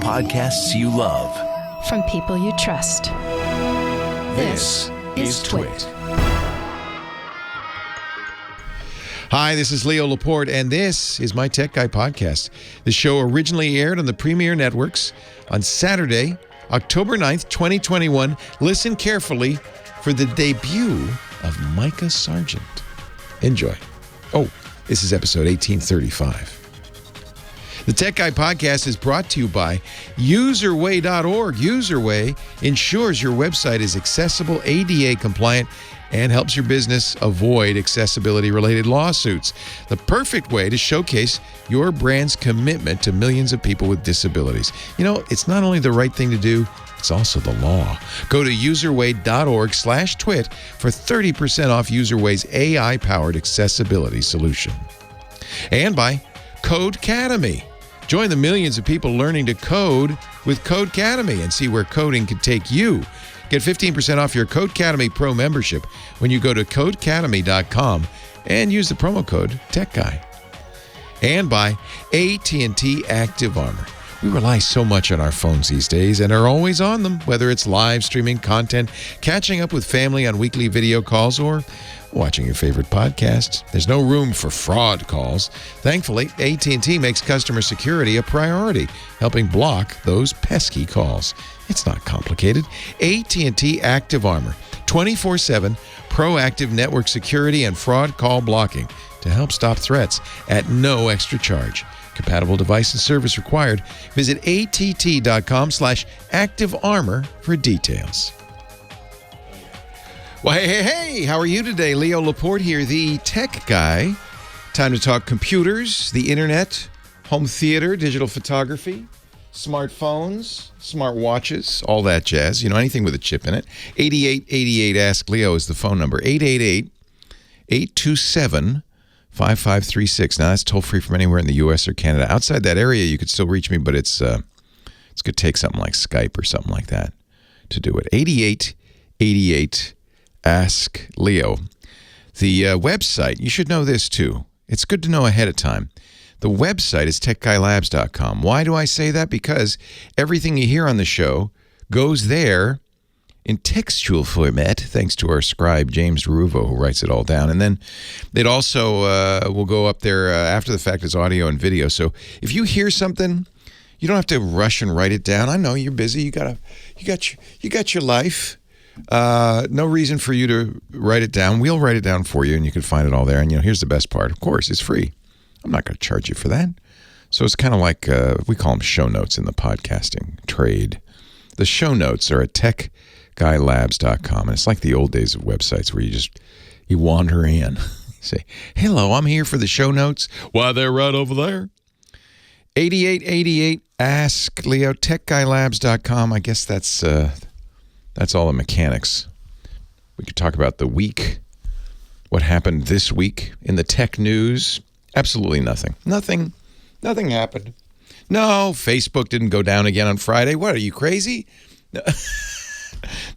podcasts you love. From people you trust. This is TWiT. Hi, this is Leo Laporte, and this is my Tech Guy podcast. The show originally aired on the Premier Networks on Saturday, October 9th, 2021. Listen carefully for the debut of Mikah Sargent. Enjoy. Oh, this is episode 1835. The Tech Guy podcast is brought to you by userway.org. Userway ensures your website is accessible, ADA compliant, and helps your business avoid accessibility-related lawsuits. The perfect way to showcase your brand's commitment to millions of people with disabilities. You know, it's not only the right thing to do, it's also the law. Go to userway.org/twit for 30% off Userway's AI-powered accessibility solution. And by Codeacademy. Join the millions of people learning to code with Codeacademy and see where coding can take you. Get 15% off your Codeacademy Pro membership when you go to codeacademy.com and use the promo code TechGuy. And by AT&T Active Armor. We rely so much on our phones these days and are always on them, whether it's live streaming content, catching up with family on weekly video calls, or watching your favorite podcasts. There's no room for fraud calls. Thankfully, AT&T makes customer security a priority, helping block those pesky calls. It's not complicated. AT&T Active Armor, 24/7 proactive network security and fraud call blocking to help stop threats at no extra charge. Compatible device and service required. Visit att.com/activearmor for details. Well, hey, how are you today? Leo Laporte here, the Tech Guy. Time to talk computers, the internet, home theater, digital photography, smartphones, smartwatches, all that jazz. You know, anything with a chip in it. 8888 Ask Leo is the phone number. 888-827-5536. Now, that's toll-free from anywhere in the U.S. or Canada. Outside that area, you could still reach me, but it's going to take something like Skype or something like that to do it. 8888 Ask Leo. The website, you should know this too. It's good to know ahead of time. The website is techguylabs.com. Why do I say that? Because everything you hear on the show goes there in textual format, thanks to our scribe, James Ruvo, who writes it all down. And then it also will go up there after the fact as audio and video. So if you hear something, you don't have to rush and write it down. I know you're busy. You got your life. No reason for you to write it down. We'll write it down for you, and you can find it all there. And here's the best part. Of course, it's free. I'm not going to charge you for that. So it's kind of like we call them show notes in the podcasting trade. The show notes are at techguylabs.com, and it's like the old days of websites where you wander in, say, "Hello, I'm here for the show notes." Why, they're right over there. 8888 Ask Leo, techguylabs.com. I guess that's all the mechanics. We could talk about the week, what happened this week in the tech news. Absolutely nothing. Nothing happened. No, Facebook didn't go down again on Friday. What, are you crazy?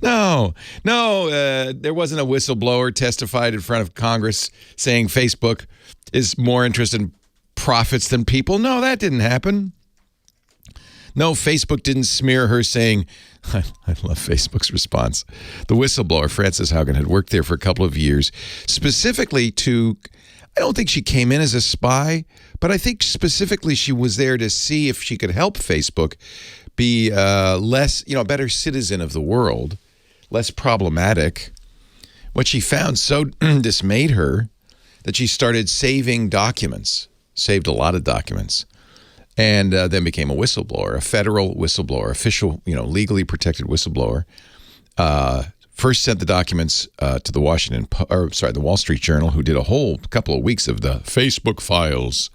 No, there wasn't a whistleblower testified in front of Congress saying Facebook is more interested in profits than people. No, that didn't happen. No, Facebook didn't smear her saying, I love Facebook's response. The whistleblower, Frances Haugen, had worked there for a couple of years, specifically I don't think she came in as a spy, but I think specifically she was there to see if she could help Facebook be less, a better citizen of the world, less problematic. What she found so dismayed her that she started saving documents, saved a lot of documents, and then became a whistleblower, a federal whistleblower, official, legally protected whistleblower. First sent the documents to the the Wall Street Journal, who did a whole couple of weeks of the Facebook files.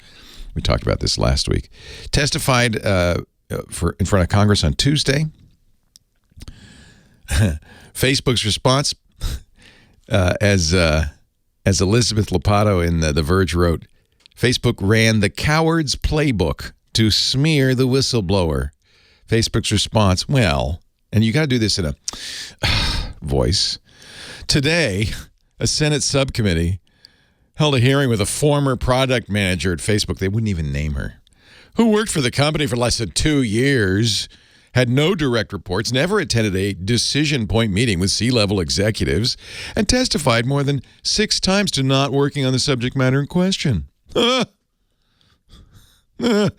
We talked about this last week. Testified in front of Congress on Tuesday. Facebook's response, as Elizabeth Lopatto in The Verge wrote, Facebook ran the coward's playbook to smear the whistleblower. Facebook's response, and you got to do this in a voice. Today, a Senate subcommittee held a hearing with a former product manager at Facebook. They wouldn't even name her. who worked for the company for less than 2 years, had no direct reports, never attended a decision point meeting with C-level executives, and testified more than 6 times to not working on the subject matter in question. So who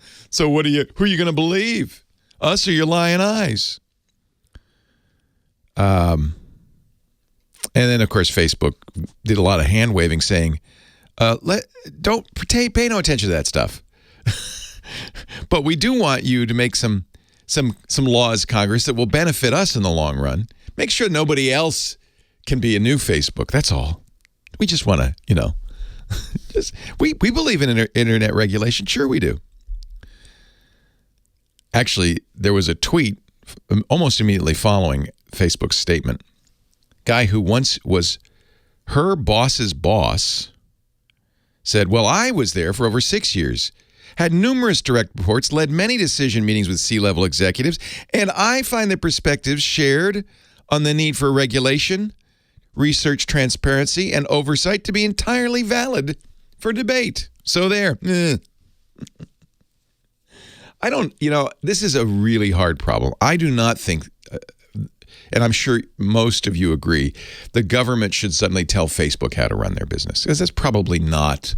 are you going to believe? Us or your lying eyes? And then, of course, Facebook did a lot of hand-waving saying, pay no attention to that stuff. But we do want you to make some laws, Congress, that will benefit us in the long run. Make sure nobody else can be a new Facebook. That's all. We just want to, we believe in internet regulation. Sure we do. Actually, there was a tweet almost immediately following Facebook's statement. Guy who once was her boss's boss said, well, I was there for over 6 years, had numerous direct reports, led many decision meetings with C-level executives, and I find the perspectives shared on the need for regulation, research transparency, and oversight to be entirely valid for debate. So there. I don't, this is a really hard problem. I do not think, and I'm sure most of you agree, the government should suddenly tell Facebook how to run their business, because that's probably not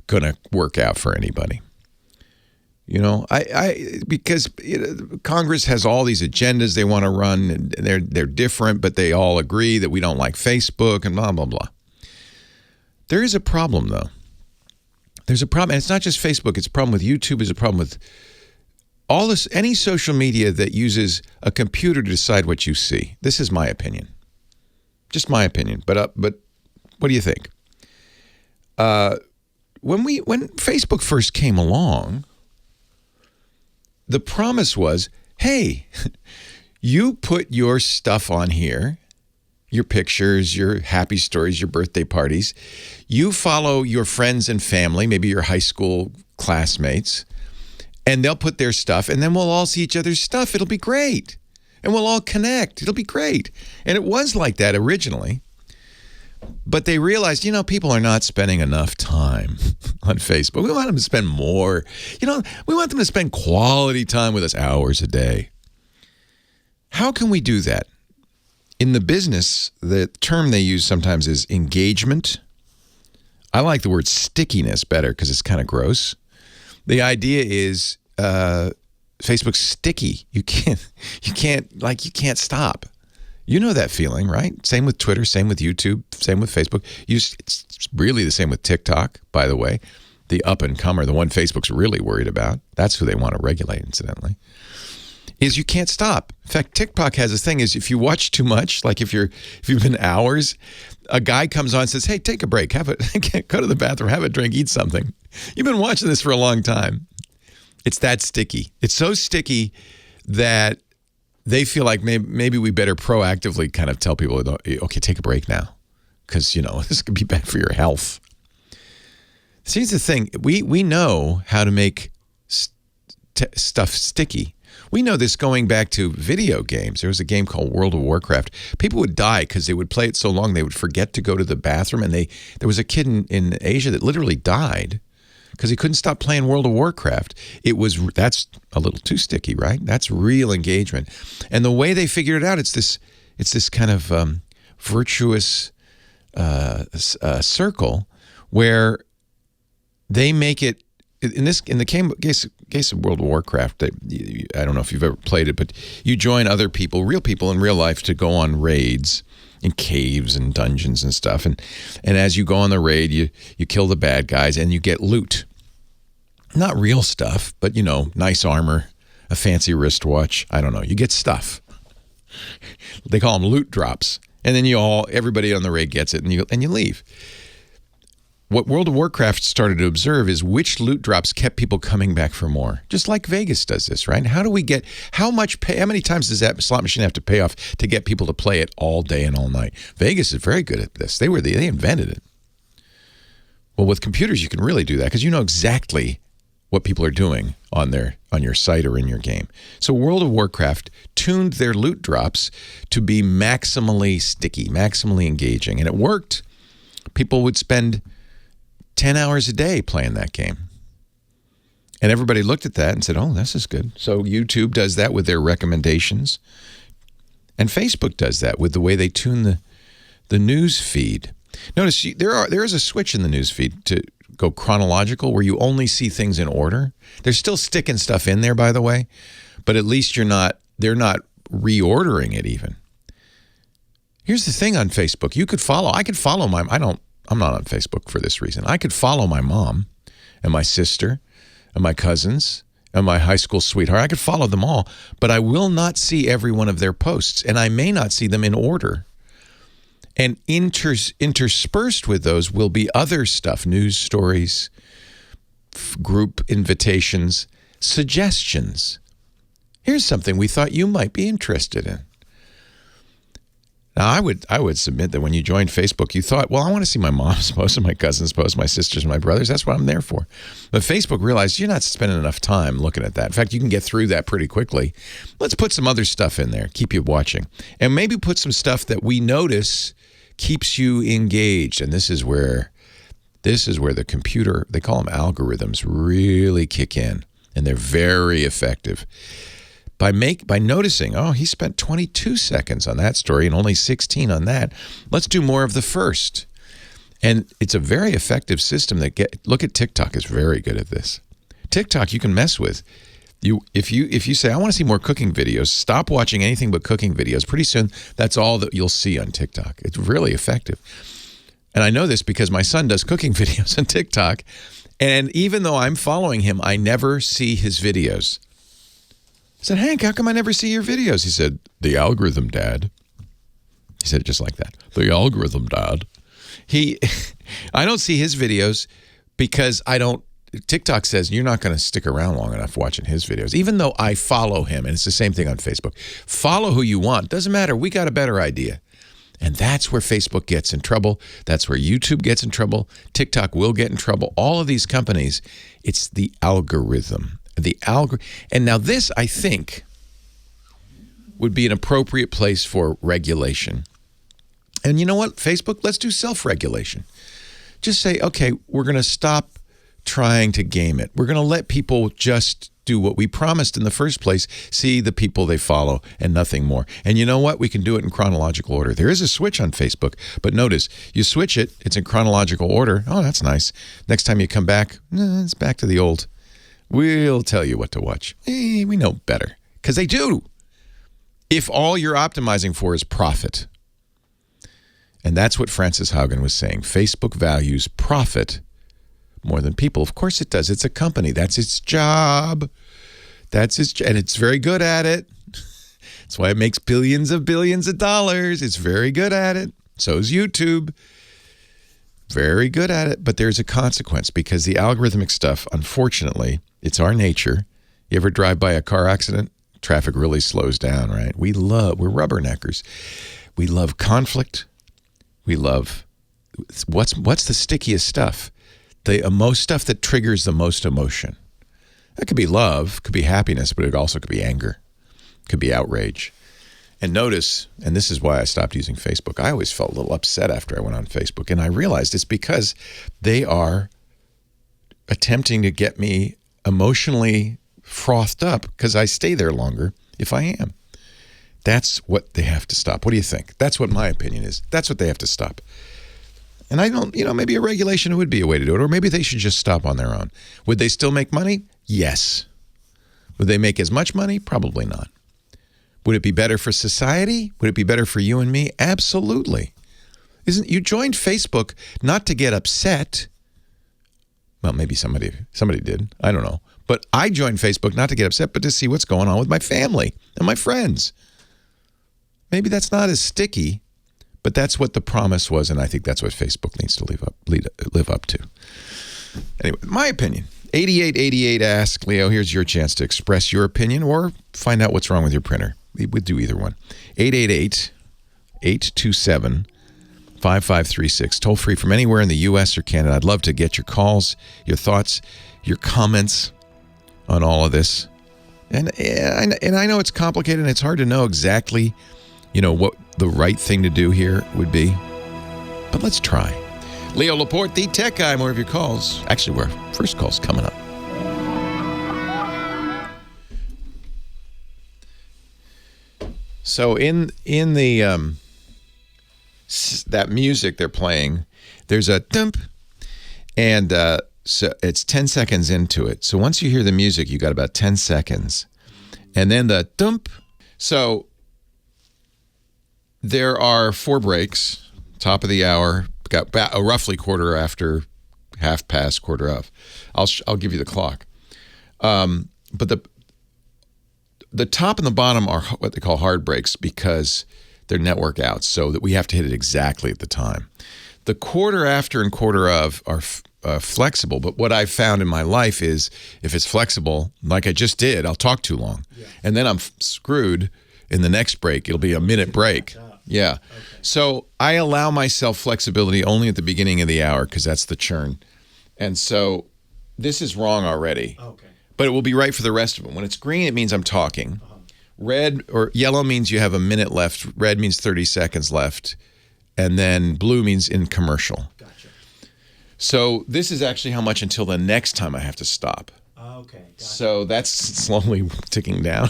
going to work out for anybody. Because Congress has all these agendas they want to run, and they're different, but they all agree that we don't like Facebook and blah, blah, blah. There is a problem, though. There's a problem, and it's not just Facebook. It's a problem with YouTube. It's a problem with all this, any social media that uses a computer to decide what you see. This is my opinion. Just my opinion. But what do you think? When Facebook first came along, the promise was, hey, you put your stuff on here, your pictures, your happy stories, your birthday parties. You follow your friends and family, maybe your high school classmates, and they'll put their stuff, and then we'll all see each other's stuff. It'll be great. And we'll all connect. It'll be great. And it was like that originally. But they realized, people are not spending enough time on Facebook. We want them to spend more. We want them to spend quality time with us hours a day. How can we do that? In the business, the term they use sometimes is engagement. I like the word stickiness better because it's kind of gross. The idea is Facebook's sticky. You can't stop. You know that feeling, right? Same with Twitter, same with YouTube, same with Facebook. It's really the same with TikTok, by the way. The up-and-comer, the one Facebook's really worried about. That's who they want to regulate, incidentally. Is you can't stop. In fact, TikTok has this thing is if you watch too much, like if you've been hours, a guy comes on and says, hey, take a break, go to the bathroom, have a drink, eat something. You've been watching this for a long time. It's that sticky. It's so sticky that they feel like maybe we better proactively kind of tell people, okay, take a break now, because, this could be bad for your health. See, here's the thing. We know how to make stuff sticky. We know this going back to video games. There was a game called World of Warcraft. People would die because they would play it so long they would forget to go to the bathroom. And there was a kid in Asia that literally died because he couldn't stop playing World of Warcraft. That's a little too sticky, right? That's real engagement. And the way they figured it out, it's this kind of virtuous circle where they make it. In the case of World of Warcraft, I don't know if you've ever played it, but you join other people, real people in real life, to go on raids in caves and dungeons and stuff. And as you go on the raid, you kill the bad guys and you get loot. Not real stuff, but nice armor, a fancy wristwatch. I don't know. You get stuff. They call them loot drops. And then everybody on the raid gets it and you leave. What World of Warcraft started to observe is which loot drops kept people coming back for more. Just like Vegas does this, right? How many times does that slot machine have to pay off to get people to play it all day and all night? Vegas is very good at this. They invented it. Well, with computers, you can really do that because you know exactly what people are doing on your site or in your game. So World of Warcraft tuned their loot drops to be maximally sticky, maximally engaging, and it worked. People would spend 10 hours a day playing that game. And everybody looked at that and said, oh, this is good. So YouTube does that with their recommendations. And Facebook does that with the way they tune the news feed. Notice there is a switch in the news feed to go chronological where you only see things in order. They're still sticking stuff in there, by the way, but at least they're not reordering it even. Here's the thing on Facebook. I could follow I'm not on Facebook for this reason. I could follow my mom and my sister and my cousins and my high school sweetheart. I could follow them all, but I will not see every one of their posts, and I may not see them in order. And interspersed with those will be other stuff, news stories, group invitations, suggestions. Here's something we thought you might be interested in. Now, I would submit that when you joined Facebook, you thought, well, I want to see my mom's post and my cousin's post, my sisters and my brothers. That's what I'm there for. But Facebook realized you're not spending enough time looking at that. In fact, you can get through that pretty quickly. Let's put some other stuff in there, keep you watching. And maybe put some stuff that we notice keeps you engaged. And this is where the computer, they call them algorithms, really kick in. And they're very effective. By noticing, oh, he spent 22 seconds on that story and only 16 on that. Let's do more of the first. And it's a very effective system look at TikTok is very good at this. TikTok you can mess with. If you say, I want to see more cooking videos, stop watching anything but cooking videos. Pretty soon, that's all that you'll see on TikTok. It's really effective. And I know this because my son does cooking videos on TikTok. And even though I'm following him, I never see his videos. I said, Hank, how come I never see your videos? He said, the algorithm, Dad. He said it just like that. The algorithm, Dad. I don't see his videos because TikTok says you're not going to stick around long enough watching his videos, even though I follow him. And it's the same thing on Facebook. Follow who you want. Doesn't matter. We got a better idea. And that's where Facebook gets in trouble. That's where YouTube gets in trouble. TikTok will get in trouble. All of these companies, it's the algorithm. And now this, I think, would be an appropriate place for regulation. And you know what, Facebook? Let's do self-regulation. Just say, okay, we're going to stop trying to game it. We're going to let people just do what we promised in the first place, see the people they follow and nothing more. And you know what? We can do it in chronological order. There is a switch on Facebook, but notice, you switch it, it's in chronological order. Oh, that's nice. Next time you come back, it's back to the old. We'll tell you what to watch. We know better, because they do. If all you're optimizing for is profit. And that's what Frances Haugen was saying. Facebook values profit more than people. Of course it does. It's a company. That's its job. And it's very good at it. That's why it makes billions of dollars. It's very good at it. So is YouTube. Very good at it. But there's a consequence, because the algorithmic stuff, unfortunately, it's our nature. You ever drive by a car accident? Traffic really slows down, right? We're rubberneckers. We love conflict. We love, what's the stickiest stuff? The stuff that triggers the most emotion. That could be love, could be happiness, but it also could be anger, could be outrage. And notice, and this is why I stopped using Facebook, I always felt a little upset after I went on Facebook, and I realized it's because they are attempting to get me emotionally frothed up because I stay there longer if I am. That's what they have to stop. What do you think? That's what my opinion is. That's what they have to stop. And I don't, maybe a regulation would be a way to do it, or maybe they should just stop on their own. Would they still make money? Yes. Would they make as much money? Probably not. Would it be better for society? Would it be better for you and me? Absolutely. You joined Facebook not to get upset. Well, maybe somebody did. I don't know. But I joined Facebook not to get upset, but to see what's going on with my family and my friends. Maybe that's not as sticky, but that's what the promise was, and I think that's what Facebook needs to live up to. Anyway, my opinion. 8888 Ask Leo. Here's your chance to express your opinion or find out what's wrong with your printer. We would do either one. 888-827-5536. Toll free from anywhere in the U.S. or Canada. I'd love to get your calls, your thoughts, your comments on all of this. And I know it's complicated and it's hard to know exactly, what the right thing to do here would be. But let's try. Leo Laporte, the tech guy. More of your calls. Actually, our first call's coming up. So in the that music they're playing, there's a dump, and so it's 10 seconds into it. So once you hear the music, you got about 10 seconds, and then the dump. So there are 4 breaks. Top of the hour, got roughly quarter after, half past, quarter of. I'll give you the clock. But the top and the bottom are what they call hard breaks because they're network outs, so that we have to hit it exactly at the time. The quarter after and quarter of are flexible, but what I've found in my life is if it's flexible, like I just did, I'll talk too long. Yeah. And then I'm screwed in the next break. It'll be a minute break. Yeah. Okay. So I allow myself flexibility only at the beginning of the hour because that's the churn. And so this is wrong already. Okay. But it will be right for the rest of them. When it's green, it means I'm talking. Red or yellow means you have a minute left. Red means 30 seconds left. And then blue means in commercial. Gotcha. So this is actually how much until the next time I have to stop. Okay. Gotcha. So that's slowly ticking down.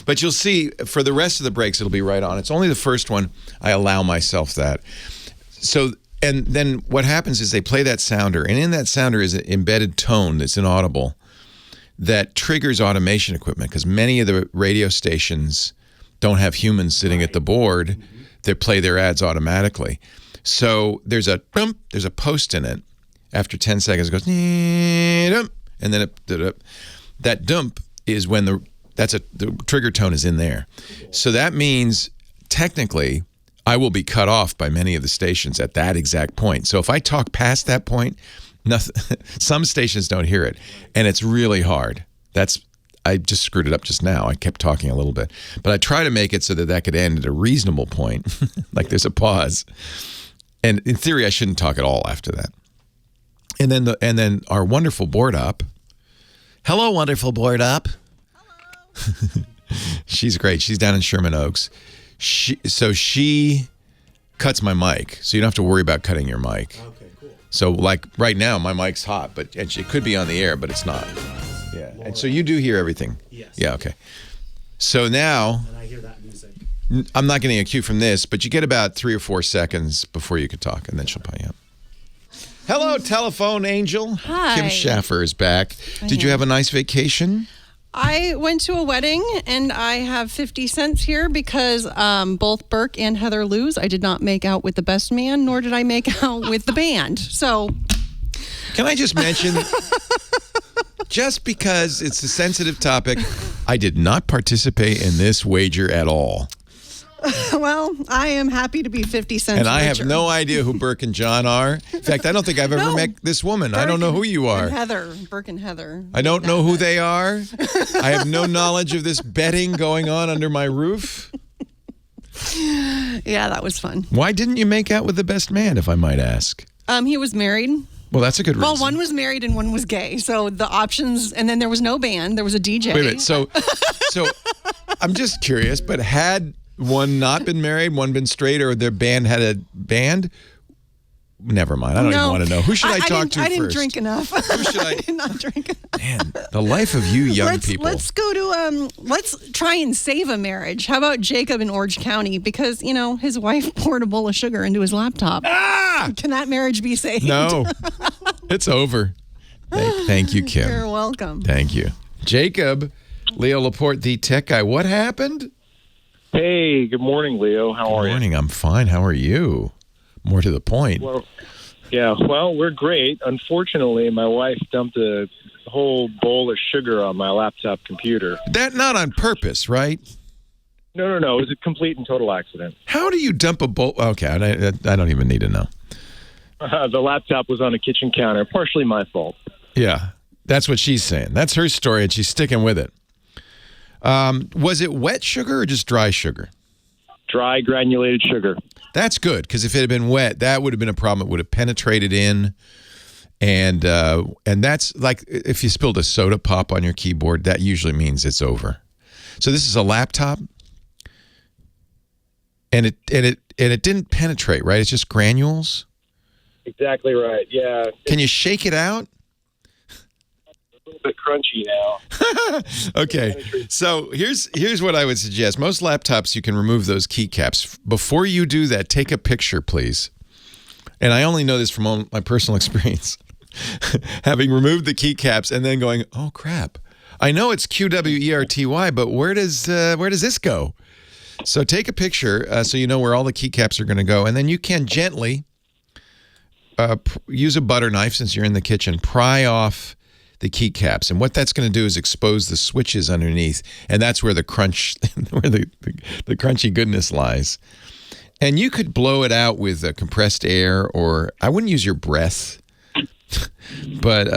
But you'll see for the rest of the breaks, it'll be right on. It's only the first one I allow myself that. So, and then what happens is they play that sounder, and in that sounder is an embedded tone that's inaudible that triggers automation equipment because many of the radio stations don't have humans sitting at the board that play their ads automatically. So there's a post in it. After 10 seconds, it goes, and then that dump is when the trigger tone is in there. So that means technically I will be cut off by many of the stations at that exact point. So if I talk past that point, nothing. Some stations don't hear it, and it's really hard. I just screwed it up just now. I kept talking a little bit, but I try to make it so that could end at a reasonable point, like there's a pause. And in theory, I shouldn't talk at all after that. And then our wonderful board op. Hello, wonderful board op. Hello. She's great. She's down in Sherman Oaks. She cuts my mic, so you don't have to worry about cutting your mic. Okay, cool. So like right now, my mic's hot, but it could be on the air, but it's not. Yeah, and so you do hear everything. Yes. Yeah. Okay. So now. And I hear that music. I'm not getting a cue from this, but you get about 3 or 4 seconds before you could talk, and then she'll put you up. Hello, telephone angel. Hi. Kim Schaffer is back. Did you have a nice vacation? I went to a wedding, and I have 50 cents here because both Burke and Heather lose. I did not make out with the best man, nor did I make out with the band. So, can I just mention, just because it's a sensitive topic, I did not participate in this wager at all. Well, I am happy to be 50 cents and I richer. have no idea who Burke and John are. In fact, I don't think I've ever met this woman. I don't know who you are. Burke and Heather. I don't know who they are. I have no knowledge of this betting going on under my roof. Yeah, that was fun. Why didn't you make out with the best man, if I might ask? He was married. Well, that's a good reason. Well, one was married and one was gay. So the options, and then there was no band. There was a DJ. Wait a minute. So I'm just curious, but had one not been married, one been straight, or their band had a band? Never mind. I don't even want to know. Who should I talk to first? I didn't drink enough. Who should I did not drink enough. Man, the life of you young people. Let's go to, let's try and save a marriage. How about Jacob in Orange County? Because, his wife poured a bowl of sugar into his laptop. Ah! Can that marriage be saved? No. It's over. Thank you, Kim. You're welcome. Thank you. Jacob, Leo Laporte, the tech guy. What happened? Hey, good morning, Leo. How are you? Good morning. I'm fine. How are you? More to the point. Well, we're great. Unfortunately, my wife dumped a whole bowl of sugar on my laptop computer. That not on purpose, right? No. It was a complete and total accident. How do you dump a bowl? Okay, I don't even need to know. The laptop was on a kitchen counter, partially my fault. Yeah, that's what she's saying. That's her story, and she's sticking with it. Was it wet sugar or just dry sugar? Dry granulated sugar. That's good, because if it had been wet, that would have been a problem. It would have penetrated in, and that's like if you spilled a soda pop on your keyboard, that usually means it's over. So this is a laptop, and it didn't penetrate, right? It's just granules. Exactly right. Yeah. Can you shake it out? little bit crunchy now. Okay, so here's what I would suggest. Most laptops, you can remove those keycaps. Before you do that, take a picture, please. And I only know this from my personal experience. Having removed the keycaps and then going, oh, crap. I know it's QWERTY, but where does this go? So take a picture so you know where all the keycaps are going to go. And then you can gently use a butter knife, since you're in the kitchen, pry off the keycaps. And what that's going to do is expose the switches underneath. And that's where the crunch, where the crunchy goodness lies. And you could blow it out with compressed air, or I wouldn't use your breath. But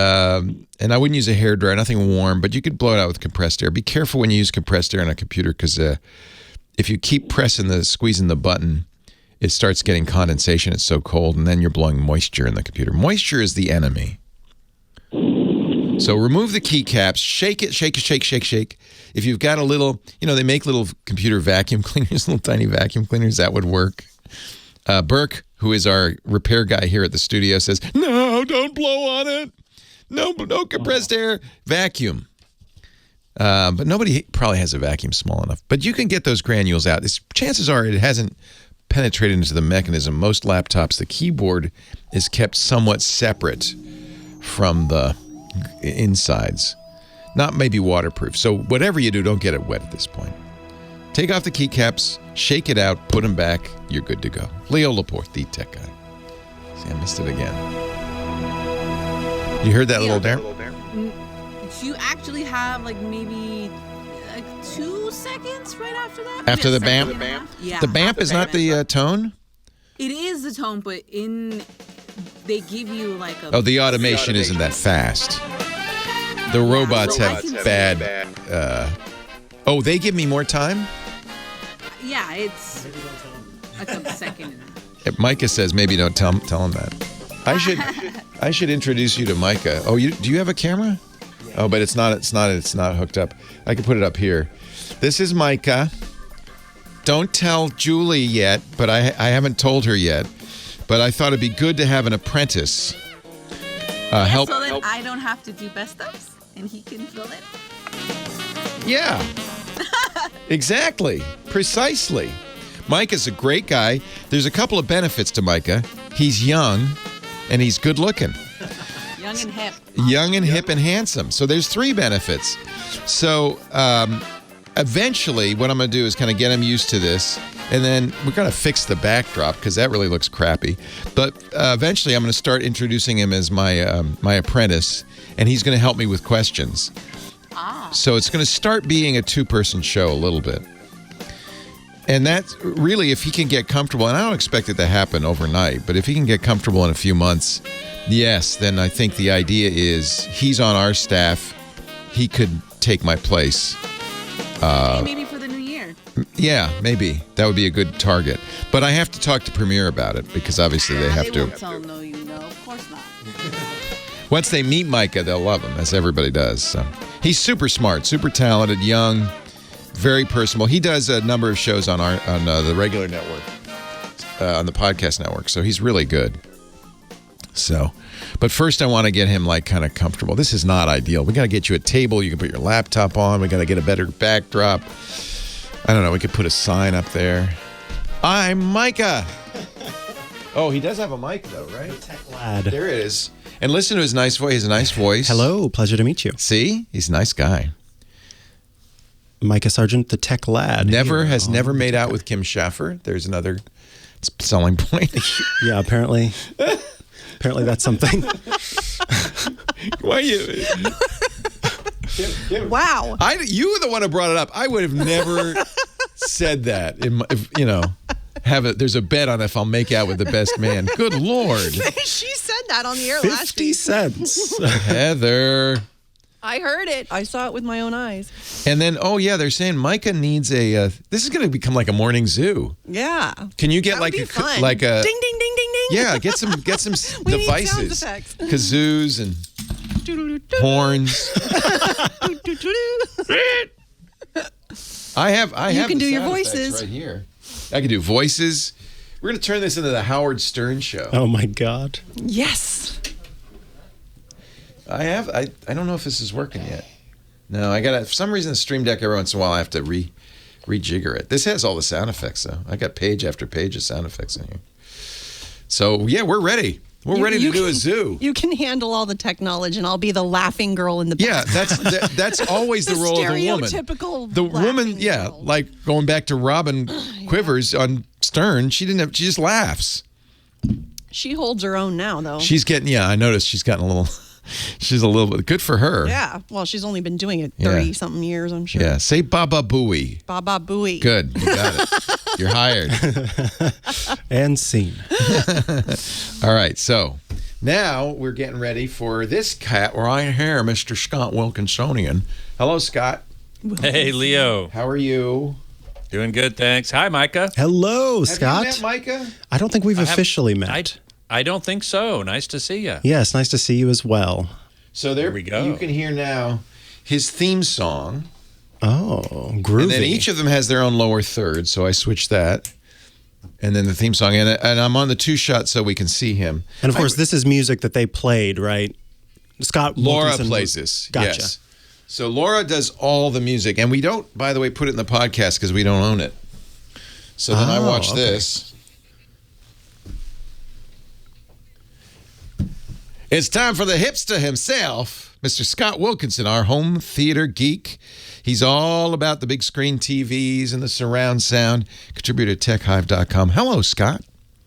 and I wouldn't use a hairdryer, nothing warm, but you could blow it out with compressed air. Be careful when you use compressed air on a computer, because if you keep squeezing the button, it starts getting condensation. It's so cold, and then you're blowing moisture in the computer. Moisture is the enemy. So remove the keycaps, shake it, shake. If you've got a little, they make little computer vacuum cleaners, little tiny vacuum cleaners, that would work. Burke, who is our repair guy here at the studio, says, no, don't blow on it. No compressed air, vacuum. But nobody probably has a vacuum small enough. But you can get those granules out. Chances are it hasn't penetrated into the mechanism. Most laptops, the keyboard is kept somewhat separate from the insides. Not maybe waterproof. So whatever you do, don't get it wet at this point. Take off the keycaps, shake it out, put them back. You're good to go. Leo Laporte, the tech guy. See, I missed it again. You heard that little dare? Do you actually have maybe 2 seconds right after that? After the bamp? Yeah. The bamp is not the tone? It is the tone, but they give you Oh, the automation isn't that fast. The robots have bad... they give me more time? Yeah, it's a second and a half. Micah says maybe don't tell him that. I should introduce you to Micah. Oh, do you have a camera? Oh, but it's not hooked up. I can put it up here. This is Micah. Don't tell Julie yet, but I haven't told her yet. But I thought it'd be good to have an apprentice. Help. So then I don't have to do best ofs, and he can fill it. Yeah. Exactly. Precisely. Micah's a great guy. There's a couple of benefits to Micah. He's young, and he's good looking. Young and hip. Young and hip and handsome. So there's 3 benefits. So eventually what I'm going to do is kind of get him used to this. And then we're going to fix the backdrop because that really looks crappy. But eventually I'm going to start introducing him as my apprentice. And he's going to help me with questions. So it's going to start being a 2-person show a little bit. And that's really, if he can get comfortable, and I don't expect it to happen overnight, but if he can get comfortable in a few months, yes, then I think the idea is he's on our staff. He could take my place. Maybe for the new year. Yeah, maybe. That would be a good target. But I have to talk to Premiere about it because obviously they have to. They won't tell no, of course not. Once they meet Mikah, they'll love him, as everybody does. So he's super smart, super talented, young, very personable. He does a number of shows on the regular network, on the podcast network. So he's really good. So, but first I want to get him kind of comfortable. This is not ideal. We got to get you a table you can put your laptop on. We got to get a better backdrop. I don't know. We could put a sign up there. I'm Mikah. Oh, he does have a mic though, right? The tech lad. There it is. And listen to his nice voice. He has a nice voice. Hello, pleasure to meet you. See? He's a nice guy. Mikah Sargent, the tech lad. Never made out with Kim Schaffer. There's another selling point. Yeah, apparently that's something. Why you? Wow. You were the one who brought it up. I would have never said that. There's a bet on if I'll make out with the best man. Good Lord. She said that on the air last week. 50 cents. Heather. I heard it. I saw it with my own eyes. And then, they're saying Mikah needs this is going to become like a morning zoo. Yeah. Can you get That would be fun. like a ding ding ding ding ding? Yeah, get some We need devices, sound effects. kazoos and horns. I have. You can the do your sound effects voices right here. I can do voices. We're going to turn this into the Howard Stern show. Oh my God. Yes. I have. I don't know if this is working yet. No, I got for some reason the Stream Deck every once in a while I have to rejigger it. This has all the sound effects though. I got page after page of sound effects in here. So yeah, we're ready. We're ready to do a zoo. You can handle all the technology, and I'll be the laughing girl in the back. Yeah, that's always the role of the woman. Stereotypical. The woman, yeah, girl. like going back to Robin Quivers on Stern. She just laughs. She holds her own now, though. She's getting. Yeah, I noticed she's gotten a little. She's a little bit good for her. Yeah. Well, she's only been doing it 30-something years, I'm sure. Yeah. Say Baba Booey. Baba Booey. Good. You got it. You're hired. And scene. All right. So now we're getting ready for this cat right here, Mr. Scott Wilkinsonian. Hello, Scott. Hey, Leo. How are you? Doing good, thanks. Hi, Micah. Hello, Scott. Have you met Micah? I don't think we've officially met. I don't think so. Nice to see you. Yes, nice to see you as well. So there we go. You can hear now his theme song. Oh, groovy. And then each of them has their own lower third, so I switched that. And then the theme song. And I'm on the two-shot so we can see him. And of course, this is music that they played, right? Scott Laura Wilkinson plays this. Gotcha. Yes. So Laura does all the music. And we don't, by the way, put it in the podcast because we don't own it. So then I watch this. It's time for the hipster himself, Mr. Scott Wilkinson, our home theater geek. He's all about the big screen TVs and the surround sound. Contributor at techhive.com. Hello, Scott.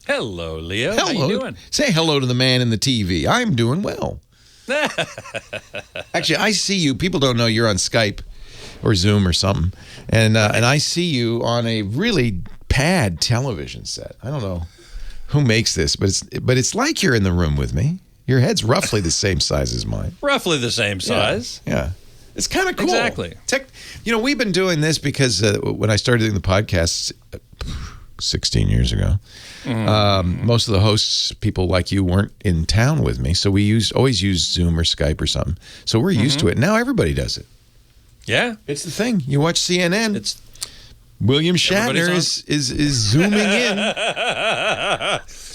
Hello, Leo. Hello. How you doing? Say hello to the man in the TV. I'm doing well. Actually, I see you. People don't know you're on Skype or Zoom or something. And I see you on a really pad television set. I don't know who makes this, but it's like you're in the room with me. Your head's roughly the same size as mine. Roughly the same size. Yeah. It's kind of cool. Exactly. We've been doing this because when I started doing the podcast 16 years ago, most of the hosts, people like you, weren't in town with me. So we always use Zoom or Skype or something. So we're used to it. Now everybody does it. Yeah. It's the thing. You watch CNN. William Shatner is zooming in.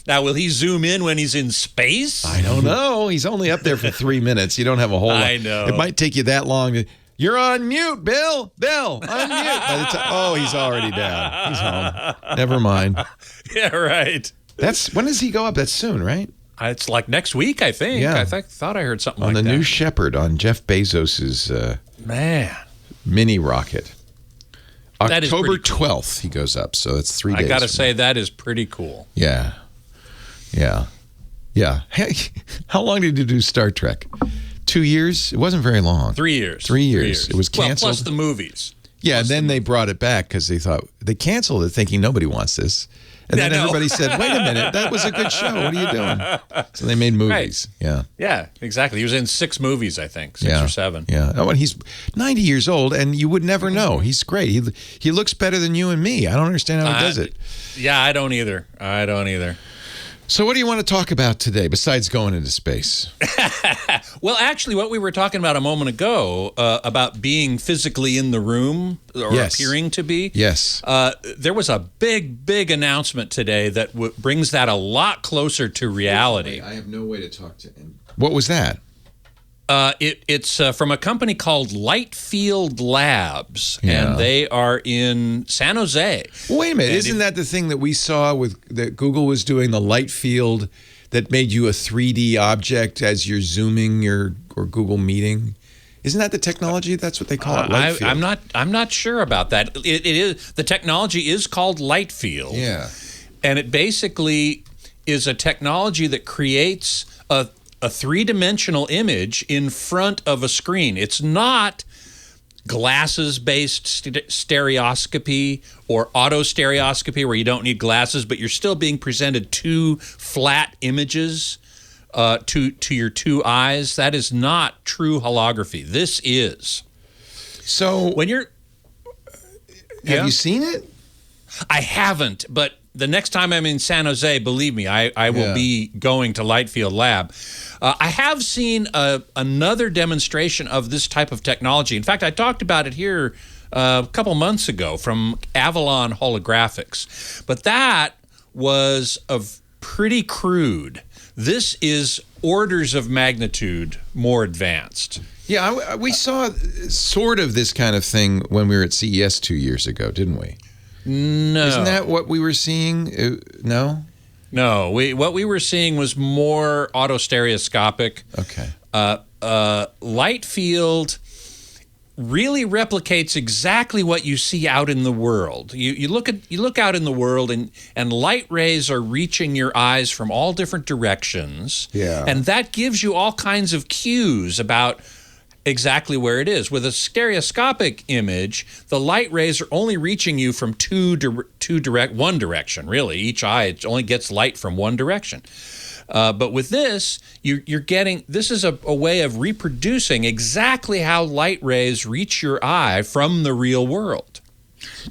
Now, will he zoom in when he's in space? I don't know. He's only up there for 3 minutes. You don't have a whole lot. I know. It might take you that long. You're on mute, Bill. Bill, on mute. By the time, he's already down. He's home. Never mind. Yeah, right. When does he go up? That's soon, right? It's like next week, I think. Yeah. I thought I heard something on like the that. New Shepard on Jeff Bezos's mini rocket. That is October pretty cool. 12th he goes up, so it's 3 days. I got to say, that is pretty cool. Yeah. Hey, how long did you do Star Trek? 2 years? It wasn't very long. 3 years. 3 years. It was canceled. Well, plus the movies. Yeah, and then they brought it back because they thought they canceled it thinking nobody wants this. And then everybody said, wait a minute, that was a good show. What are you doing? So they made movies. Right. Yeah. Yeah, exactly. He was in 6 movies, I think, 6 or 7. Yeah. Oh, and he's 90 years old, and you would never know. He's great. He looks better than you and me. I don't understand how he does it. Yeah, I don't either. So what do you want to talk about today besides going into space? Well, actually, what we were talking about a moment ago, about being physically in the room or appearing to be. Yes. There was a big announcement today that brings that a lot closer to reality. I have no way to talk to him. What was that? It's from a company called Lightfield Labs, and they are in San Jose. Wait a minute. Isn't that the thing that we saw that Google was doing, the light field that made you a 3D object as you're Zooming or Google Meeting? Isn't that the technology? That's what they call it, light field. I'm not sure about that. It is, the technology is called Lightfield. Yeah. And it basically is a technology that creates a 3-dimensional image in front of a screen. It's not glasses-based stereoscopy or auto-stereoscopy where you don't need glasses, but you're still being presented 2 flat images to your 2 eyes. That is not true holography. This is. So when you're... Have you seen it? I haven't, but the next time I'm in San Jose, believe me, I will be going to Lightfield Lab. I have seen another demonstration of this type of technology. In fact, I talked about it here a couple months ago from Avalon Holographics. But that was pretty crude. This is orders of magnitude more advanced. Yeah, we saw sort of this kind of thing when we were at CES 2 years ago, didn't we? No. Isn't that what we were seeing? No? No. What we were seeing was more autostereoscopic. Okay. Light field really replicates exactly what you see out in the world. You look out in the world and light rays are reaching your eyes from all different directions. Yeah. And that gives you all kinds of cues about exactly where it is. With a stereoscopic image, the light rays are only reaching you from one direction, really. Each eye only gets light from one direction. But with this, you're getting, this is a way of reproducing exactly how light rays reach your eye from the real world.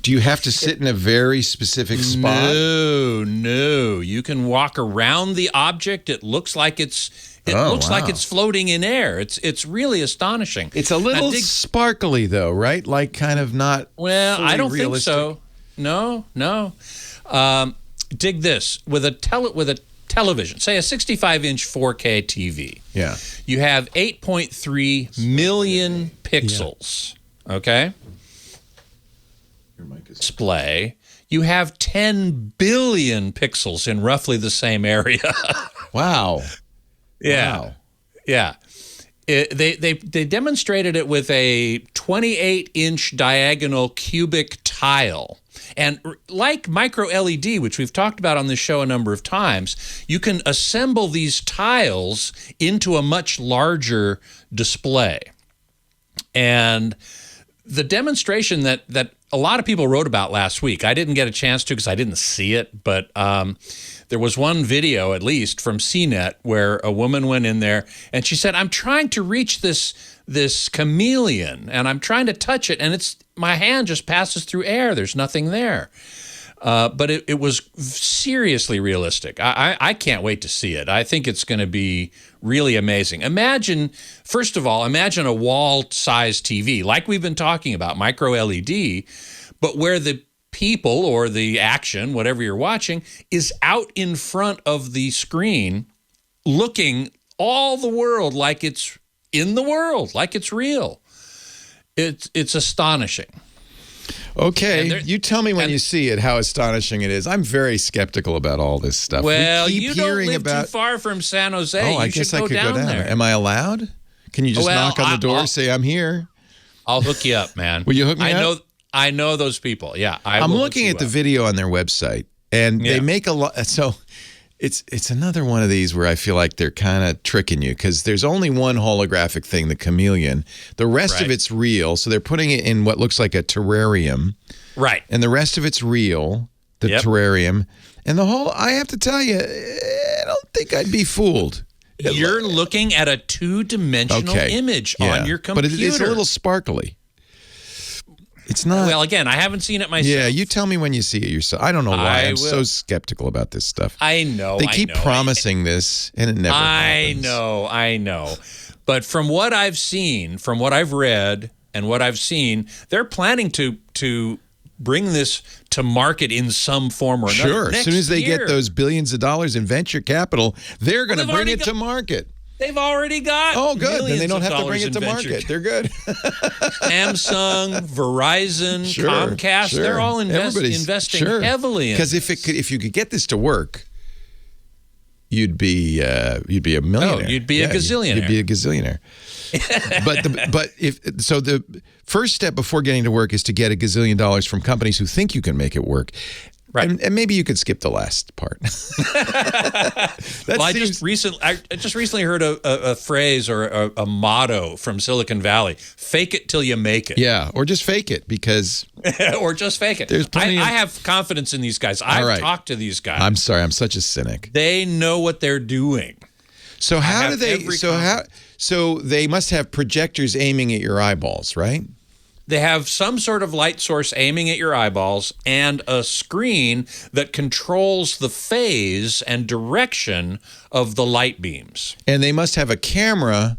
Do you have to sit in a very specific spot? No. You can walk around the object. It looks like like it's floating in air. It's really astonishing. It's a little sparkly though, right? Like kind of not. Well, fully I don't realistic. think so. No. Dig this with a television, say a 65-inch 4K TV. Yeah. You have 8.3 million pixels. Okay. Display. You have 10 billion pixels in roughly the same area. Wow. Yeah. Wow. Yeah. They demonstrated it with a 28-inch diagonal cubic tile. And like micro LED, which we've talked about on this show a number of times, you can assemble these tiles into a much larger display. And the demonstration that a lot of people wrote about last week, I didn't get a chance to because I didn't see it, but there was one video, at least, from CNET where a woman went in there and she said, I'm trying to reach this chameleon and I'm trying to touch it and my hand just passes through air. There's nothing there. But it was seriously realistic. I can't wait to see it. I think it's going to be really amazing. First of all, imagine a wall-sized TV, like we've been talking about, micro LED, but where the people or the action, whatever you're watching, is out in front of the screen looking all the world like it's in the world, like it's real. It's astonishing. Okay, you tell me when you see it how astonishing it is. I'm very skeptical about all this stuff. Well, we keep you don't hearing live about... too far from San Jose. Oh, I you guess should I could go down there. Am I allowed? Can you just knock on the door, say I'm here? I'll hook you up, man. Will you hook me up? I know those people. Yeah, I'm looking at the video on their website, and they make a lot. So it's another one of these where I feel like they're kind of tricking you because there's only one holographic thing, the chameleon. The rest of it's real. So they're putting it in what looks like a terrarium. Right. And the rest of it's real, the terrarium. And the whole, I have to tell you, I don't think I'd be fooled. You're looking at a two-dimensional image on your computer. But it's a little sparkly. It's not. Well, again, I haven't seen it myself. Yeah, you tell me when you see it yourself. I don't know why I'm so skeptical about this stuff. I know. They keep promising this, and it never happens. I know. But from what I've seen, from what I've read, and what I've seen, they're planning to bring this to market in some form or another. Sure. As soon as they get those billions of dollars in venture capital, they're going to bring it to market. They've already got Then they don't have to bring it to market. They're good. Samsung, Verizon, Comcast, they're all investing heavily in because if you could get this to work, you'd be a millionaire. Oh, you'd be a gazillionaire. You'd be a gazillionaire. but the first step before getting to work is to get $1 gazillion from companies who think you can make it work. Right. And maybe you could skip the last part. I just recently heard a phrase or a motto from Silicon Valley: "Fake it till you make it." Yeah, or just fake it because. Or just fake it. There's plenty I have confidence in these guys. I've talked to these guys. I'm sorry, I'm such a cynic. They know what they're doing. So how do they? So they must have projectors aiming at your eyeballs, right? They have some sort of light source aiming at your eyeballs and a screen that controls the phase and direction of the light beams. And they must have a camera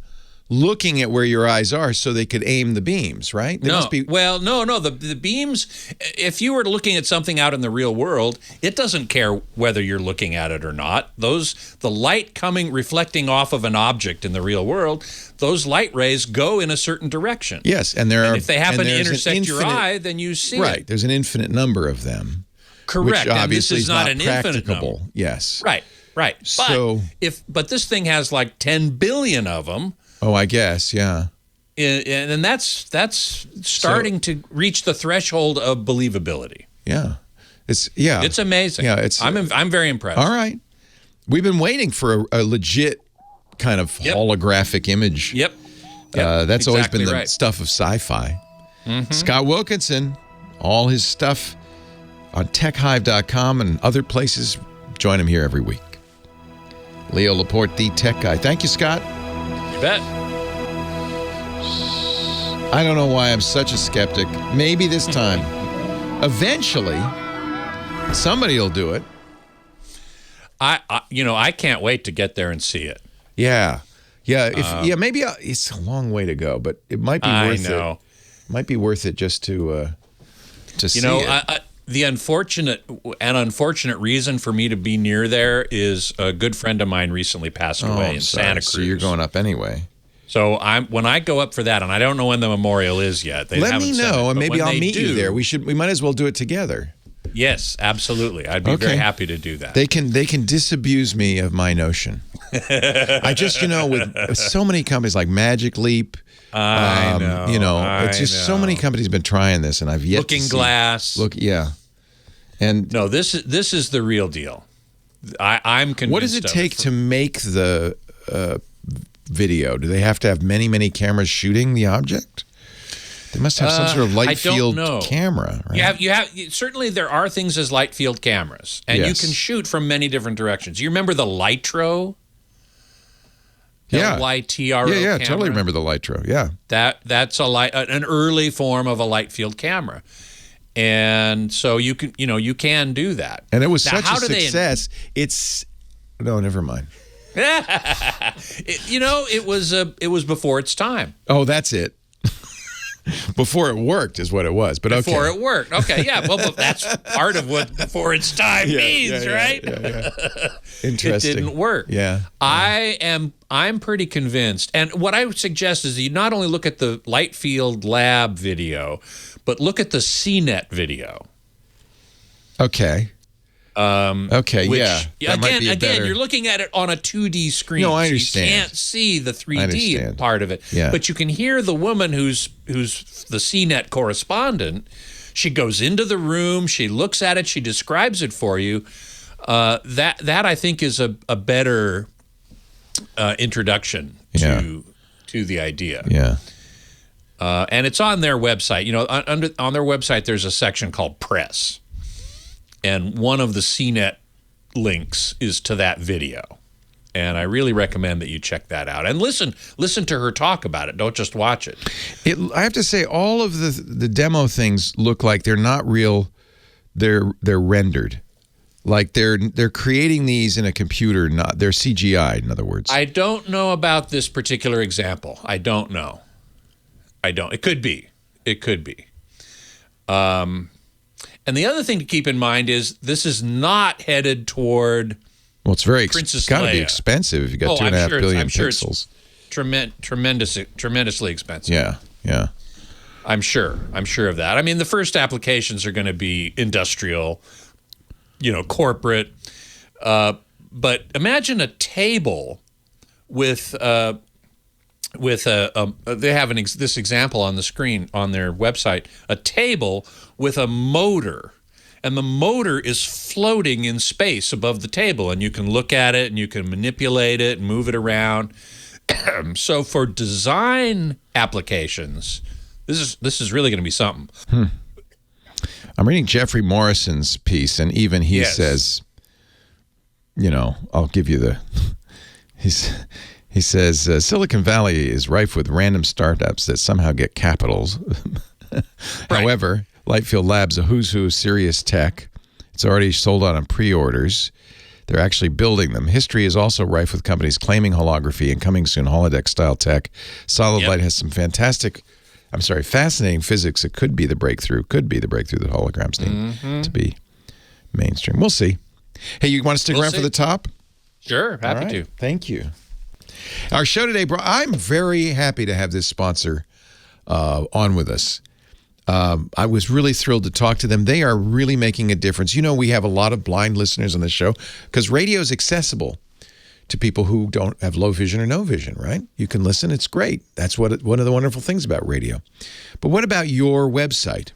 looking at where your eyes are so they could aim the beams, right? They must be. Well, no. The beams, if you were looking at something out in the real world, it doesn't care whether you're looking at it or not. The light reflecting off of an object in the real world, those light rays go in a certain direction. Yes, and if they happen to intersect your eye, then you see it. Right, there's an infinite number of them. Correct, which and this obviously is not an infinite number. practicable. Yes. Right. But this thing has like 10 billion of them. Oh, I guess, yeah. And that's starting to reach the threshold of believability. Yeah. It's amazing. Yeah, I'm very impressed. All right. We've been waiting for a legit kind of holographic image. Yep. That's always exactly been the right. stuff of sci-fi. Scott Wilkinson, all his stuff on techhive.com and other places. Join him here every week. Leo Laporte, the tech guy. Thank you, Scott. You bet. I don't know why I'm such a skeptic. Maybe this time. Eventually, somebody will do it. I can't wait to get there and see it. Yeah. Yeah. Maybe it's a long way to go, but it might be worth it. It might be worth it just to see it. The unfortunate reason for me to be near there is a good friend of mine recently passed away in Santa Cruz. So you're going up anyway. So when I go up for that, and I don't know when the memorial is yet. Let me know, and maybe I'll meet you there. We might as well do it together. Yes, absolutely. I'd be very happy to do that. They can disabuse me of my notion. I just with so many companies like Magic Leap. I know. It's just so many companies have been trying this, and I've yet Looking to see. Glass. And no, this is the real deal. I'm convinced. What does it take to make the video? Do they have to have many cameras shooting the object? They must have some sort of light field camera, right? You have certainly there are things as light field cameras, and you can shoot from many different directions. You remember the Lytro? Yeah. Lytro. Yeah, camera? totally remember the Lytro. Yeah. That's an early form of a light field camera. And so you can do that. And it was such a success. No, never mind. It was before its time. Oh, that's it. Before it worked is what it was. But before it worked. Okay, yeah. Well, but that's part of what before its time means, right? Yeah. Interesting. It didn't work. Yeah. I'm pretty convinced. And what I would suggest is that you not only look at the Light Field Lab video, but look at the CNET video. Okay. Again, you're looking at it on a 2D screen. No, I understand. So you can't see the 3D part of it. Yeah. But you can hear the woman who's the CNET correspondent. She goes into the room, she looks at it, she describes it for you. That I think is a better introduction to the idea. Yeah. And it's on their website. On their website, there's a section called Press. And one of the CNET links is to that video. And I really recommend that you check that out. And listen to her talk about it. Don't just watch it. I have to say, all of the demo things look like they're not real. They're rendered. Like they're creating these in a computer, they're CGI, in other words. I don't know about this particular example. I don't know. It could be. And the other thing to keep in mind is this is not headed toward. Well, it's very Princess it's got to be Leia. expensive if you got 2.5 billion I'm sure pixels. It's tremendously expensive. Yeah. I'm sure of that. I mean, the first applications are going to be industrial, corporate. But imagine a table with they have this example on the screen on their website, a table with a motor, and the motor is floating in space above the table, and you can look at it and you can manipulate it and move it around. So for design applications, this is really going to be something. I'm reading Jeffrey Morrison's piece, and even he says, I'll give you the. He says, Silicon Valley is rife with random startups that somehow get capitals. However, Lightfield Labs, a who's who of serious tech. It's already sold out on pre-orders. They're actually building them. History is also rife with companies claiming holography and coming soon holodeck-style tech. Solid Light has some fascinating physics. It could be the breakthrough. That holograms need to be mainstream. We'll see. Hey, you want to stick around for the top? Sure, happy to. Thank you. Our show today, bro, I'm very happy to have this sponsor on with us. I was really thrilled to talk to them. They are really making a difference. You know, we have a lot of blind listeners on the show because radio is accessible to people who don't have low vision or no vision, right? You can listen. It's great. That's one of the wonderful things about radio. But what about your website?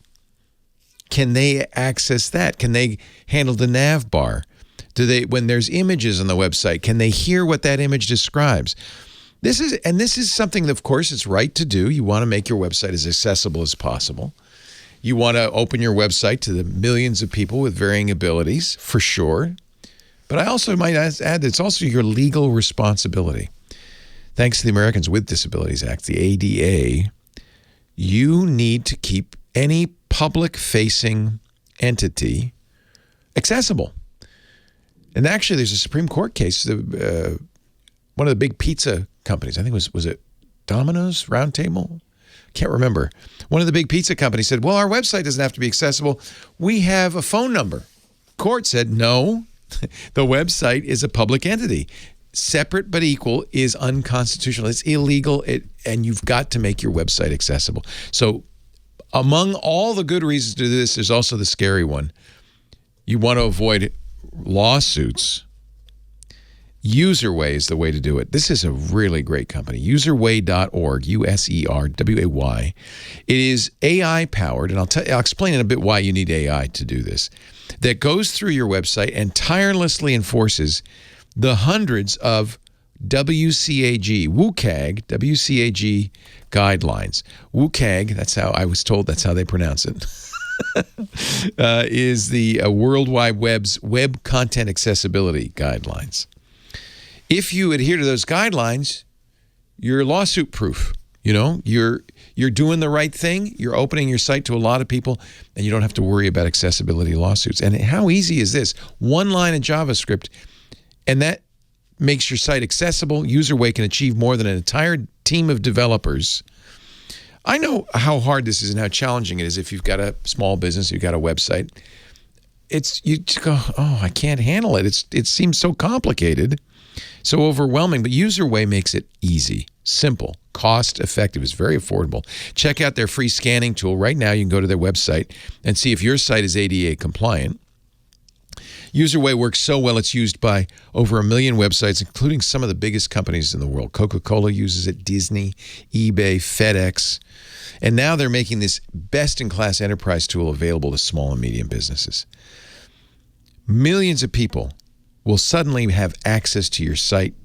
Can they access that? Can they handle the nav bar? When there's images on the website, can they hear what that image describes? This is something that, of course, it's right to do. You want to make your website as accessible as possible. You want to open your website to the millions of people with varying abilities, for sure. But I also might add that it's also your legal responsibility. Thanks to the Americans with Disabilities Act, the ADA, you need to keep any public-facing entity accessible. And actually, there's a Supreme Court case. One of the big pizza companies, I think was it Domino's, Round Table? Can't remember. One of the big pizza companies said, well, our website doesn't have to be accessible. We have a phone number. Court said, no, the website is a public entity. Separate but equal is unconstitutional. It's illegal, and you've got to make your website accessible. So among all the good reasons to do this, there's also the scary one. You want to avoid lawsuits. Userway is the way to do it. This is a really great company. Userway.org, USERWAY. It is AI-powered, and I'll explain in a bit why you need AI to do this, that goes through your website and tirelessly enforces the hundreds of WCAG guidelines. WCAG, that's how I was told that's how they pronounce it. Is the World Wide Web's Web Content Accessibility Guidelines. If you adhere to those guidelines, you're lawsuit proof. You know, you're doing the right thing. You're opening your site to a lot of people, and you don't have to worry about accessibility lawsuits. And how easy is this? One line of JavaScript, and that makes your site accessible. Userway can achieve more than an entire team of developers. I know how hard this is and how challenging it is if you've got a small business, you've got a website. You just go, oh, I can't handle it. It seems so complicated, so overwhelming. But Userway makes it easy, simple, cost-effective. It's very affordable. Check out their free scanning tool. Right now, you can go to their website and see if your site is ADA compliant. Userway works so well, it's used by over 1 million websites, including some of the biggest companies in the world. Coca-Cola uses it, Disney, eBay, FedEx. And now they're making this best-in-class enterprise tool available to small and medium businesses. Millions of people will suddenly have access to your site,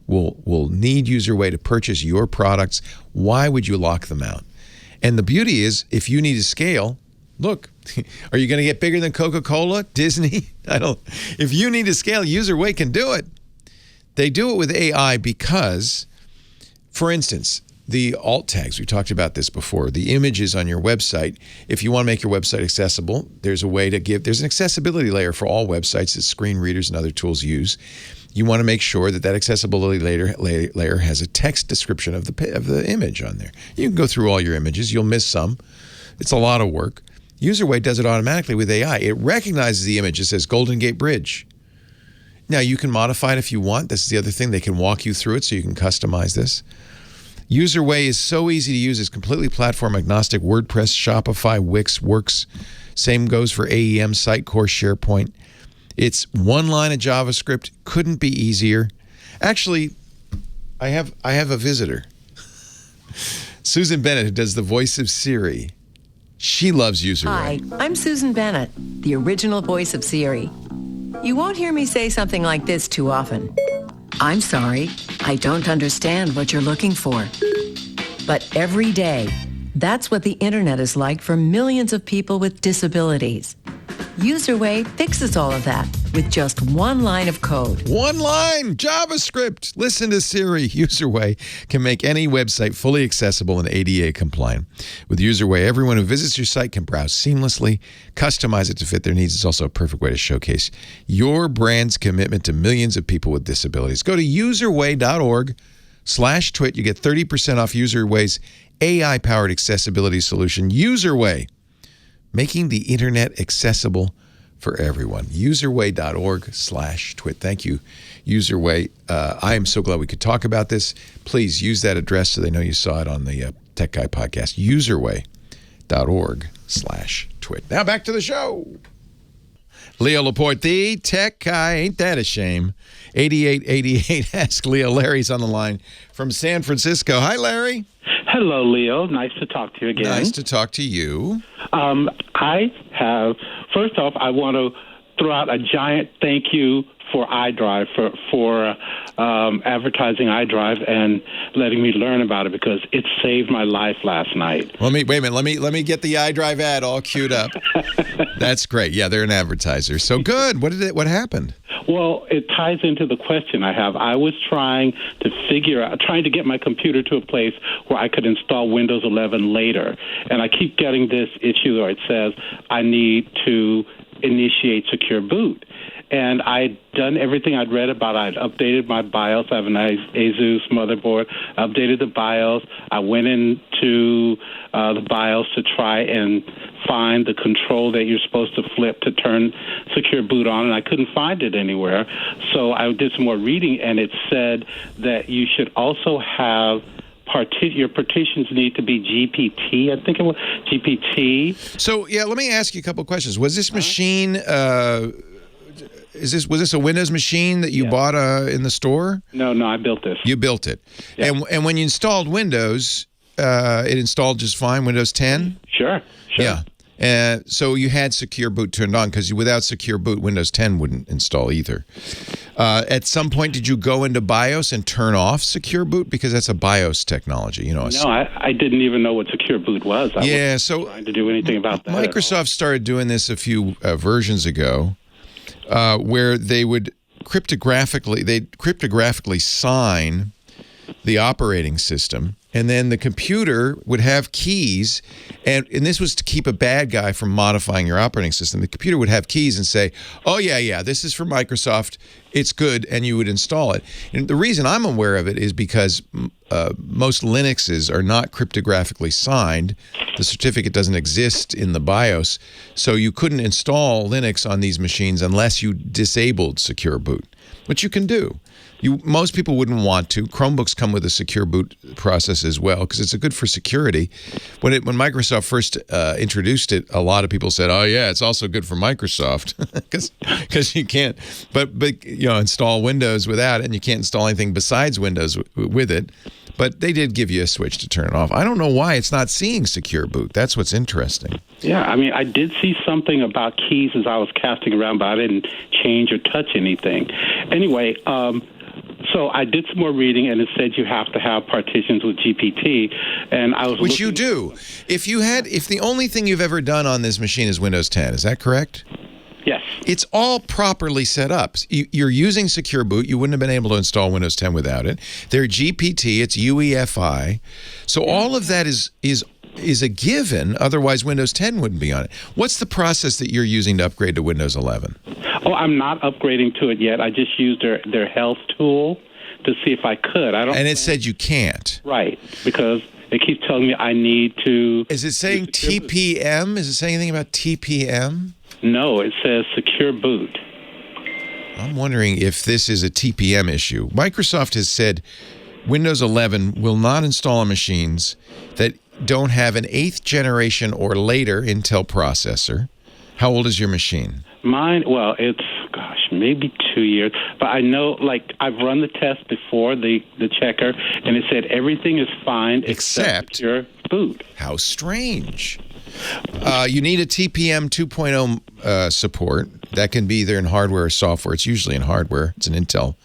will need Userway to purchase your products. Why would you lock them out? And the beauty is, if you need to scale, look, are you going to get bigger than Coca-Cola, Disney? If you need to scale, Userway can do it. They do it with AI because, for instance, the alt tags, we talked about this before, the images on your website, if you want to make your website accessible, there's an accessibility layer for all websites that screen readers and other tools use. You want to make sure that accessibility layer has a text description of the image on there. You can go through all your images. You'll miss some. It's a lot of work. Userway does it automatically with AI. It recognizes the image. It says Golden Gate Bridge. Now, you can modify it if you want. This is the other thing. They can walk you through it so you can customize this. Userway is so easy to use. It's completely platform agnostic. WordPress, Shopify, Wix works. Same goes for AEM, Sitecore, SharePoint. It's one line of JavaScript. Couldn't be easier. Actually, I have a visitor. Susan Bennett, who does the voice of Siri. She loves Userway. Hi, I'm Susan Bennett, the original voice of Siri. You won't hear me say something like this too often. I'm sorry, I don't understand what you're looking for. But every day, that's what the internet is like for millions of people with disabilities. UserWay fixes all of that with just one line of code. One line, JavaScript. Listen to Siri. UserWay can make any website fully accessible and ADA compliant. With UserWay, everyone who visits your site can browse seamlessly, customize it to fit their needs. It's also a perfect way to showcase your brand's commitment to millions of people with disabilities. Go to userway.org/twit. You get 30% off UserWay's AI-powered accessibility solution, UserWay, making the internet accessible for everyone. Userway.org/twit. Thank you, Userway. I am so glad we could talk about this. Please use that address so they know you saw it on the Tech Guy podcast. Userway.org/twit. Now back to the show. Leo Laporte, the Tech Guy. Ain't that a shame? 8888 Ask Leo. Larry's on the line from San Francisco. Hi, Larry. Hello, Leo. Nice to talk to you again. Nice to talk to you. First off, I want to throw out a giant thank you for iDrive, for advertising iDrive and letting me learn about it, because it saved my life last night. Wait a minute. Let me get the iDrive ad all queued up. That's great. Yeah, they're an advertiser. So good. What happened? Well, it ties into the question I have. I was trying to get my computer to a place where I could install Windows 11 later. And I keep getting this issue where it says I need to initiate secure boot. And I'd done everything I'd read about. I'd updated my BIOS. I have an Asus motherboard. I updated the BIOS. I went into the BIOS to try and find the control that you're supposed to flip to turn secure boot on, and I couldn't find it anywhere. So I did some more reading, and it said that you should also have your partitions need to be GPT. I think it was GPT. So, yeah, let me ask you a couple of questions. Was this machine... was this a Windows machine that you bought in the store? No, I built this. You built it. Yeah. And when you installed Windows, it installed just fine, Windows 10? Sure. Yeah. So you had Secure Boot turned on, because without Secure Boot, Windows 10 wouldn't install either. At some point, did you go into BIOS and turn off Secure Boot? Because that's a BIOS technology. No, I didn't even know what Secure Boot was. I wasn't trying to do anything about that. Microsoft started doing this a few versions ago, where they would cryptographically sign the operating system, and then the computer would have keys, and this was to keep a bad guy from modifying your operating system. The computer would have keys and say, oh, yeah, this is from Microsoft, it's good, and you would install it. And the reason I'm aware of it is because most Linuxes are not cryptographically signed. The certificate doesn't exist in the BIOS, so you couldn't install Linux on these machines unless you disabled Secure Boot, which you can do. Most people wouldn't want to. Chromebooks come with a secure boot process as well, because it's good for security. When Microsoft first introduced it, a lot of people said, "Oh yeah, it's also good for Microsoft," because you can't, but install Windows without it, and you can't install anything besides Windows with it. But they did give you a switch to turn it off. I don't know why it's not seeing secure boot. That's what's interesting. Yeah, I mean, I did see something about keys as I was casting around, but I didn't change or touch anything. Anyway, so I did some more reading, and it said you have to have partitions with GPT, and I was you do. If the only thing you've ever done on this machine is Windows 10, is that correct? Yes. It's all properly set up. You're using Secure Boot. You wouldn't have been able to install Windows 10 without it. They're GPT. It's UEFI. So all of that is a given. Otherwise, Windows 10 wouldn't be on it. What's the process that you're using to upgrade to Windows 11? Oh, I'm not upgrading to it yet. I just used their health tool to see if I could. And it said you can't. Right, because it keeps telling me I need to... Is it saying TPM? Is it saying anything about TPM? No, it says Secure Boot. I'm wondering if this is a TPM issue. Microsoft has said Windows 11 will not install on machines that don't have an 8th generation or later Intel processor. How old is your machine? Mine, well, it's, maybe 2 years. But I know, I've run the test before, the checker, and it said everything is fine except Secure Boot. How strange. You need a TPM 2.0 support. That can be either in hardware or software. It's usually in hardware. It's an Intel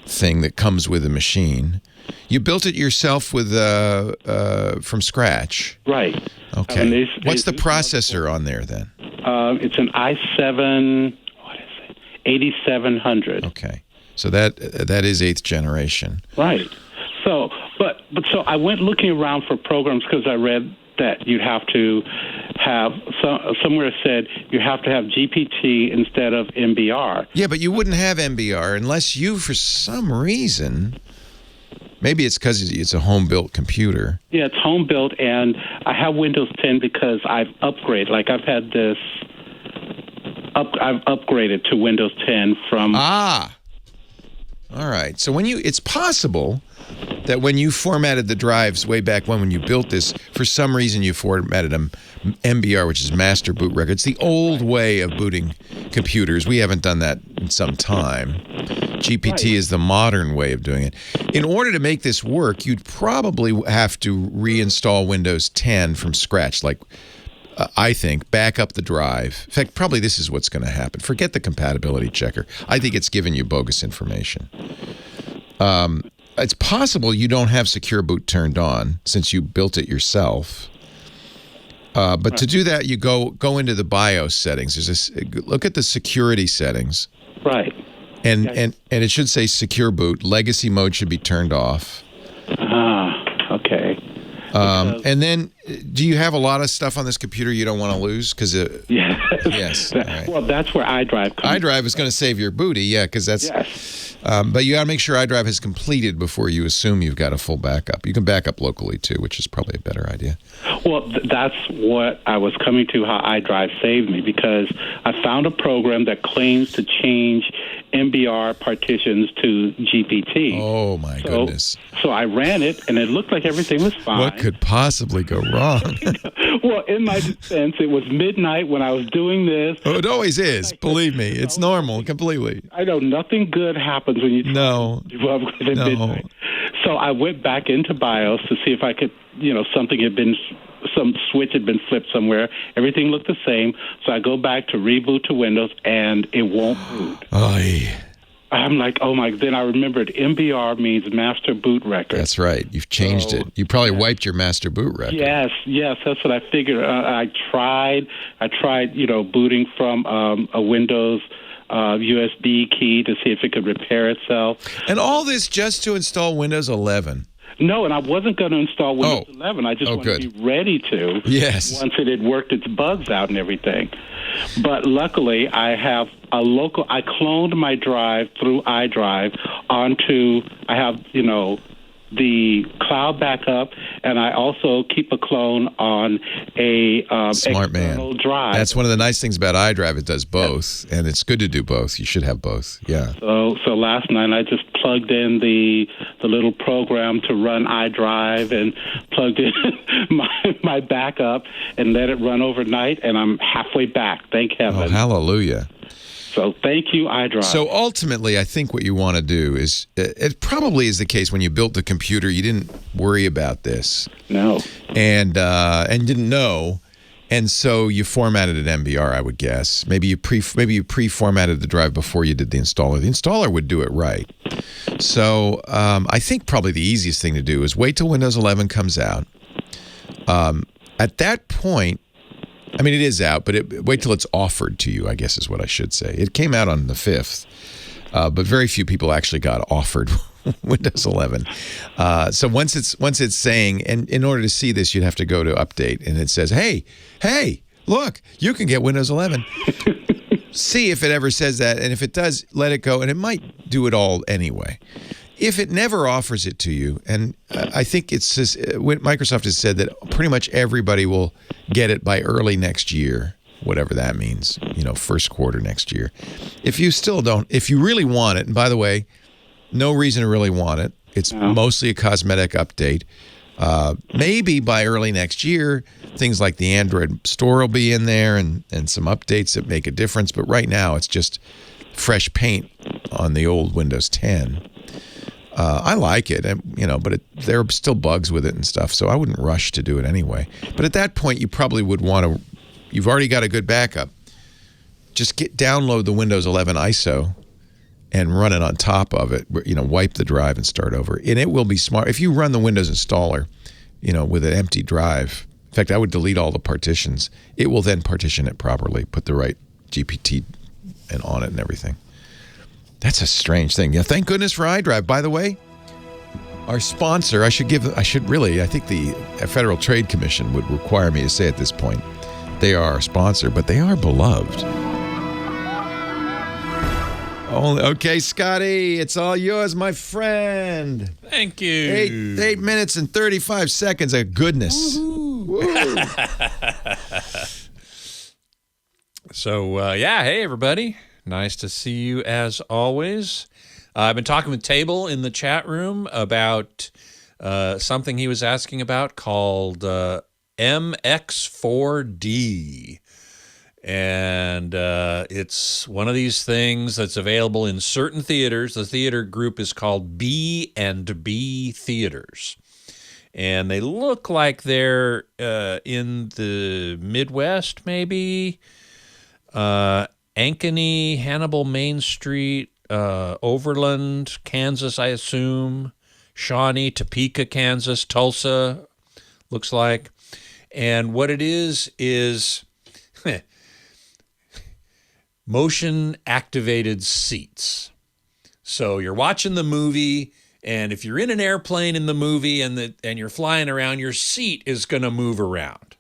thing that comes with the machine. You built it yourself with from scratch. Right. Okay. What's the processor on there then? It's an i7, 8700. Okay. So that is 8th generation. Right. So, but so I went looking around for programs because I read that you'd have to have somewhere said you have to have GPT instead of MBR. Yeah, but you wouldn't have MBR unless you, for some reason, maybe it's because it's a home-built computer. Yeah, it's home-built, and I have Windows 10 because I've upgraded. Like, I've had this... I've upgraded to Windows 10 from... All right. So it's possible that when you formatted the drives way back when you built this, for some reason you formatted them MBR, which is Master Boot Record. It's the old way of booting computers. We haven't done that in some time. GPT is the modern way of doing it. In order to make this work, you'd probably have to reinstall Windows 10 from scratch, like... I think, back up the drive. In fact, probably this is what's going to happen. Forget the compatibility checker. I think it's giving you bogus information. It's possible you don't have Secure Boot turned on since you built it yourself. But to do that, you go into the BIOS settings. There's this, look at the security settings. Right. And it should say Secure Boot. Legacy mode should be turned off. Okay. And then, do you have a lot of stuff on this computer you don't want to lose? Yes. Right. Well, that's where iDrive comes. iDrive is going to save your booty, yeah, because that's... Yes. But you got to make sure iDrive has completed before you assume you've got a full backup. You can back up locally, too, which is probably a better idea. Well, that's what I was coming to, how iDrive saved me, because I found a program that claims to change MBR partitions to GPT. Oh, my goodness. So I ran it, and it looked like everything was fine. What could possibly go wrong? Well, in my defense, it was midnight when I was doing this. Oh, it always is. Believe me. It's normal, completely. I know nothing good happens when you No. midnight. So I went back into BIOS to see if I could, some switch had been flipped somewhere. Everything looked the same. So I go back to reboot to Windows, and it won't boot. I'm like, oh my! Then I remembered MBR means Master Boot Record. That's right. You've changed it. You probably wiped your Master Boot Record. Yes. That's what I figured. I tried, booting from a Windows USB key to see if it could repair itself. And all this just to install Windows 11. No, and I wasn't going to install Windows 11. I just wanted to be ready to. Yes. Once it had worked its bugs out and everything. But luckily, I have I cloned my drive through iDrive onto, I have, the cloud backup, and I also keep a clone on a Smart external man. drive. That's one of the nice things about iDrive. It does both, and it's good to do both. You should have both. Yeah. So last night I just plugged in the little program to run iDrive and plugged in my backup and let it run overnight, and I'm halfway back. Thank heaven. Oh, hallelujah. So thank you, iDrive. So ultimately, I think what you want to do is, it probably is the case when you built the computer, you didn't worry about this. No. And didn't know, and so you formatted an MBR, I would guess. Maybe you pre-formatted the drive before you did the installer. The installer would do it right. So I think probably the easiest thing to do is wait till Windows 11 comes out. At that point, I mean, it is out, but wait till it's offered to you, I guess is what I should say. It came out on the 5th, but very few people actually got offered Windows 11. So once it's saying, and in order to see this, you'd have to go to update, and it says, hey, look, you can get Windows 11. See if it ever says that, and if it does, let it go, and it might do it all anyway. If it never offers it to you, and I think it's just, Microsoft has said that pretty much everybody will get it by early next year, whatever that means, first quarter next year. If you still don't, if you really want it, and by the way, no reason to really want it. It's mostly a cosmetic update. Maybe by early next year, things like the Android store will be in there and some updates that make a difference. But right now, it's just fresh paint on the old Windows 10. I like it, but there are still bugs with it and stuff, so I wouldn't rush to do it anyway. But at that point, you probably would want to, you've already got a good backup, just download the Windows 11 ISO and run it on top of it, wipe the drive and start over. And it will be smart. If you run the Windows installer, with an empty drive, fact, I would delete all the partitions. It will then partition it properly, put the right GPT and on it and everything. That's a strange thing. Yeah, thank goodness for iDrive. By the way, our sponsor, I think the Federal Trade Commission would require me to say at this point, they are our sponsor, but they are beloved. Okay, Scotty, it's all yours, my friend. Thank you. 8 minutes and 35 seconds of goodness. Woo. So, hey, everybody. Nice to see you as always. I've been talking with Table in the chat room about something he was asking about called MX4D. And it's one of these things that's available in certain theaters. The theater group is called B&B Theaters. And they look like they're in the Midwest, maybe. Ankeny, Hannibal, Main Street, Overland, Kansas, I assume. Shawnee, Topeka, Kansas, Tulsa, looks like. And what it is motion-activated seats. So you're watching the movie, and if you're in an airplane in the movie and you're flying around, your seat is going to move around.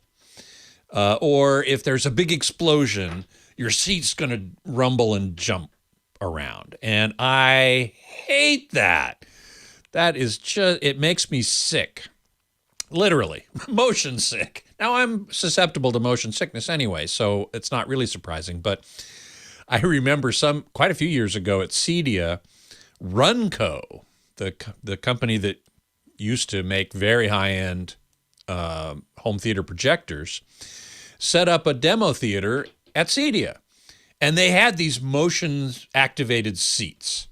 Or if there's a big explosion, your seat's going to rumble and jump around. And I hate that. That is just, it makes me sick. Literally, motion sick. Now, I'm susceptible to motion sickness anyway, so it's not really surprising, but I remember quite a few years ago at Cedia, Runco, the company that used to make very high-end home theater projectors, set up a demo theater at Cedia. And they had these motion-activated seats.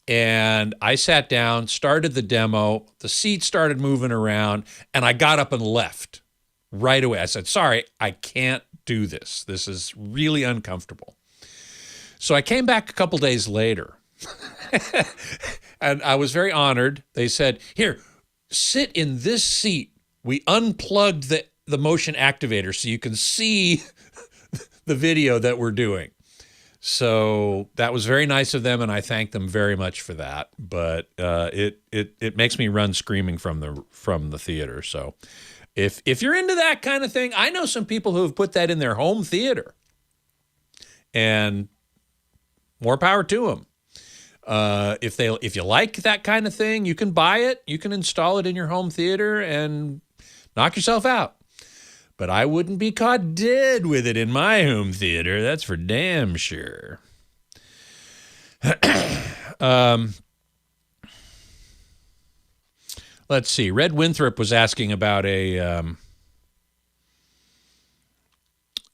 And I sat down, started the demo, the seats started moving around, and I got up and left right away. I said, sorry, I can't do this. This is really uncomfortable. So I came back a couple days later, and I was very honored. They said, here, sit in this seat. We unplugged the motion activator so you can see the video that we're doing. So that was very nice of them, and I thank them very much for that. But it makes me run screaming from the theater. So if you're into that kind of thing, I know some people who have put that in their home theater, and more power to them. If you like that kind of thing, you can buy it, you can install it in your home theater, and knock yourself out. But I wouldn't be caught dead with it in my home theater. That's for damn sure. Let's see. Red Winthrop was asking about a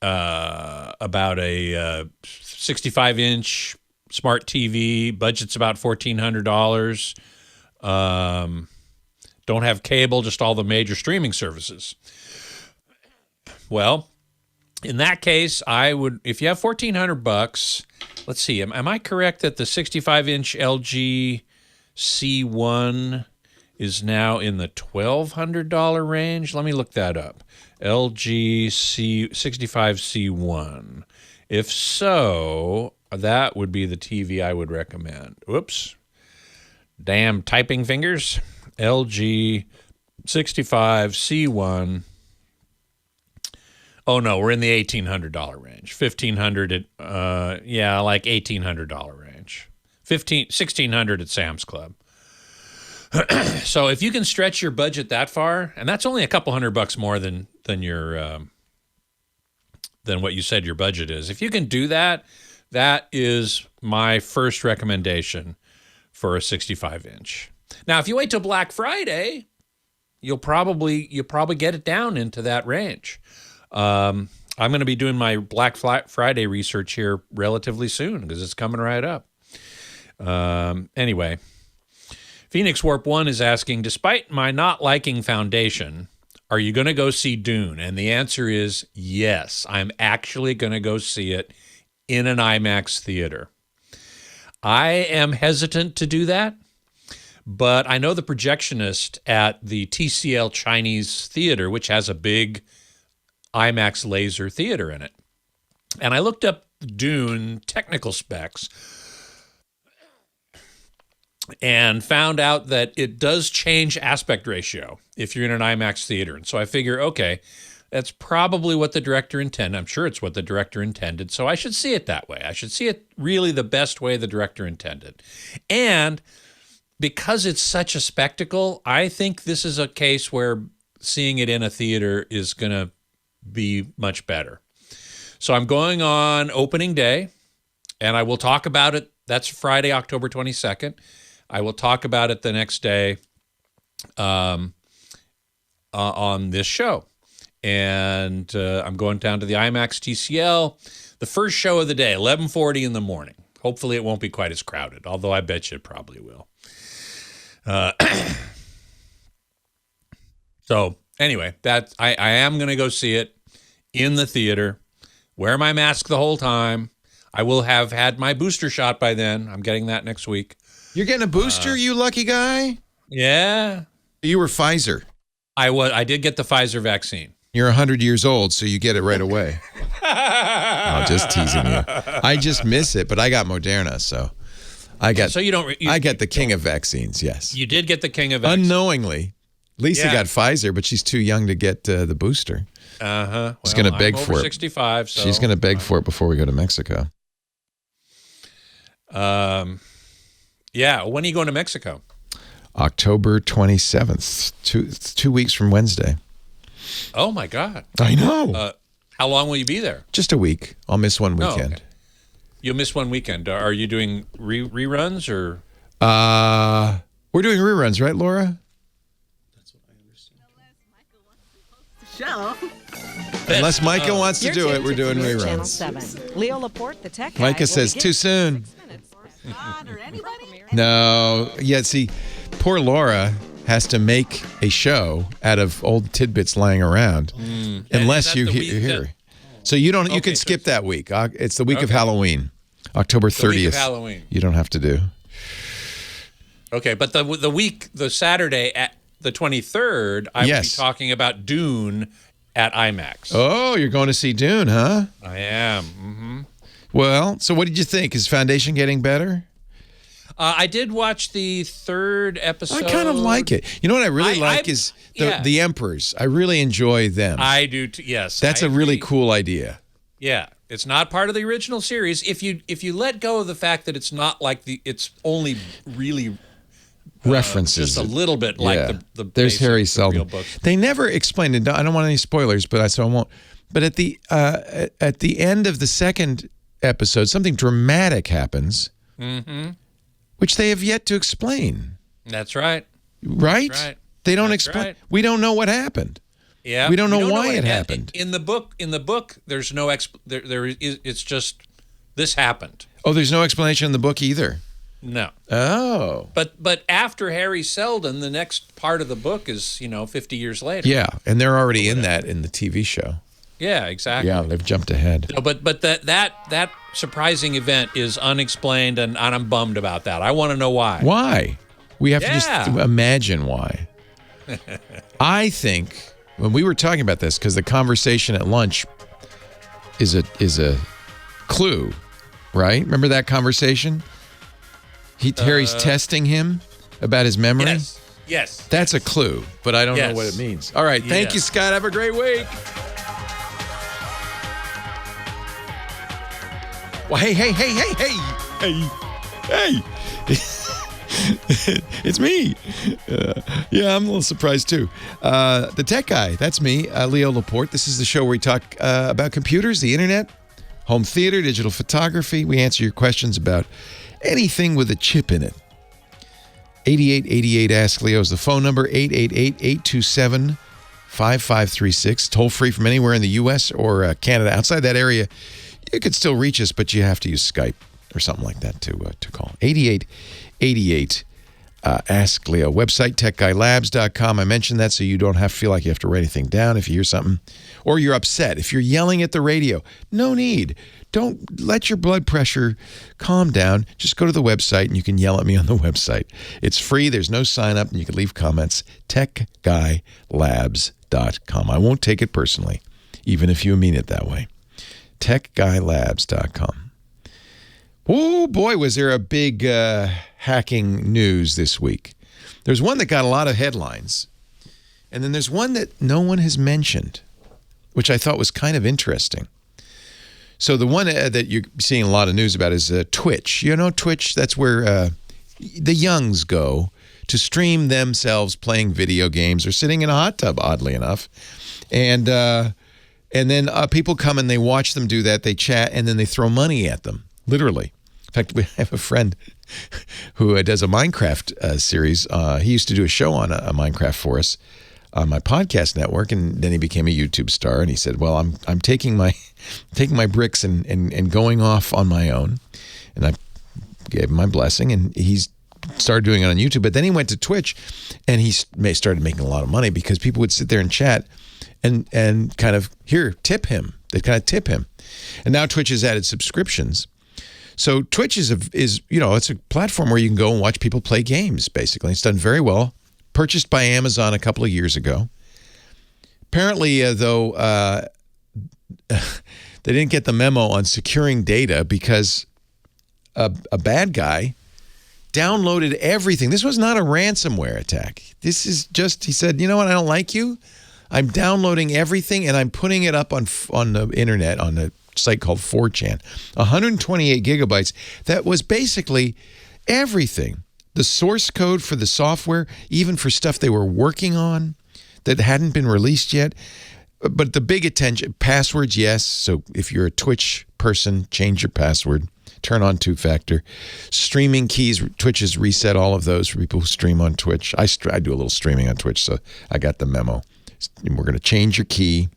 65-inch smart TV. Budget's about $1,400. Don't have cable, just all the major streaming services. Well, in that case, I would, if you have $1,400, let's see, am I correct that the 65-inch LG C1 is now in the $1,200 range? Let me look that up. LG C65 C1. If so, that would be the TV I would recommend. Whoops. Damn typing fingers. LG 65 C1. Oh, no, we're in the $1,800 range. $1,500 at, like $1,800 range. $1,600 at Sam's Club. So if you can stretch your budget that far, and that's only a couple $100 more than what you said your budget is. If you can do that, that is my first recommendation for a 65-inch. Now, if you wait till Black Friday, you'll probably get it down into that range. I'm going to be doing my Black Friday research here relatively soon because it's coming right up. Anyway, Phoenix Warp 1 is asking, despite my not liking Foundation, are you going to go see Dune? And the answer is yes. I'm actually going to go see it in an IMAX theater. I am hesitant to do that, But I know the projectionist at the TCL Chinese Theater, which has a big IMAX laser theater in it. And I looked up Dune technical specs and found out that it does change aspect ratio if you're in an IMAX theater. And so I figure, okay, that's probably what the director intended. I'm sure it's what the director intended. So I should see it that way. I should see it really the best way the director intended. And because it's such a spectacle, I think this is a case where seeing it in a theater is going to be much better. So I'm going on opening day, and I will talk about it. That's Friday, October 22nd. I will talk about it the next day on this show. And I'm going down to the IMAX TCL, the first show of the day, 11:40 in the morning. Hopefully it won't be quite as crowded, although I bet you it probably will. So anyway, I am going to go see it in the theater, wear my mask the whole time. I will have had my booster shot by then. I'm getting that next week. You're getting a booster, you lucky guy? Yeah. You were Pfizer. I did get the Pfizer vaccine. You're 100 years old, so you get it right away. No, just teasing you. I just miss it, but I got Moderna, so I got. So you don't. I get the king of vaccines. Yes. You did get the king of vaccines. Unknowingly. Lisa got Pfizer, but she's too young to get the booster. Well, she's going to beg I'm for over it. 65. So she's going to beg for it before we go to Mexico. Yeah. When are you going to Mexico? October 27th, two weeks from Wednesday. Oh, my God. I know. How long will you be there? Just a week. I'll miss one weekend. Oh, okay. You'll miss one weekend. Are you doing reruns or? We're doing reruns, right, Laura? That's what I understand. Show. Unless Mikah wants to do it, we're doing reruns. Channel 7. Leo Laporte, the tech guy. Mikah says too soon. No. Yeah, see, poor Laura has to make a show out of old tidbits lying around, unless you hear. So you don't. You can skip that week. It's the week of Halloween, October 30th. The week of Halloween. You don't have to do. Okay, but the Saturday at the 23rd, I will be talking about Dune at IMAX. Oh, you're going to see Dune, huh? I am. Mm-hmm. Well, so what did you think? Is Foundation getting better? I did watch the third episode. I kind of like it. You know what I really like is the Emperors. I really enjoy them. I do too. Yes, that's a really cool idea. Yeah, it's not part of the original series. If you let go of the fact that it's not like it's only really references just a little bit like the there's Harry Seldon. Books. They never explained it. I don't want any spoilers, but I won't. But at the end of the second episode, something dramatic happens. Mm-hmm. Which they have yet to explain. That's right. Right? That's right. They don't explain. Right. We don't know what happened. Yeah. We don't know why it happened. In the book, there's no it's just this happened. Oh, there's no explanation in the book either. No. Oh. But after Harry Seldon, the next part of the book is 50 years later. Yeah, and they're already in that in the TV show. Yeah, exactly. Yeah, they've jumped ahead. No, but that surprising event is unexplained, and I'm bummed about that. I want to know why. Why? We have to just imagine why. I think when we were talking about this, because the conversation at lunch is a clue, right? Remember that conversation? Harry's testing him about his memory. Yes. That's a clue, but I don't know what it means. All right, thank you, Scott. Have a great week. Well, hey. It's me. Yeah, I'm a little surprised too. The tech guy, that's me, Leo Laporte. This is the show where we talk about computers, the internet, home theater, digital photography. We answer your questions about anything with a chip in it. 8888 Ask Leo is the phone number, 888-827-5536. Toll free from anywhere in the U.S. or Canada. Outside that area, you could still reach us, but you have to use Skype or something like that to call. 8888 Ask Leo. Website, techguylabs.com. I mentioned that so you don't have to feel like you have to write anything down if you hear something. Or you're upset. If you're yelling at the radio, no need. Don't let your blood pressure calm down. Just go to the website and you can yell at me on the website. It's free. There's no sign up and you can leave comments. techguylabs.com. I won't take it personally, even if you mean it that way. techguylabs.com. Oh, boy, was there a big hacking news this week. There's one that got a lot of headlines, and then there's one that no one has mentioned, which I thought was kind of interesting. So the one that you're seeing a lot of news about is Twitch. You know Twitch? That's where the youngs go to stream themselves playing video games or sitting in a hot tub, oddly enough. And then people come and they watch them do that. They chat, and then they throw money at them. Literally. In fact, we have a friend who does a Minecraft series. He used to do a show on a Minecraft for us on my podcast network, and then he became a YouTube star. And he said, "Well, I'm taking my bricks and going off on my own." And I gave him my blessing, and he's started doing it on YouTube. But then he went to Twitch, and he started making a lot of money because people would sit there and chat and kind of tip him. They'd kind of tip him, and now Twitch has added subscriptions. So Twitch is it's a platform where you can go and watch people play games, basically. It's done very well. Purchased by Amazon a couple of years ago. Apparently, though, they didn't get the memo on securing data because a bad guy downloaded everything. This was not a ransomware attack. This is just, he said, you know what, I don't like you. I'm downloading everything and I'm putting it up on the internet, on the site called 4chan. 128 gigabytes. That was basically everything. The source code for the software, even for stuff they were working on that hadn't been released yet. But the big attention, passwords, yes. So if you're a Twitch person, change your password. Turn on two-factor. Streaming keys, Twitch has reset all of those for people who stream on Twitch. I do a little streaming on Twitch, so I got the memo. We're going to change your key.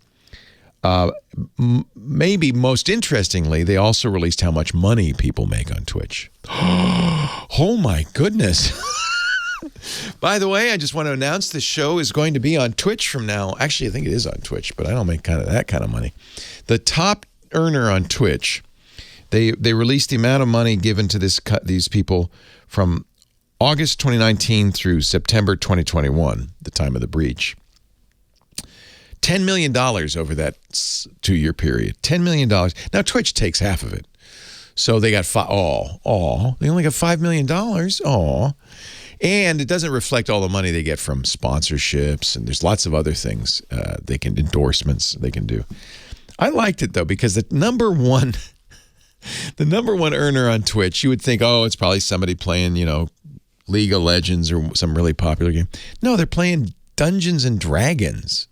Maybe most interestingly, they also released how much money people make on Twitch. Oh my goodness. By the way, I just want to announce the show is going to be on Twitch from now. Actually, I think it is on Twitch, but I don't make that kind of money. The top earner on Twitch, they released the amount of money given to these people from August 2019 through September 2021, the time of the breach. $10 million over that 2-year period. $10 million. Now, Twitch takes half of it. So they got they only got $5 million. And it doesn't reflect all the money they get from sponsorships, and there's lots of other things endorsements they can do. I liked it, though, because the number one earner on Twitch, you would think, it's probably somebody playing, League of Legends or some really popular game. No, they're playing Dungeons and Dragons.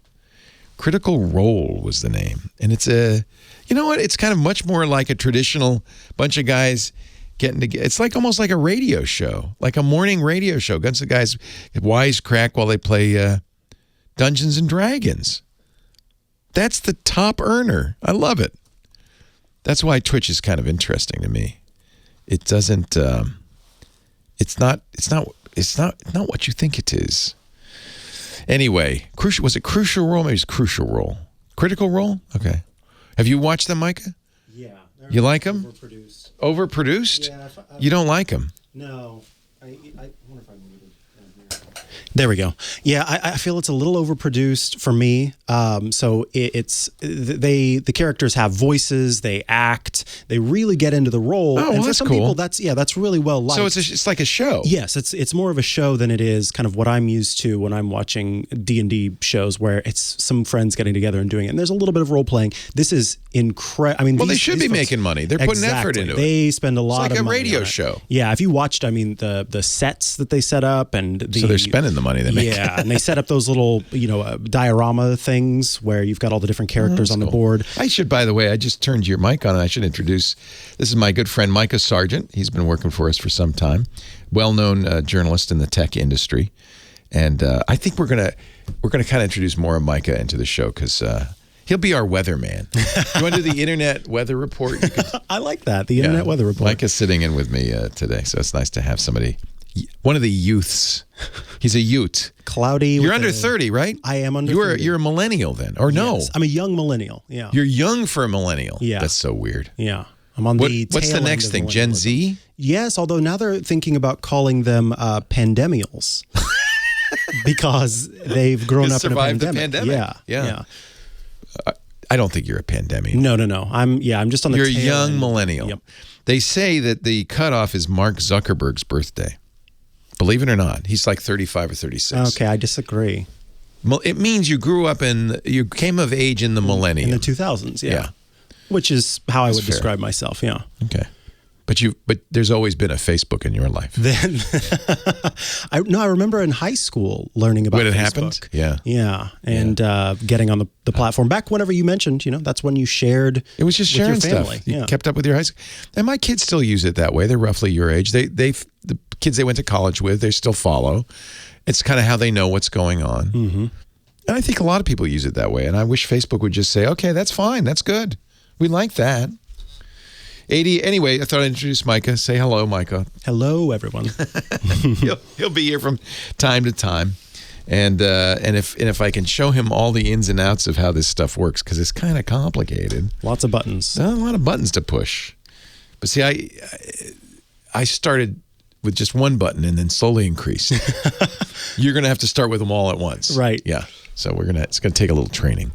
Critical Role was the name. And it's it's kind of much more like a traditional bunch of guys getting together. It's almost like a radio show, like a morning radio show. Bunch of guys wisecrack while they play Dungeons and Dragons. That's the top earner. I love it. That's why Twitch is kind of interesting to me. It doesn't. It's not what you think it is. Anyway, was it Crucial Role? Maybe it's Crucial Role. Critical Role? Okay. Have you watched them, Micah? Yeah. You like them? Overproduced. Overproduced? Yeah. You don't like them? No. I wonder if I moved it down here. There we go. Yeah, I feel it's a little overproduced for me. So the characters have voices, they act, they really get into the role. Oh, and for that's some cool. people, that's really well liked. So it's like a show. Yes, it's more of a show than it is kind of what I'm used to when I'm watching D&D shows, where it's some friends getting together and doing it. And there's a little bit of role playing. This is incredible. I mean, they should be making money. They're putting effort into it. They spend a lot of money. It's like a radio show. Yeah, if you watched, the sets that they set up and so they're spending the money they make. Yeah, and they set up those little, diorama things where you've got all the different characters on the board. I should, by the way, I just turned your mic on and I should introduce, this is my good friend Mikah Sargent. He's been working for us for some time. Well-known journalist in the tech industry. And I think we're gonna kind of introduce more of Mikah into the show because he'll be our weatherman. You want to do the internet weather report? I like that, the internet weather report. Micah's sitting in with me today, so it's nice to have somebody one of the youths. He's a Ute. Cloudy. You're under 30, right? I am under 30. You're a millennial then, or no? Yes, I'm a young millennial. Yeah. You're young for a millennial. Yeah. That's so weird. Yeah. I'm on the What's tail the next end of thing? Gen Z? Yes, although now they're thinking about calling them pandemials because they've grown up in a survived pandemic. the pandemic. Yeah. I don't think you're a pandemic. No. I'm just on the You're tail a young end. millennial. Yep. They say that the cutoff is Mark Zuckerberg's birthday. Believe it or not, he's like 35 or 36. Okay, I disagree. It means you you came of age in the millennium. In the 2000s, yeah. Which is how I would describe myself, yeah. Okay. But there's always been a Facebook in your life. Then, I remember in high school learning about when it Facebook. happened. Yeah, yeah, and getting on the platform. Back whenever you mentioned, that's when you shared. It was just with sharing your family. stuff. You kept up with your high school, and my kids still use it that way. They're roughly your age. The kids they went to college with, they still follow. It's kind of how they know what's going on. Mm-hmm. And I think a lot of people use it that way. And I wish Facebook would just say, "Okay, that's fine. That's good. We like that." Anyway, I thought I'd introduce Mikah. Say hello, Mikah. Hello, everyone. he'll be here from time to time, and if I can show him all the ins and outs of how this stuff works, because it's kind of complicated. Lots of buttons. A lot of buttons to push. But see, I started with just one button and then slowly increased. You're going to have to start with them all at once, right? Yeah. So it's going to take a little training.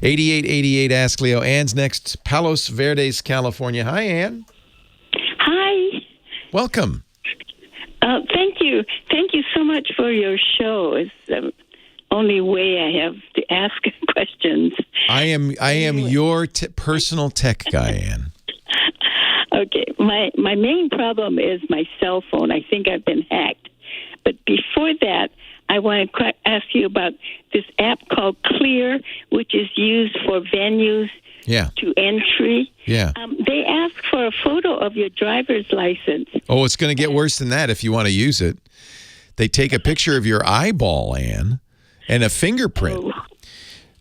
8888 Ask Leo. Ann's next, Palos Verdes, California. Hi, Ann. Hi. Welcome. Thank you. Thank you so much for your show. It's the only way I have to ask questions. I am your personal tech guy, Ann. Okay. My main problem is my cell phone. I think I've been hacked. But before that, I want to ask you about this app called Clear, which is used for venues to entry. Yeah. They ask for a photo of your driver's license. Oh, it's going to get worse than that if you want to use it. They take a picture of your eyeball, Ann, and a fingerprint.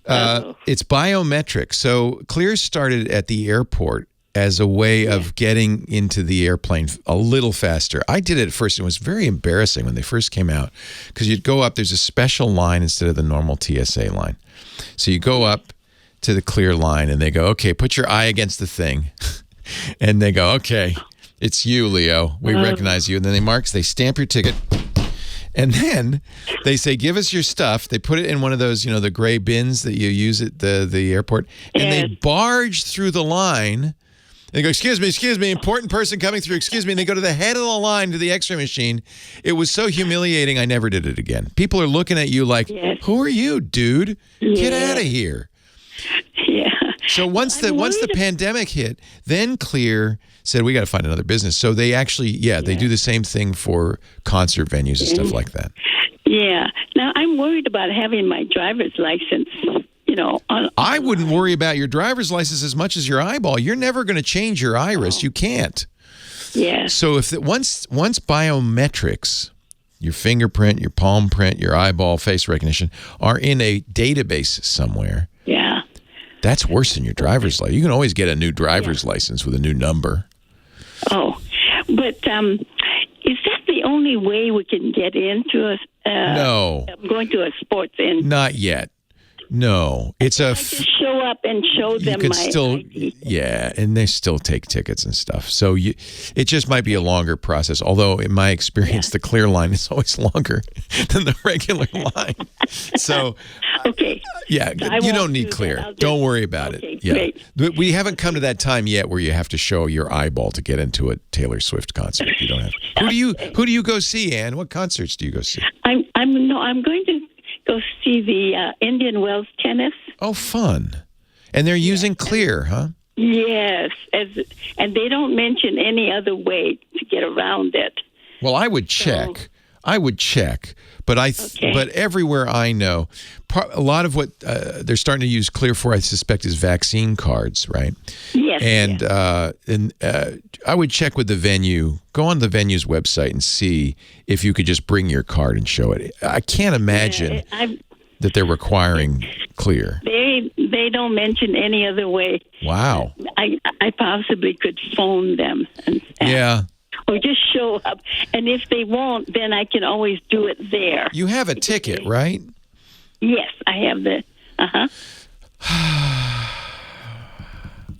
It's biometric. So Clear started at the airport as a way of getting into the airplane a little faster. I did it at first. It was very embarrassing when they first came out because you'd go up, there's a special line instead of the normal TSA line. So you go up to the Clear line and they go, okay, put your eye against the thing. And they go, okay, it's you, Leo. We recognize you. And then they stamp your ticket. And then they say, give us your stuff. They put it in one of those, the gray bins that you use at the airport. And they barge through the line. They go, excuse me, important person coming through, excuse me. And they go to the head of the line to the x-ray machine. It was so humiliating, I never did it again. People are looking at you like, who are you, dude? Get out of here. Yeah. So once the pandemic hit, then Clear said, we got to find another business. So they actually, they do the same thing for concert venues and stuff like that. Yeah. Now, I'm worried about having my driver's license. I wouldn't worry about your driver's license as much as your eyeball. You're never going to change your iris. You can't. Yeah. So once biometrics, your fingerprint, your palm print, your eyeball, face recognition are in a database somewhere. Yeah. That's worse than your driver's license. You can always get a new driver's license with a new number. Oh, but is that the only way we can get into no. Going to a sports end? Not yet. No, it's I just show up and show them my ID. Yeah, and they still take tickets and stuff. So it just might be a longer process. Although in my experience, the Clear line is always longer than the regular line. So okay, you don't need Clear. Don't worry about it. Yeah, great. But we haven't come to that time yet where you have to show your eyeball to get into a Taylor Swift concert. You don't have. Who do you go see, Ann? What concerts do you go see? I'm going to go see the Indian Wells tennis. Oh, fun. And they're using Clear, huh? Yes. And they don't mention any other way to get around it. Well, I would check. But but everywhere I know, a lot of what they're starting to use Clear for, I suspect, is vaccine cards, right? Yes. And I would check with the venue. Go on the venue's website and see if you could just bring your card and show it. I can't imagine that they're requiring Clear. They don't mention any other way. Wow. I possibly could phone them. And yeah. or just show up. And if they won't, then I can always do it there. You have a ticket, right? Yes, I have the.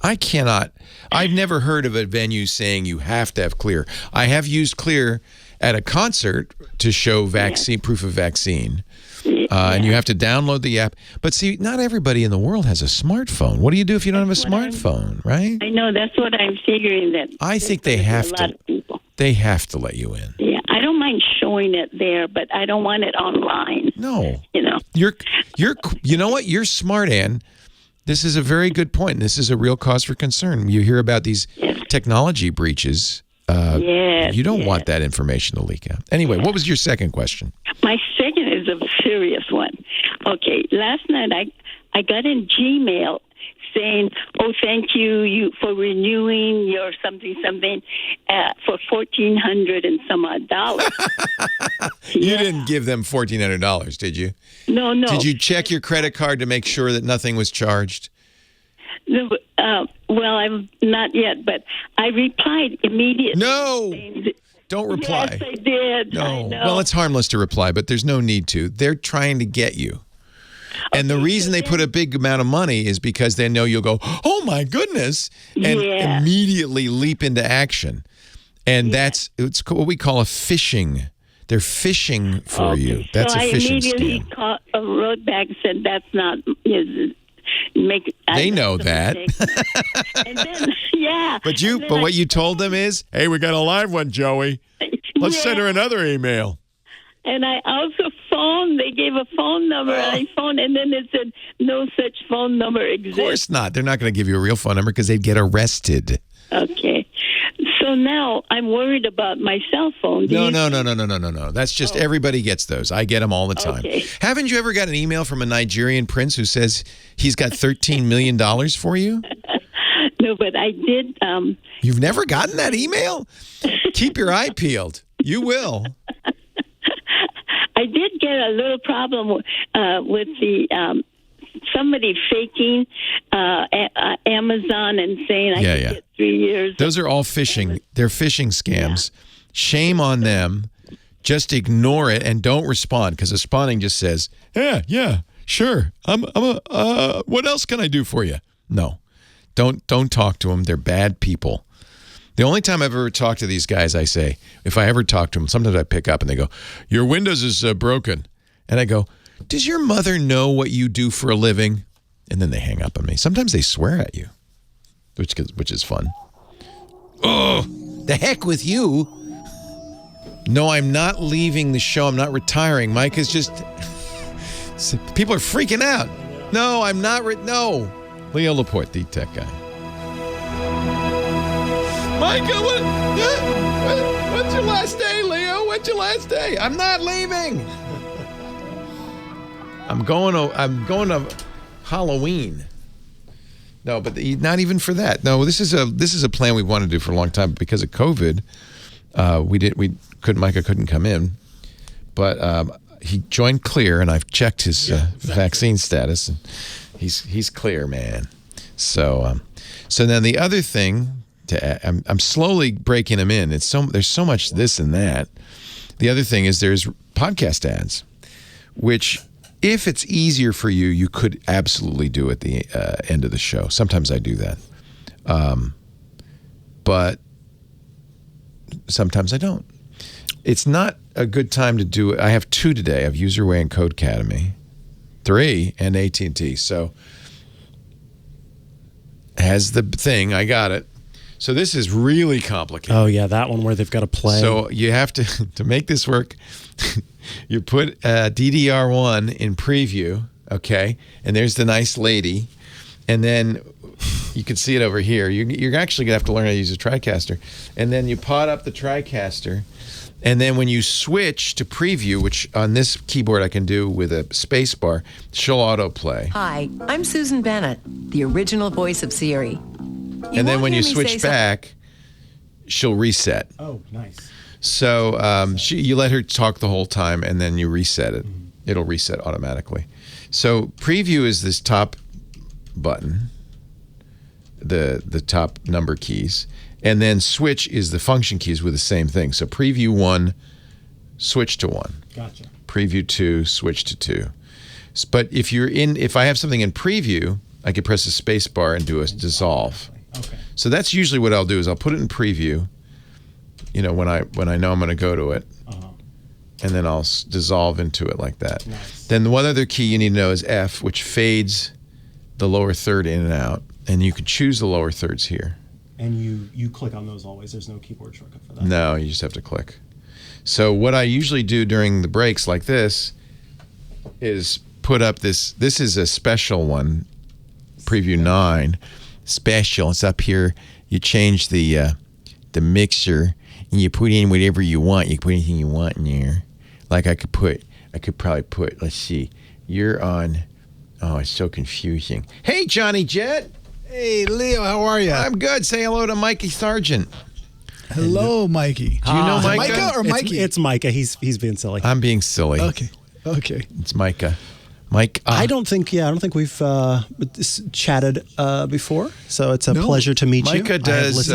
I cannot. I've never heard of a venue saying you have to have Clear. I have used Clear at a concert to show vaccine proof of vaccine. And you have to download the app. But see, not everybody in the world has a smartphone. What do you do if you don't have a smartphone, right? I know. That's what I'm figuring. That I think they have a to. lot of people. They have to let you in. Yeah, I don't mind showing it there, but I don't want it online. No. You know. You know what? You're smart, Ann. This is a very good point. This is a real cause for concern. You hear about these technology breaches. You don't want that information to leak out. Anyway, what was your second question? My second is a serious one. Okay, last night I got in Gmail saying, "Oh, thank you for renewing your something for $1,400 and some odd dollars." You didn't give them $1,400, did you? No. Did you check your credit card to make sure that nothing was charged? No, well, I'm not yet, but I replied immediately. No, don't reply. Yes, I did. No, I know. well, it's harmless to reply, but there's no need to. They're trying to get you. And the reason they put a big amount of money is because they know you'll go, "Oh my goodness," and immediately leap into action. And it's what we call a phishing. They're phishing for you. That's so a phishing scam. I immediately wrote back and said, "That's not They know that. And then, But what you told them is, "Hey, we got a live one, Joey. Let's send her another email." And I also phoned. They gave a phone number, and I phoned, and then it said no such phone number exists. Of course not. They're not going to give you a real phone number because they'd get arrested. Okay. So now I'm worried about my cell phone. No. That's just everybody gets those. I get them all the time. Okay. Haven't you ever got an email from a Nigerian prince who says he's got $13 million for you? No, but I did. You've never gotten that email? Keep your eye peeled. You will. I did get a little problem with the somebody faking Amazon and saying I can get 3 years. Those are all phishing. They're phishing scams. Shame on them. Just ignore it and don't respond because responding just says, "Yeah, sure. What else can I do for you?" No, don't talk to them. They're bad people. The only time I've ever talked to these guys, I say, if I ever talk to them, sometimes I pick up and they go, "Your Windows is broken," and I go, "Does your mother know what you do for a living?" And then they hang up on me. Sometimes they swear at you, which is fun. Oh, the heck with you. No, I'm not leaving the show. I'm not retiring. Micah's just... People are freaking out. No, I'm not... No. Leo Laporte, the tech guy. Micah, what's your last day, Leo? What's your last day? I'm not leaving. I'm going to Halloween. No, but not even for that. No, this is a plan we've wanted to do for a long time. But because of COVID, Micah couldn't come in, but he joined Clear, and I've checked his vaccine status, and he's clear, man. So then the other thing. I'm slowly breaking them in. There's so much this and that. The other thing is there's podcast ads, which if it's easier for you, you could absolutely do at the end of the show. Sometimes I do that, but sometimes I don't. It's not a good time to do it. I have 2 today. I have Userway and Codeacademy, 3 and AT&T. So as the thing, I got it. So this is really complicated. Oh, yeah, that one where they've got to play. So you have to make this work, you put DDR1 in preview, okay? And there's the nice lady. And then you can see it over here. You're actually going to have to learn how to use a TriCaster. And then you pot up the TriCaster. And then when you switch to preview, which on this keyboard I can do with a space bar, she'll autoplay. Hi, I'm Susan Bennett, the original voice of Siri. And then when you switch back, she'll reset. Oh, nice. So you let her talk the whole time, and then you reset it. It'll reset automatically. So preview is this top button. the top number keys. And then switch is the function keys with the same thing. So preview 1, switch to 1. Gotcha. Preview 2, switch to 2. But if I have something in preview, I could press the space bar and do a dissolve. Okay. So that's usually what I'll do is I'll put it in preview, when I know I'm going to go to it. And then I'll dissolve into it like that. Nice. Then the one other key you need to know is F, which fades the lower third in and out. And you can choose the lower thirds here. And you click on those always. There's no keyboard shortcut for that. No, you just have to click. So what I usually do during the breaks like this is put up this. This is a special one, preview 9. Special. It's up here. You change the mixer and you put in whatever you want. You can put anything you want in there. Like I could probably put, let's see, you're on, oh, it's so confusing. Hey, Johnny Jet. Hey, Leo, how are you? I'm good. Say hello to Mikey Sargent. Hello, Mikey. Do you know Micah? Micah or Mikey? It's Micah. He's being silly. I'm being silly. Okay. It's Micah. Mike. I don't think we've chatted before, so it's a pleasure to meet you. Micah does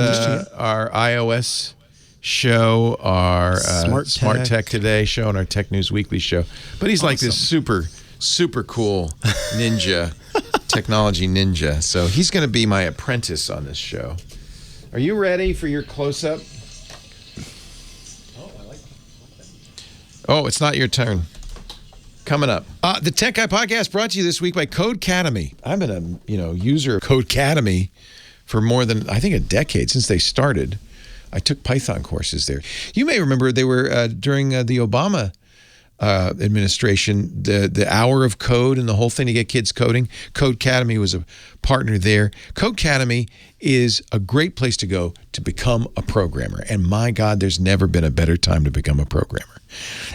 our iOS show, our Smart Tech Today show, and our Tech News Weekly show. But he's like this super cool ninja, technology ninja. So he's going to be my apprentice on this show. Are you ready for your close-up? Oh, it's not your turn. Coming up. The Tech Guy Podcast brought to you this week by Codeacademy. I've been a user of Codeacademy for more than, I think, a decade since they started. I took Python courses there. You may remember they were during the Obama administration, the hour of code and the whole thing to get kids coding. Codeacademy was a partner there. Codeacademy is a great place to go to become a programmer. And my God, there's never been a better time to become a programmer.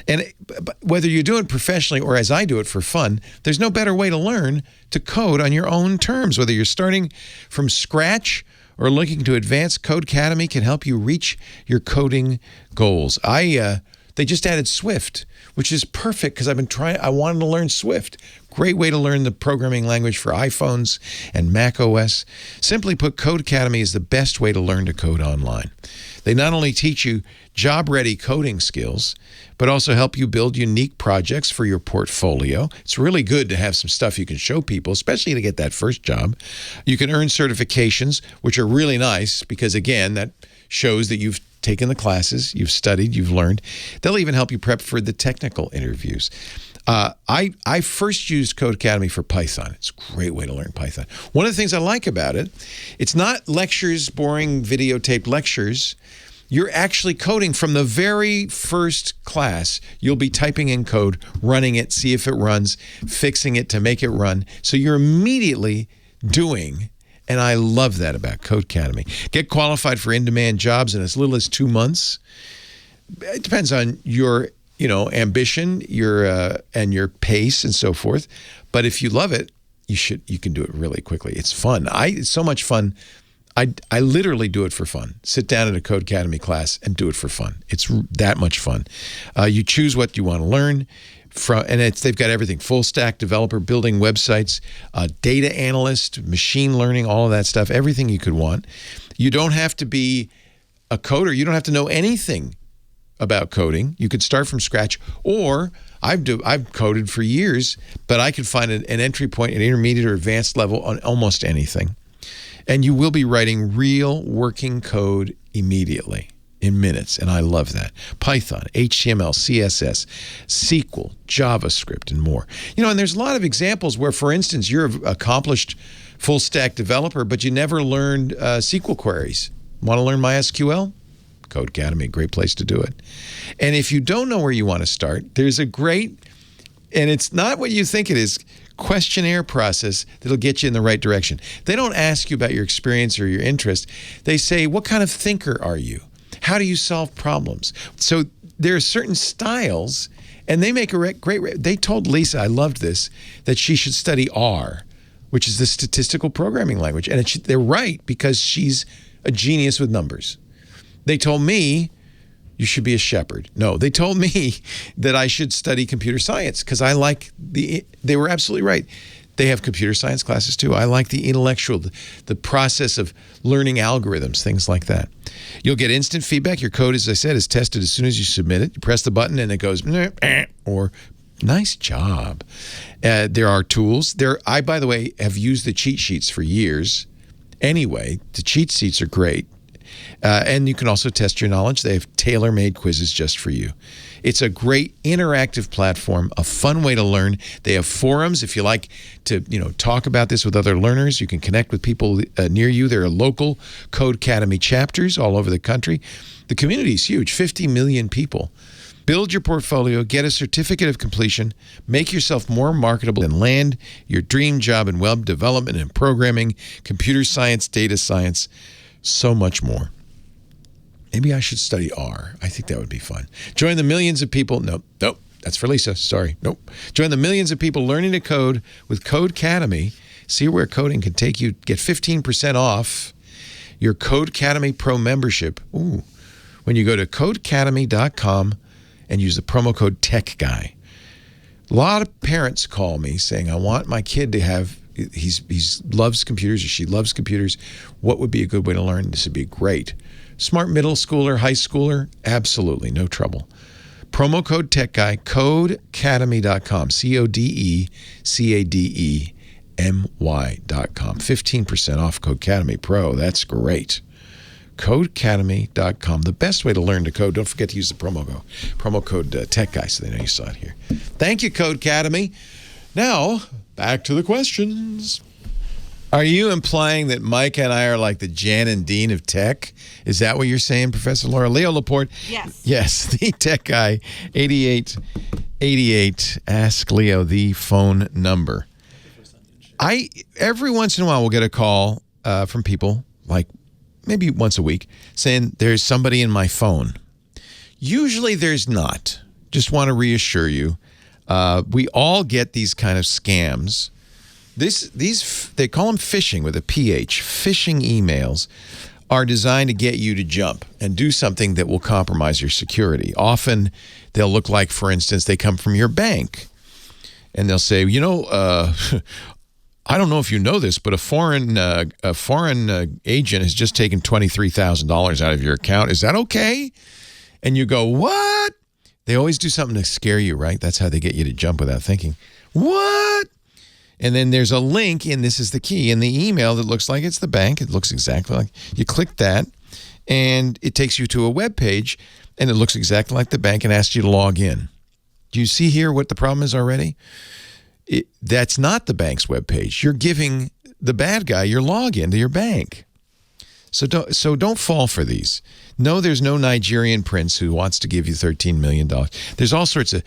And whether you do it professionally or as I do it for fun, there's no better way to learn to code on your own terms. Whether you're starting from scratch or looking to advance, Codeacademy can help you reach your coding goals. They just added Swift, which is perfect because I wanted to learn Swift. Great way to learn the programming language for iPhones and macOS. Simply put, Codeacademy is the best way to learn to code online. They not only teach you job-ready coding skills, but also help you build unique projects for your portfolio. It's really good to have some stuff you can show people, especially to get that first job. You can earn certifications, which are really nice because, again, that shows that you've taken the classes, you've studied, you've learned. They'll even help you prep for the technical interviews. I first used Codeacademy for Python. It's a great way to learn Python. One of the things I like about it, it's not lectures, boring videotaped lectures. You're actually coding from the very first class. You'll be typing in code, running it, see if it runs, fixing it to make it run. So you're immediately doing. And I love that about Codeacademy. Get qualified for in-demand jobs in as little as 2 months. It depends on your, ambition, and your pace and so forth. But if you love it, you can do it really quickly. It's fun. It's so much fun. I literally do it for fun. Sit down at a Codeacademy class and do it for fun. It's that much fun. You choose what you want to learn. They've got everything: full stack developer, building websites, data analyst, machine learning, all of that stuff, everything you could want. You don't have to be a coder. You don't have to know anything about coding. You could start from scratch, or I've coded for years, but I could find an entry point, an intermediate or advanced level on almost anything. And you will be writing real working code immediately, in minutes, and I love that. Python, HTML, CSS, SQL, JavaScript, and more. And there's a lot of examples where, for instance, you're an accomplished full-stack developer, but you never learned SQL queries. Want to learn MySQL? Codeacademy, great place to do it. And if you don't know where you want to start, there's a great, and it's not what you think it is, questionnaire process that'll get you in the right direction. They don't ask you about your experience or your interest. They say, what kind of thinker are you? How do you solve problems? So there are certain styles, and they make a great. They told Lisa, I loved this, that she should study R, which is the statistical programming language. And they're right, because she's a genius with numbers. They told me you should be a shepherd. No, they told me that I should study computer science because I like they were absolutely right. They have computer science classes too. I like the intellectual, the process of learning algorithms, things like that. You'll get instant feedback. Your code, as I said, is tested as soon as you submit it. You press the button and it goes, or nice job. There are tools. I, by the way, have used the cheat sheets for years. Anyway, the cheat sheets are great. And you can also test your knowledge. They have tailor-made quizzes just for you. It's a great interactive platform, a fun way to learn. They have forums. If you like to, talk about this with other learners, you can connect with people near you. There are local Codeacademy chapters all over the country. The community is huge, 50 million people. Build your portfolio, get a certificate of completion, make yourself more marketable, and land your dream job in web development and programming, computer science, data science, so much more. Maybe I should study R. I think that would be fun. Join the millions of people. Nope. That's for Lisa. Sorry. Nope. Join the millions of people learning to code with Codeacademy. See where coding can take you. Get 15% off your Codeacademy Pro membership. Ooh. When you go to Codeacademy.com and use the promo code TechGuy. A lot of parents call me saying, I want my kid to have, he loves computers or she loves computers. What would be a good way to learn? This would be great. Smart middle schooler, high schooler, absolutely, no trouble. Promo code TechGuy, Codeacademy.com, CODECADEMY.com. 15% off Codeacademy Pro. That's great. Codeacademy.com, the best way to learn to code. Don't forget to use the promo code TechGuy so they know you saw it here. Thank you, Codeacademy. Now, back to the questions. Are you implying that Mikah and I are like the Jan and Dean of tech? Is that what you're saying, Professor Laura? Leo Laporte? Yes. Yes, the tech guy, 8888. Ask Leo the phone number. Every once in a while, we'll get a call from people, like maybe once a week, saying there's somebody in my phone. Usually there's not. Just want to reassure you. We all get these kind of scams. These they call them phishing with a PH. Phishing emails are designed to get you to jump and do something that will compromise your security. Often they'll look like, for instance, they come from your bank and they'll say, I don't know if you know this, but a foreign agent has just taken $23,000 out of your account. Is that okay? And you go, what? They always do something to scare you, right? That's how they get you to jump without thinking. What? And then there's a link, and this is the key, in the email that looks like it's the bank. It looks exactly like, you click that, and it takes you to a web page, and it looks exactly like the bank and asks you to log in. Do you see here what the problem is already? That's not the bank's web page. You're giving the bad guy your login to your bank. So don't fall for these. No, there's no Nigerian prince who wants to give you $13 million. There's all sorts of...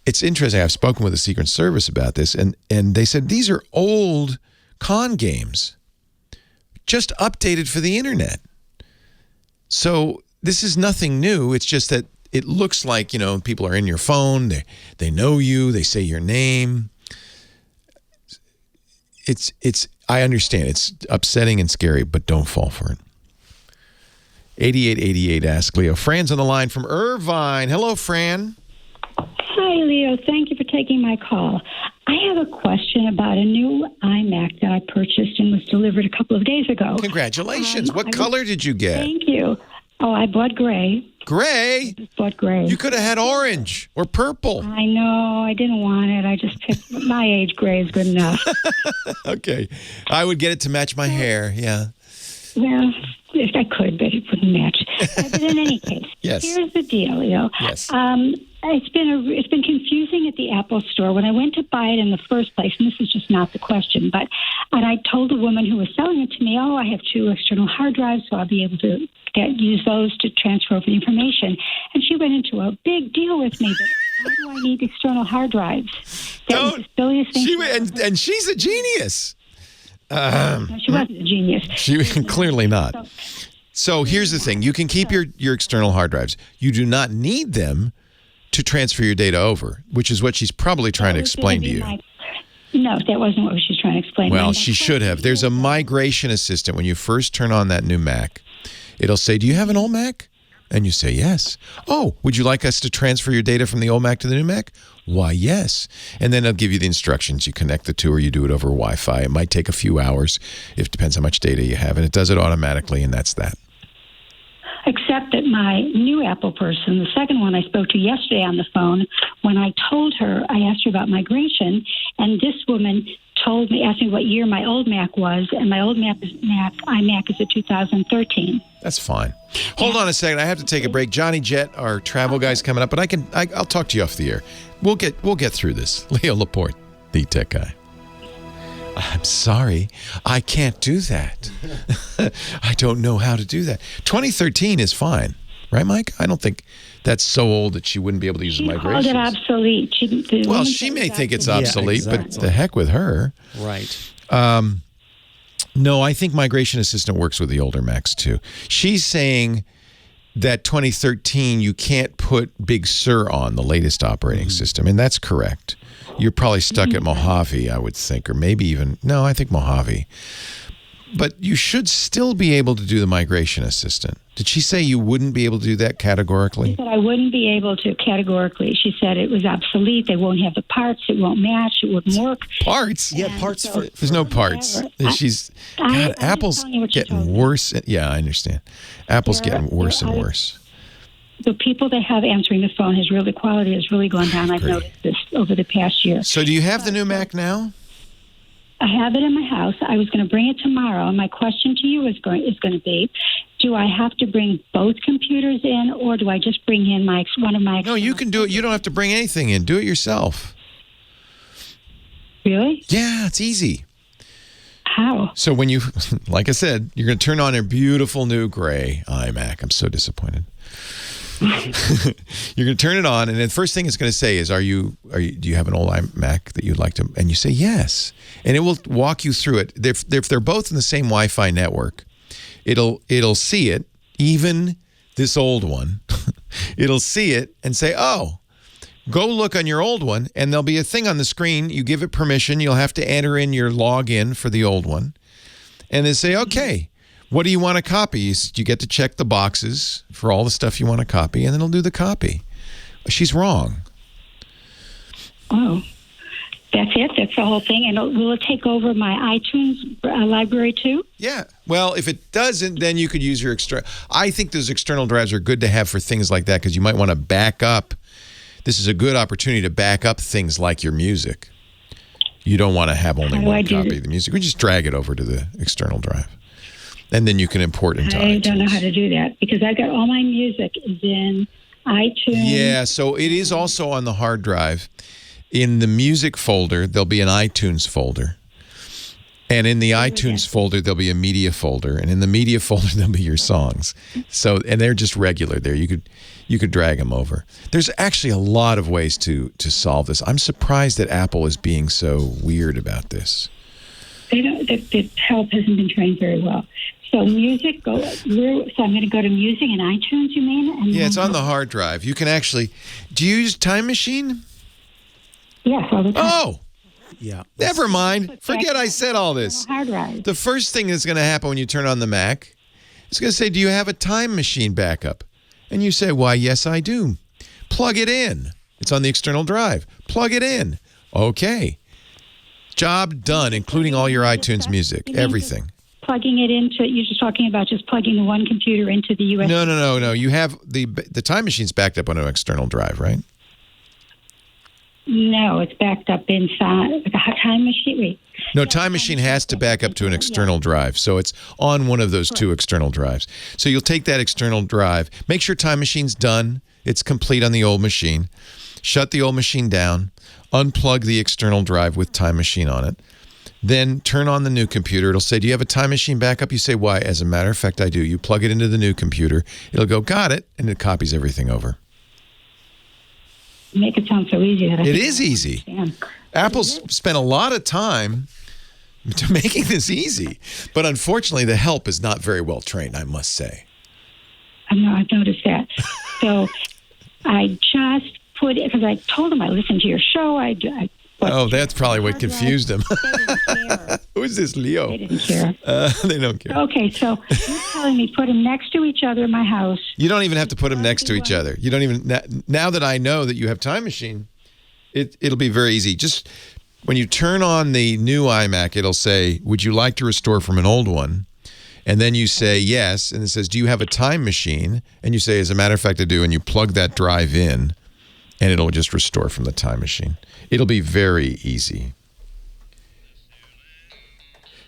It's interesting. I've spoken with the Secret Service about this, and they said these are old con games, just updated for the internet. So this is nothing new. It's just that it looks like, people are in your phone. They know you. They say your name. I understand. It's upsetting and scary, but don't fall for it. 8888 Ask Leo. Fran's on the line from Irvine. Hello, Fran. Hi, Leo. Thank you for taking my call. I have a question about a new iMac that I purchased and was delivered a couple of days ago. Congratulations. What color did you get? Thank you. Oh, I bought gray. Gray? I just bought gray. You could have had orange or purple. I know. I didn't want it. I just picked my age. Gray is good enough. Okay. I would get it to match my hair. Yeah. Well, if I could, but it wouldn't match. But in any case, yes. Here's the deal, Leo. Yes. It's been confusing at the Apple store. When I went to buy it in the first place, and this is just not the question, and I told the woman who was selling it to me, I have 2 external hard drives, so I'll be able to use those to transfer over the information. And she went into a big deal with me that why do I need external hard drives? That was the silliest thing. And she's a genius. No, she wasn't a genius. She clearly not. So here's the thing. You can keep your external hard drives. You do not need them to transfer your data over, which is what she's probably trying to explain to you. No, that wasn't what she was trying to explain. Well, she should have. There's a migration assistant when you first turn on that new Mac. It'll say, do you have an old Mac? And you say yes. Oh, would you like us to transfer your data from the old Mac to the new Mac? Why, yes. And then they'll give you the instructions. You connect the two or you do it over Wi-Fi. It might take a few hours. It depends how much data you have. And it does it automatically, and that's that. Except that my new Apple person, the second one I spoke to yesterday on the phone, when I told her, I asked her about migration, and this woman asked me what year my old Mac was, and my old iMac is a 2013. That's fine. Hold on a second. I have to take a break. Johnny Jett, our travel guy's coming up, but I'll talk to you off the air. We'll get through this. Leo Laporte, the tech guy. I'm sorry, I can't do that. I don't know how to do that. 2013 is fine, right, Mike? I don't think that's so old that she wouldn't be able to use the migration. She called it obsolete. She may think it's obsolete, but the heck with her. Right. No, I think Migration Assistant works with the older Macs too. She's saying that 2013 you can't put Big Sur on, the latest operating system, and that's correct. You're probably stuck at Mojave, I would think, or maybe even, no, I think Mojave. But you should still be able to do the Migration Assistant. Did she say you wouldn't be able to do that categorically? She said I wouldn't be able to categorically. She said it was obsolete. They won't have the parts. It won't match. It wouldn't work. Parts? Yeah, parts. There's no parts. Apple's getting worse. Yeah, I understand. Apple's getting worse and worse. The people they have answering the phone, the quality has really gone down. I've noticed this over the past year. So do you have the new Mac now? I have it in my house. I was going to bring it tomorrow. And my question to you is going to be, do I have to bring both computers in, or do I just bring in one of my... No, you can do it. You don't have to bring anything in. Do it yourself. Really? Yeah, it's easy. How? So when you, like I said, you're going to turn on your beautiful new gray iMac. I'm so disappointed. You're going to turn it on, and the first thing it's going to say is, do you have an old iMac that you'd like to, and you say yes, and it will walk you through it. If they're both in the same Wi-Fi network, it'll see it, even this old one. It'll see it and say, oh, go look on your old one, and there'll be a thing on the screen. You give it permission. You'll have to enter in your login for the old one, and they say, okay, what do you want to copy? You get to check the boxes for all the stuff you want to copy, and then it'll do the copy. She's wrong. Oh, that's it? That's the whole thing? And will it take over my iTunes library too? Yeah. Well, if it doesn't, then you could use your I think those external drives are good to have for things like that, because you might want to back up. This is a good opportunity to back up things like your music. You don't want to have only one copy of the music. We just drag it over to the external drive. And then you can import into iTunes. I don't know how to do that, because I got all my music is in iTunes. Yeah, so it is also on the hard drive. In the music folder, there'll be an iTunes folder. And in the iTunes folder, there'll be a media folder. And in the media folder, there'll be your songs. So, and they're just regular there. You could drag them over. There's actually a lot of ways to solve this. I'm surprised that Apple is being so weird about this. The help hasn't been trained very well. So music, so I'm going to go to music and iTunes, you mean? And yeah, it's on the hard drive. You can actually, do you use Time Machine? Yes, all the time. Oh! Yeah. Never mind. Forget I said all this. Hard drive. The first thing that's going to happen when you turn on the Mac, it's going to say, do you have a Time Machine backup? And you say, why, yes, I do. Plug it in. It's on the external drive. Plug it in. Okay. Job done, including all your iTunes music, everything. Plugging it into, you're just talking about just plugging the one computer into the USB. No. You have the Time Machine's backed up on an external drive, right? No, it's backed up inside the Time Machine. Wait. No, Time Machine has to back up to an external drive, so it's on one of those two external drives. So you'll take that external drive, make sure Time Machine's done, it's complete on the old machine, shut the old machine down, unplug the external drive with Time Machine on it, then turn on the new computer. It'll say, do you have a Time Machine backup? You say, why? As a matter of fact, I do. You plug it into the new computer. It'll go, got it, and it copies everything over. Make it sound so easy. That it is easy. Apple's spent a lot of time to making this easy, but unfortunately, the help is not very well trained, I must say. I know, I've noticed that. So I just put it, because I told them I listened to your show. I Oh, that's probably what confused them. Who is this, Leo? They didn't care. They don't care. Okay, so you're telling me put them next to each other in my house. You don't even have to put them next to each other. You don't even. Now that I know that you have Time Machine, it'll be very easy. Just when you turn on the new iMac, it'll say, "Would you like to restore from an old one?" And then you say yes, and it says, "Do you have a Time Machine?" And you say, "As a matter of fact, I do." And you plug that drive in, and it'll just restore from the Time Machine. It'll be very easy.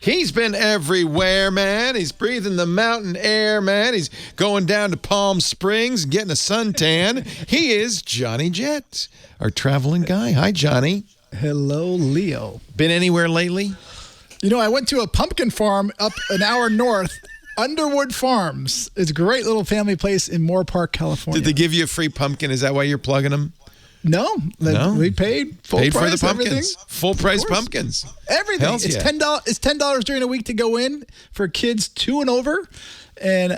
He's been everywhere, man. He's breathing the mountain air, man. He's going down to Palm Springs, getting a suntan. He is Johnny Jett, our traveling guy. Hi, Johnny. Hello, Leo. Been anywhere lately? You know, I went to a pumpkin farm up an hour north, Underwood Farms. It's a great little family place in Moore Park, California. Did they give you a free pumpkin? Is that why you're plugging them? No. We paid full Paid price, for the pumpkins. everything. Full price pumpkins. Everything. Hells It's yeah. $10. It's $10 during the week to go in for kids 2 and over, and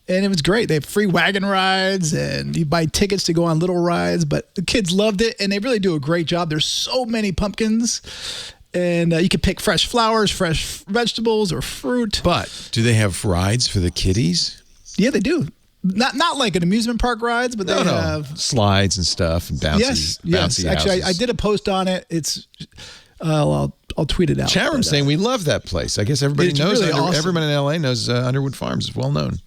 it was great. They have free wagon rides, and you buy tickets to go on little rides. But the kids loved it, and they really do a great job. There's so many pumpkins, and you can pick fresh flowers, fresh vegetables, or fruit. But do they have rides for the kiddies? Yeah, they do. Not like an amusement park rides, but they have slides and stuff and bouncy. Yes. Bouncy Actually, houses. I did a post on it. It's I'll tweet it out. Chat room saying we love that place. I guess everybody It's knows. really awesome. Everyone in LA knows Underwood Farms is well known.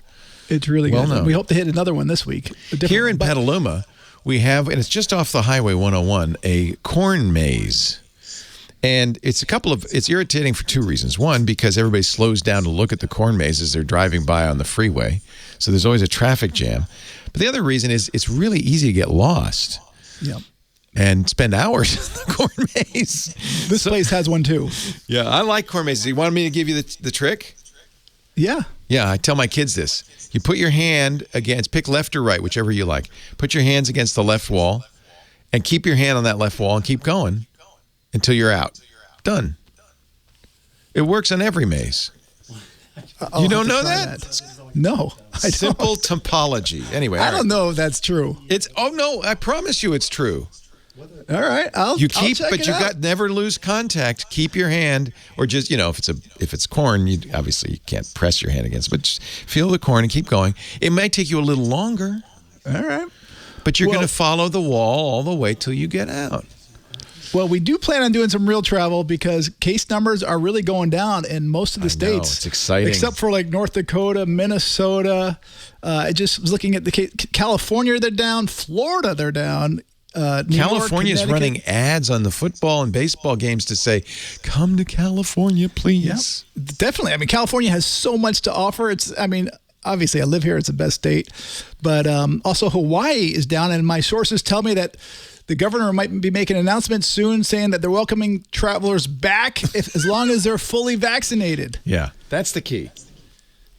It's really well good. known. We hope to hit another one this week. Here in Petaluma, we have, and it's just off the Highway 101, a corn maze. And it's irritating for 2 reasons. One, because everybody slows down to look at the corn maze as they're driving by on the freeway. So there's always a traffic jam. But the other reason is it's really easy to get lost. Yeah. And spend hours in the corn maze. This place has one too. Yeah, I like corn mazes. You want me to give you the trick? Yeah. Yeah, I tell my kids this. You put your hand against, pick left or right, whichever you like. Put your hands against the left wall and keep your hand on that left wall and keep going until you're out. Done. It works on every maze. You don't know that? No. I Simple don't. topology. Anyway, I don't know if that's true. No, I promise you it's true. All right, I'll check it out. Never lose contact. Keep your hand, or just if it's corn, you can't press your hand against it, but just feel the corn and keep going. It might take you a little longer. All right, but you're going to follow the wall all the way till you get out. Well, we do plan on doing some real travel because case numbers are really going down in most of the states. It's exciting, except for like North Dakota, Minnesota. I just was looking at the California. They're down. Florida, they're down. California is running ads on the football and baseball games to say, "Come to California, please." Yep, definitely. I mean, California has so much to offer. Obviously, I live here. It's the best state. But also Hawaii is down, and my sources tell me that the governor might be making an announcement soon saying that they're welcoming travelers back as long as they're fully vaccinated. Yeah, that's the key.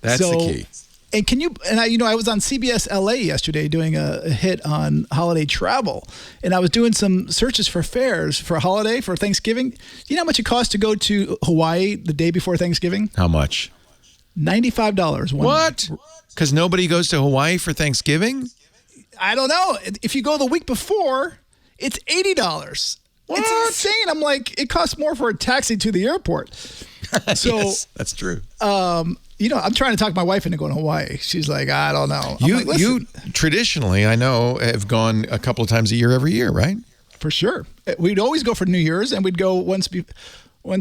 That's the key. And I was on CBS LA yesterday doing a hit on holiday travel, and I was doing some searches for fares for a holiday for Thanksgiving. Do you know how much it costs to go to Hawaii the day before Thanksgiving? How much? $95. What? Because nobody goes to Hawaii for Thanksgiving? I don't know. If you go the week before, it's $80. What? It's insane. I'm like, it costs more for a taxi to the airport. So yes, that's true. I'm trying to talk my wife into going to Hawaii. She's like, I don't know. You traditionally, I know, have gone a couple of times a year every year, right? For sure. We'd always go for New Year's, and we'd go once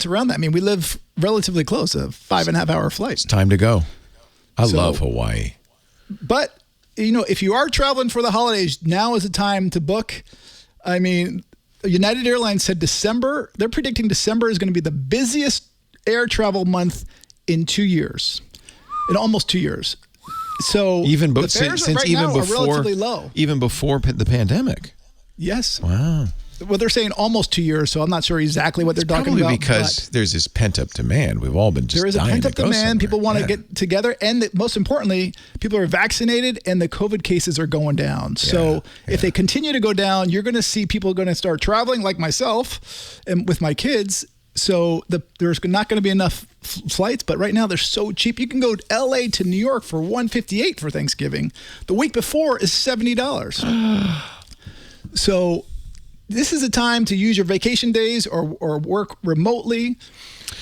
around that. I mean, we live relatively close, a 5.5 hour flight. It's time to go. I love Hawaii. But, if you are traveling for the holidays, now is the time to book. I mean, United Airlines said they're predicting December is going to be the busiest air travel month in 2 years, in almost 2 years. So even the fares since now are relatively low. Even before the pandemic. Yes. Wow. Well, they're saying almost 2 years, so I'm not sure exactly what they're talking about. Probably because there's this pent-up demand. We've all been just there is a dying pent-up to go demand. somewhere. People want to get together, and most importantly, people are vaccinated, and the COVID cases are going down. So if they continue to go down, you're going to see people going to start traveling, like myself, and with my kids. So there's not going to be enough flights, but right now they're so cheap. You can go LA to New York for $158 for Thanksgiving. The week before is $70. So this is a time to use your vacation days or work remotely.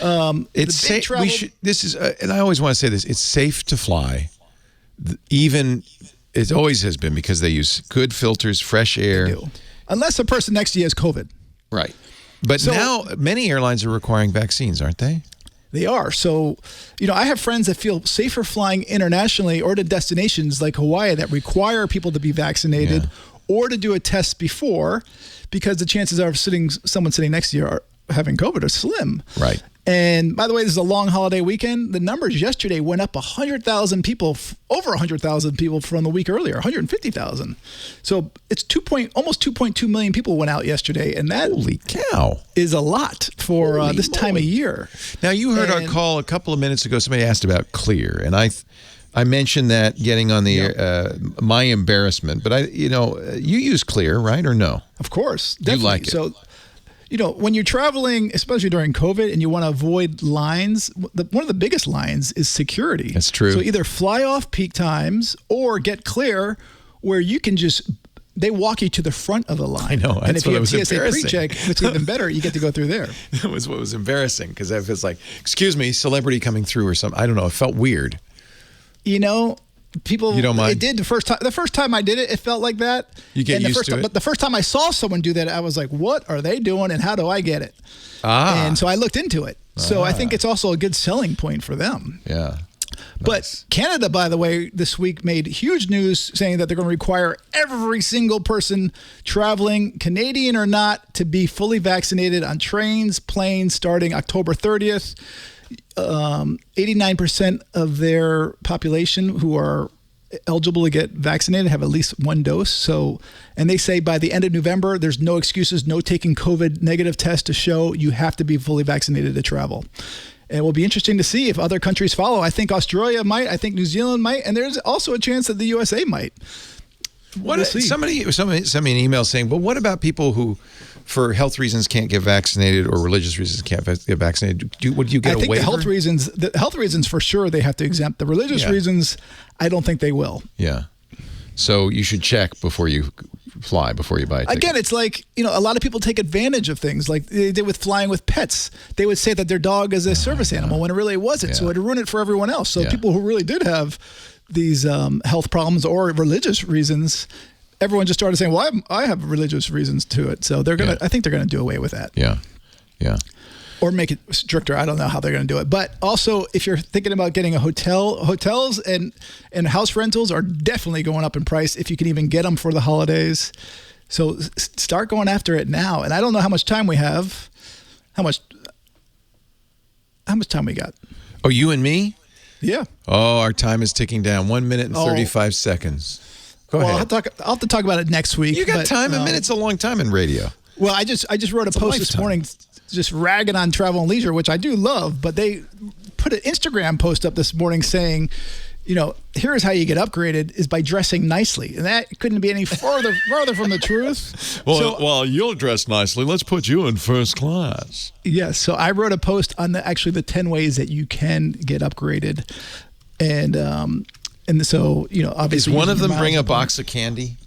It's safe. This is, and I always want to say this. It's safe to fly. Even it always has been because they use good filters, fresh air. Unless the person next to you has COVID. Right. But now many airlines are requiring vaccines, aren't they? They are. So, I have friends that feel safer flying internationally or to destinations like Hawaii that require people to be vaccinated or to do a test before, because the chances of someone sitting next to you are having COVID are slim. Right. And by the way, this is a long holiday weekend. The numbers yesterday went up 100,000 people, over 100,000 people from the week earlier, 150,000. So it's almost 2.2 million people went out yesterday, and that holy cow is a lot for this time of year. Now you heard our call a couple of minutes ago. Somebody asked about Clear, and I mentioned that getting on the my embarrassment. But you use Clear, right, or no? Of course, definitely. You like it. So, when you're traveling, especially during COVID, and you want to avoid lines, one of the biggest lines is security. That's true. So either fly off peak times or get Clear, where you can they walk you to the front of the line. I know. And if you have TSA embarrassing. pre-check, it's even better. You get to go through there. That was what was embarrassing, because I was like, excuse me, celebrity coming through or something. I don't know. It felt weird. People, you don't mind? It did the first time. The first time I did it, it felt like that. You get used to it. But the first time I saw someone do that, I was like, "What are they doing? And how do I get it?" And so I looked into it. So I think it's also a good selling point for them. Yeah. But Canada, by the way, this week made huge news saying that they're going to require every single person traveling, Canadian or not, to be fully vaccinated on trains, planes, starting October 30th. 89% of their population who are eligible to get vaccinated have at least one dose. So, and they say by the end of November, there's no excuses, no taking COVID negative test to show you have to be fully vaccinated to travel. And it will be interesting to see if other countries follow. I think Australia might, I think New Zealand might, and there's also a chance that the USA might. Somebody sent me an email saying, well, what about people who, for health reasons, can't get vaccinated or religious reasons can't get vaccinated? Would you get a waiver? I think the health reasons for sure they have to exempt. The religious reasons, I don't think they will. Yeah. So you should check before you fly, before you buy a ticket. Again, it's like, a lot of people take advantage of things like they did with flying with pets. They would say that their dog is a service animal when it really wasn't. So it would ruin it for everyone else. So people who really did have these health problems or religious reasons, everyone just started saying, well, I have religious reasons to it. So I think they're going to do away with that. Yeah. Yeah. Or make it stricter. I don't know how they're going to do it. But also, if you're thinking about getting a hotels and house rentals are definitely going up in price if you can even get them for the holidays. So start going after it now. And I don't know how much time we have. How much time we got? Oh, you and me? Yeah. Oh, our time is ticking down. 1 minute and 35 seconds. Go ahead. I'll have to talk about it next week. You got time. A minute's a long time in radio. Well, I just wrote a post this morning just ragging on Travel and Leisure, which I do love, but they put an Instagram post up this morning saying, here's how you get upgraded is by dressing nicely. And that couldn't be any farther from the truth. Well, you'll dress nicely. Let's put you in first class. Yes. So I wrote a post on the 10 ways that you can get upgraded. And so, obviously. Is one of them bring a box of candy?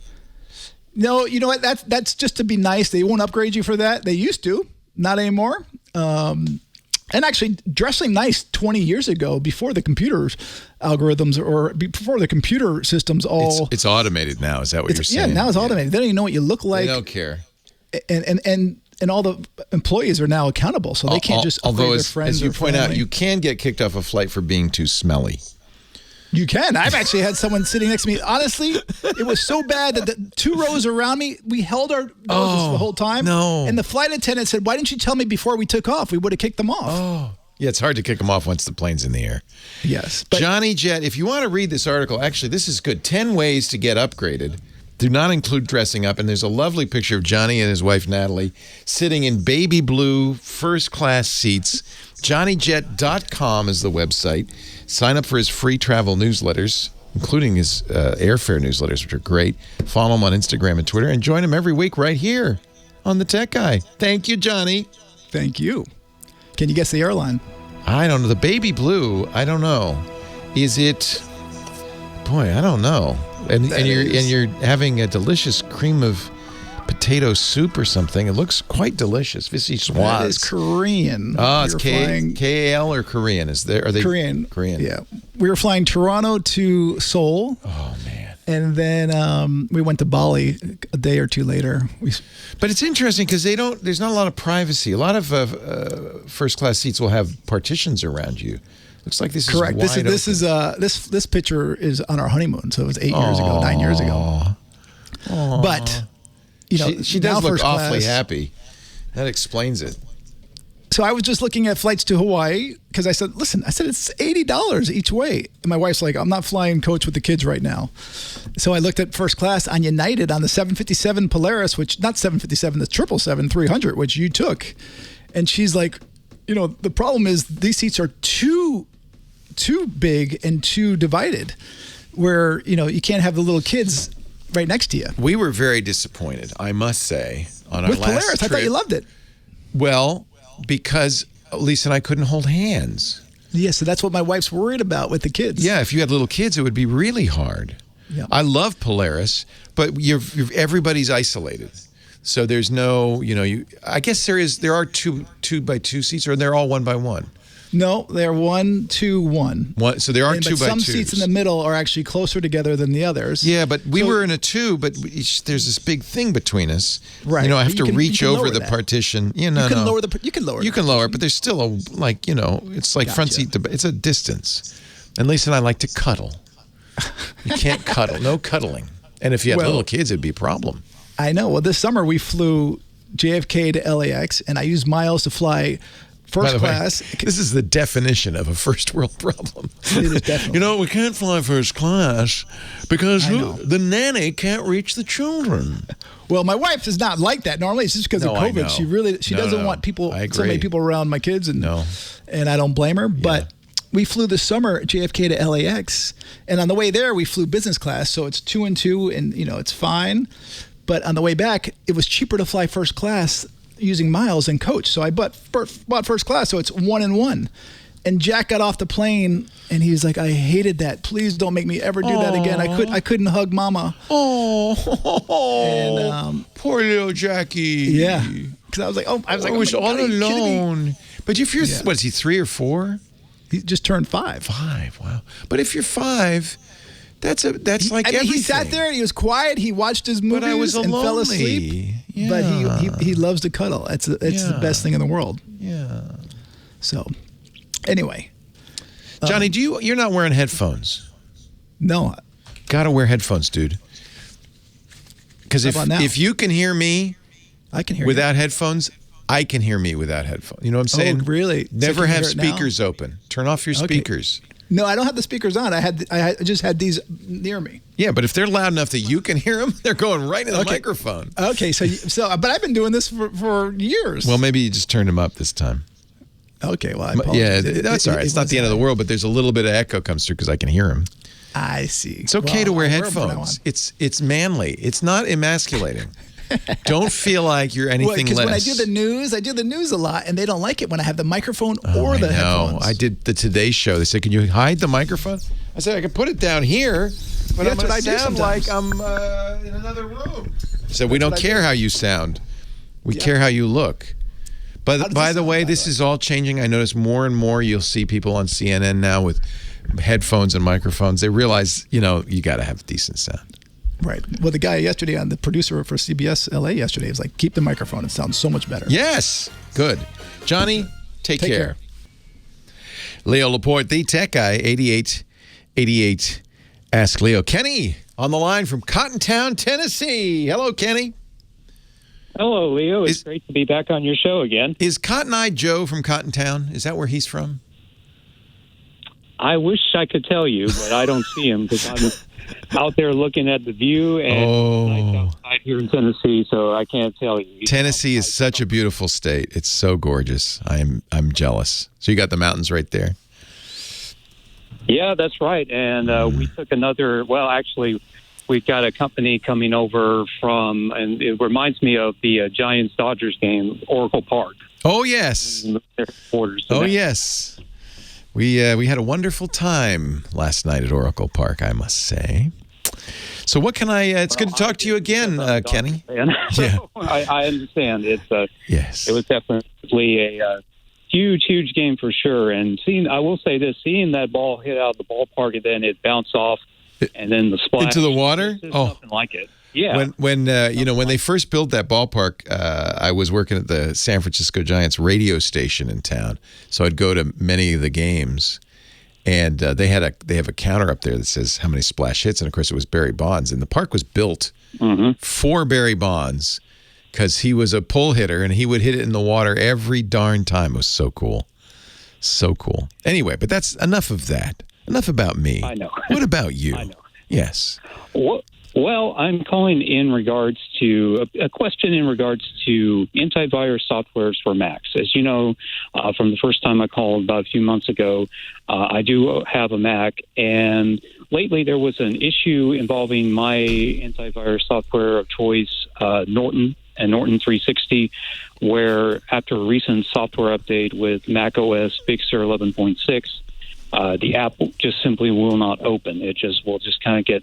No, you know what? That's just to be nice. They won't upgrade you for that. They used to, not anymore. And actually, dressing nice 20 years ago, before the computer algorithms or before the computer systems it's automated now. Is that what you're saying? Yeah, now it's automated. They don't even know what you look like. They don't care. And all the employees are now accountable, so they can't just upgrade their friends. As you point out, family. you can get kicked off a flight for being too smelly. You can. I've actually had someone sitting next to me. Honestly, it was so bad that the 2 rows around me, we held our noses the whole time. No. And the flight attendant said, why didn't you tell me before we took off? We would have kicked them off. Oh. Yeah, it's hard to kick them off once the plane's in the air. Yes. Johnny Jet, if you want to read this article, actually, this is good. 10 ways to get upgraded. Do not include dressing up. And there's a lovely picture of Johnny and his wife, Natalie, sitting in baby blue first-class seats. JohnnyJet.com is the website. Sign up for his free travel newsletters, including his airfare newsletters, which are great. Follow him on Instagram and Twitter, and join him every week right here on The Tech Guy. Thank you, Johnny. Thank you. Can you guess the airline? I don't know. The baby blue, I don't know. Is it... Boy, I don't know. And you're having a delicious cream of potato soup or something. It looks quite delicious. Vichyssoise. That is Korean. Oh, it's We were flying- KAL or Korean? Are they Korean. Korean. Yeah. We were flying Toronto to Seoul. Oh, man. And then we went to Bali a day or two later. But it's interesting because there's not a lot of privacy. A lot of first class seats will have partitions around you. Looks like this Correct. is wide This picture is on our honeymoon, so it was 8 years ago, 9 years ago. Aww. But she now does look first awfully class- happy. That explains it. So I was just looking at flights to Hawaii because I said, it's $80 each way. And my wife's like, I'm not flying coach with the kids right now. So I looked at first class on United on the 757 Polaris, which not 757, the 777-300, which you took. And she's like, the problem is these seats are too big and too divided where, you can't have the little kids right next to you. We were very disappointed, I must say, on our With last Polaris, trip. I thought you loved it. Well, because Lisa and I couldn't hold hands. Yeah, so that's what my wife's worried about with the kids. Yeah, if you had little kids, it would be really hard. Yeah. I love Polaris, but everybody's isolated. So there's no, I guess there are two by two seats, or they're all one by one. No, they're 1, 2, 1. So there are But two by some twos. seats in the middle are actually closer together than the others. Yeah, but we were in a 2, but there's this big thing between us. Right. I have to reach you can over lower the that. partition. You can lower the. You can lower. You can lower it, but there's still it's like front seat. It's a distance. And Lisa and I like to cuddle. You can't cuddle. No cuddling. And if you had little kids, it'd be a problem. I know. Well, this summer we flew JFK to LAX, and I used miles to fly first By the way, class. this is the definition of a first world problem. It is definitely. We can't fly first class because the nanny can't reach the children. Well, my wife is not like that. Normally, it's just because of No, I COVID. know. She doesn't want I agree. so many people around my kids, and I don't blame her. But we flew this summer JFK to LAX, and on the way there we flew business class, so it's 2 and 2, and it's fine. But on the way back, it was cheaper to fly first class using miles than coach. So I bought first class, so it's 1 and 1. And Jack got off the plane, and he was like, "I hated that. Please don't make me ever do that again. I couldn't hug Mama." Oh, and poor little Jackie. Yeah, because I was like, I was oh my all God, are you kidding me? alone. But if you're, what is he, 3 or 4? He just turned 5. 5. Wow. But if you're 5, that's like everything. He sat there and he was quiet. He watched his movies But I was and fell lonely. asleep. Yeah. But he loves to cuddle. It's the best thing in the world. Yeah. So, anyway, Johnny, you're not wearing headphones? No. Gotta wear headphones, dude. Because if you can hear me, I can hear without headphones. I can hear me without headphones. You know what I'm saying? Oh, really? Never So can you have hear it now? speakers open. Turn off your speakers. No, I don't have the speakers on. I just had these near me. Yeah, but if they're loud enough that you can hear them, they're going right in the microphone. Okay, so but I've been doing this for years. Well, maybe you just turned them up this time. Okay, well, I apologize. Yeah, that's all right. It's not the end of the world, but there's a little bit of echo comes through because I can hear him. I see. It's okay to wear headphones. It's manly. It's not emasculating. Don't feel like you're anything less. Because when I do the news a lot, and they don't like it when I have the microphone or the headphones. I did the Today Show. They said, "Can you hide the microphone?" I said, "I can put it down here, but That's I'm what going I to do sound sometimes. like I'm in another room." So we don't care how you sound. We care how you look. But by the way, this is all changing. I notice more and more you'll see people on CNN now with headphones and microphones. They realize, you got to have decent sound. Right. Well, the guy yesterday, the producer for CBS LA yesterday, was like, "Keep the microphone. It sounds so much better." Yes. Good. Johnny, take care. Leo Laporte, the tech guy, 8888 Ask Leo. Kenny on the line from Cottontown, Tennessee. Hello, Kenny. Hello, Leo. It's great to be back on your show again. Is Cotton Eye Joe from Cottontown? Is that where he's from? I wish I could tell you, but I don't see him because I'm out there looking at the view and outside here in Tennessee, so I can't tell you. Tennessee is such a beautiful state. It's so gorgeous. I'm jealous. So you got the mountains right there. Yeah, that's right. And we took actually, we've got a company coming over from, and it reminds me of the Giants-Dodgers game, Oracle Park. Oh, yes. Yes. We had a wonderful time last night at Oracle Park, I must say. So what can it's good to talk to you again, Kenny. Yeah. I understand. Yes. It was definitely a huge game for sure. And I will say this, seeing that ball hit out of the ballpark and then it bounced off and then the splash. Into the water? Nothing like it. Yeah. When they first built that ballpark, I was working at the San Francisco Giants radio station in town, so I'd go to many of the games, and they have a counter up there that says how many splash hits, and of course it was Barry Bonds, and the park was built for Barry Bonds because he was a pull hitter and he would hit it in the water every darn time. It was so cool, so cool. Anyway, but that's enough of that. Enough about me. I know. What about you? I know. Yes. Well, I'm calling in regards to a question in regards to antivirus softwares for Macs. As you know, from the first time I called about a few months ago, I do have a Mac, and lately there was an issue involving my antivirus software of choice, Norton and Norton 360, where after a recent software update with macOS Big Sur 11.6, the app just simply will not open. Will just kind of get...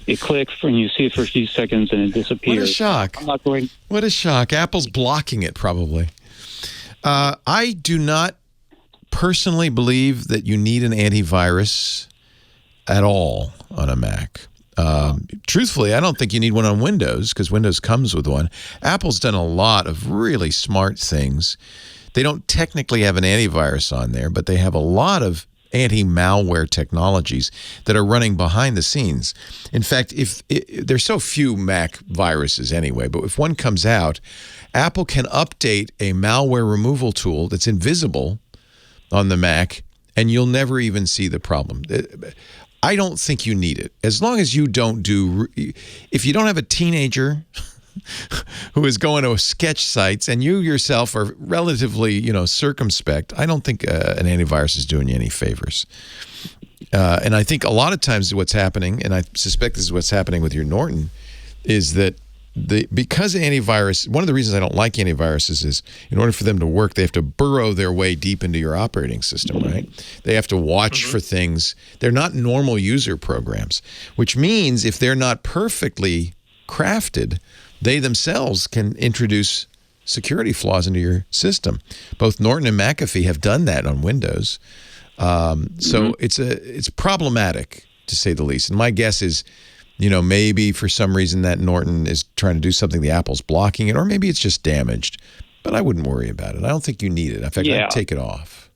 It clicks and you see it for a few seconds and it disappears. What a shock. I'm not going... What a shock. Apple's blocking it probably. I do not personally believe that you need an antivirus at all on a Mac. Truthfully, I don't think you need one on Windows because Windows comes with one. Apple's done a lot of really smart things. They don't technically have an antivirus on there, but they have a lot of anti-malware technologies that are running behind the scenes. In fact, there's so few Mac viruses anyway, but if one comes out, Apple can update a malware removal tool that's invisible on the Mac, and you'll never even see the problem. I don't think you need it. As long as you don't if you don't have a teenager who is going to sketch sites and you yourself are relatively, circumspect, I don't think an antivirus is doing you any favors. And I think a lot of times what's happening, and I suspect this is what's happening with your Norton, is that because antivirus, one of the reasons I don't like antiviruses is in order for them to work, they have to burrow their way deep into your operating system, right? They have to watch for things. They're not normal user programs, which means if they're not perfectly crafted, they themselves can introduce security flaws into your system. Both Norton and McAfee have done that on Windows. So it's problematic, to say the least. And my guess is, maybe for some reason that Norton is trying to do something, the Apple's blocking it, or maybe it's just damaged. But I wouldn't worry about it. I don't think you need it. In fact, I'd take it off.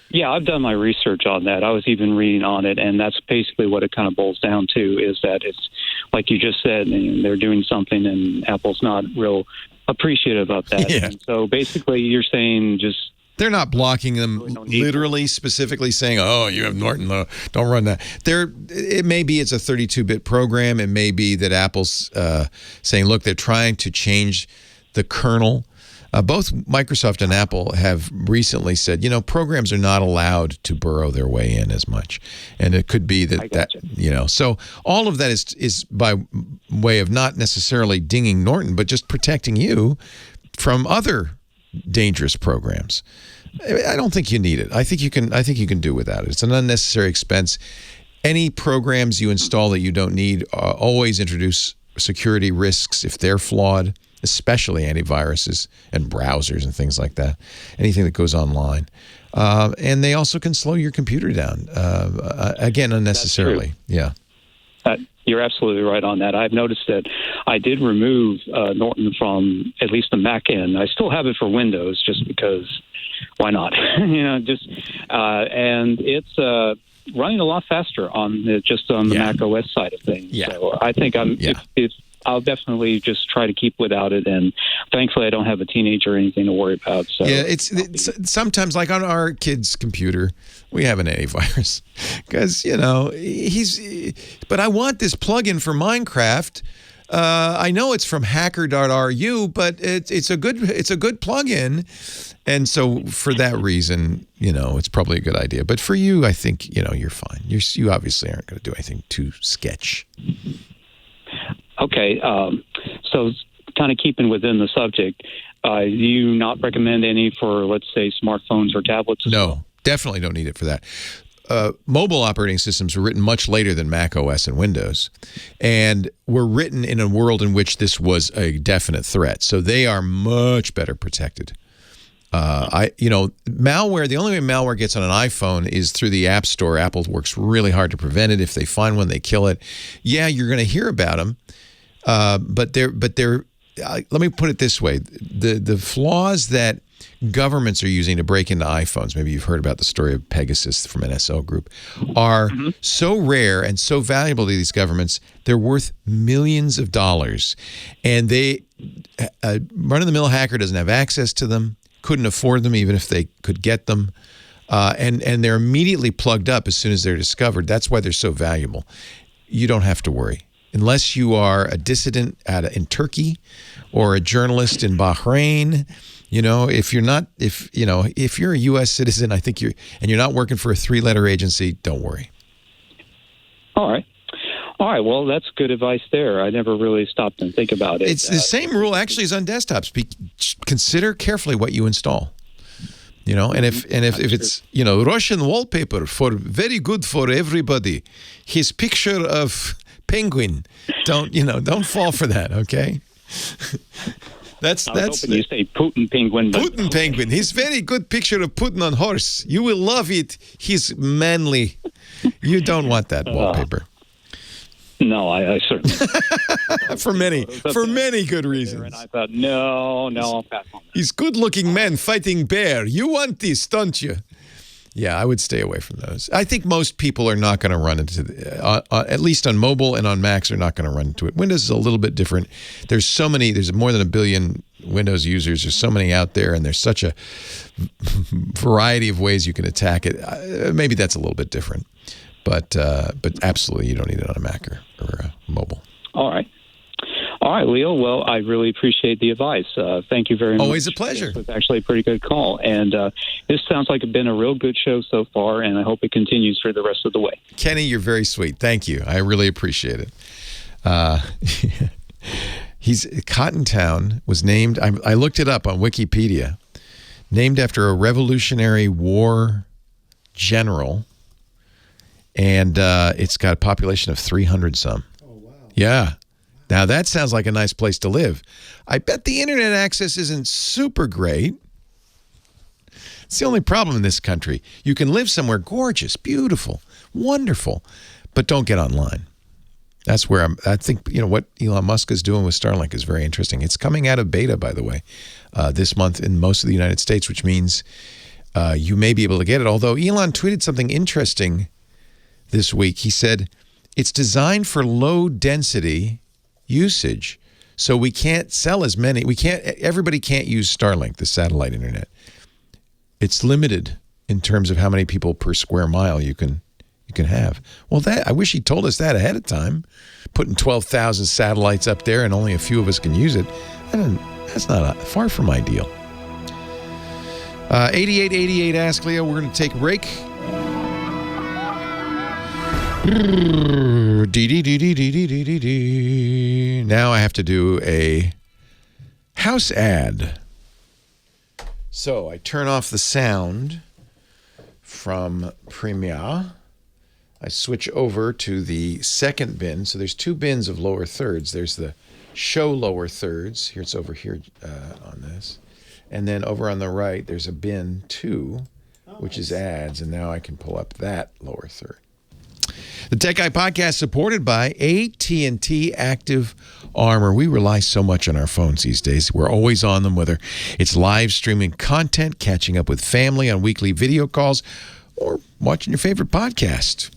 Yeah, I've done my research on that. I was even reading on it, and that's basically what it kind of boils down to, is that it's, like you just said, they're doing something and Apple's not real appreciative of that. Yeah. And so basically you're saying just... They're not blocking them literally, specifically saying, oh, you have Norton, don't run that. It may be it's a 32-bit program. It may be that Apple's saying, look, they're trying to change the kernel. Both Microsoft and Apple have recently said, programs are not allowed to burrow their way in as much. And it could be that, so all of that is by way of not necessarily dinging Norton, but just protecting you from other dangerous programs. I don't think you need it. I think you can do without it. It's an unnecessary expense. Any programs you install that you don't need always introduce security risks if they're flawed, especially antiviruses and browsers and things like that, anything that goes online. And they also can slow your computer down, again, unnecessarily. Yeah. You're absolutely right on that. I've noticed that I did remove Norton from at least the Mac end. I still have it for Windows just because why not? And it's running a lot faster on the Mac OS side of things. Yeah. So I think I'll definitely just try to keep without it. And thankfully, I don't have a teenager or anything to worry about. So yeah, it's sometimes like on our kid's computer, we have an antivirus because but I want this plugin for Minecraft. I know it's from hacker.ru, but it's a good plugin, and so for that reason, it's probably a good idea. But for you, I think you're fine. You obviously aren't going to do anything too sketch. Okay, so kind of keeping within the subject, do you not recommend any for, let's say, smartphones or tablets? No, definitely don't need it for that. mobile operating systems were written much later than macOS and Windows, and were written in a world in which this was a definite threat. So they are much better protected. Malware, the only way malware gets on an iPhone is through the App Store. Apple works really hard to prevent it. If they find one, they kill it. Yeah, you're going to hear about them, but they're. Let me put it this way: the flaws that governments are using to break into iPhones, maybe you've heard about the story of Pegasus from NSO Group, are so rare and so valuable to these governments, they're worth millions of dollars. And a run-of-the-mill hacker doesn't have access to them, couldn't afford them even if they could get them, and they're immediately plugged up as soon as they're discovered. That's why they're so valuable. You don't have to worry. Unless you are a dissident in Turkey or a journalist in Bahrain, if you're a U.S. citizen, I think you're not working for a 3-letter agency, don't worry. All right. Well, that's good advice there. I never really stopped and think about it. It's the same rule actually as on desktops. Consider carefully what you install. And if it's Russian wallpaper for very good for everybody, his picture of penguin, don't fall for that. Okay. That's hoping you say Putin penguin. Putin penguin. His very good picture of Putin on horse. You will love it. He's manly. You don't want that wallpaper. No, I certainly for many good reasons. And I thought, no, I'll pass on that. He's good-looking men fighting bear. You want this, don't you? Yeah, I would stay away from those. I think most people are not going to run into, at least on mobile and on Macs, are not going to run into it. Windows is a little bit different. There's more than 1 billion Windows users. There's so many out there, and there's such a variety of ways you can attack it. Maybe that's a little bit different. But absolutely, you don't need it on a Mac or mobile. All right, Leo. Well, I really appreciate the advice. Thank you very much. Always a pleasure. This was actually a pretty good call. And this sounds like it's been a real good show so far, and I hope it continues for the rest of the way. Kenny, you're very sweet. Thank you. I really appreciate it. Cottontown was named, I looked it up on Wikipedia, named after a Revolutionary War general. And it's got a population of 300 some. Oh, wow. Yeah. Now, that sounds like a nice place to live. I bet the internet access isn't super great. It's the only problem in this country. You can live somewhere gorgeous, beautiful, wonderful, but don't get online. That's where I think, what Elon Musk is doing with Starlink is very interesting. It's coming out of beta, by the way, this month in most of the United States, which means you may be able to get it. Although Elon tweeted something interesting this week. He said, it's designed for low density usage. So we can't sell as many. Everybody can't use Starlink, the satellite internet. It's limited in terms of how many people per square mile you can have. Well, I wish he told us that ahead of time. Putting 12,000 satellites up there and only a few of us can use it. That's not far from ideal. 8888 Ask Leo. We're going to take a break. Now I have to do a house ad. So I turn off the sound from Premiere. I switch over to the second bin. So there's 2 bins of lower thirds. There's the show lower thirds. Here, it's over here on this. And then over on the right, there's a bin 2, which is ads. And now I can pull up that lower third. The Tech Guy Podcast supported by AT&T Active Armor. We rely so much on our phones these days. We're always on them, whether it's live streaming content, catching up with family on weekly video calls, or watching your favorite podcast.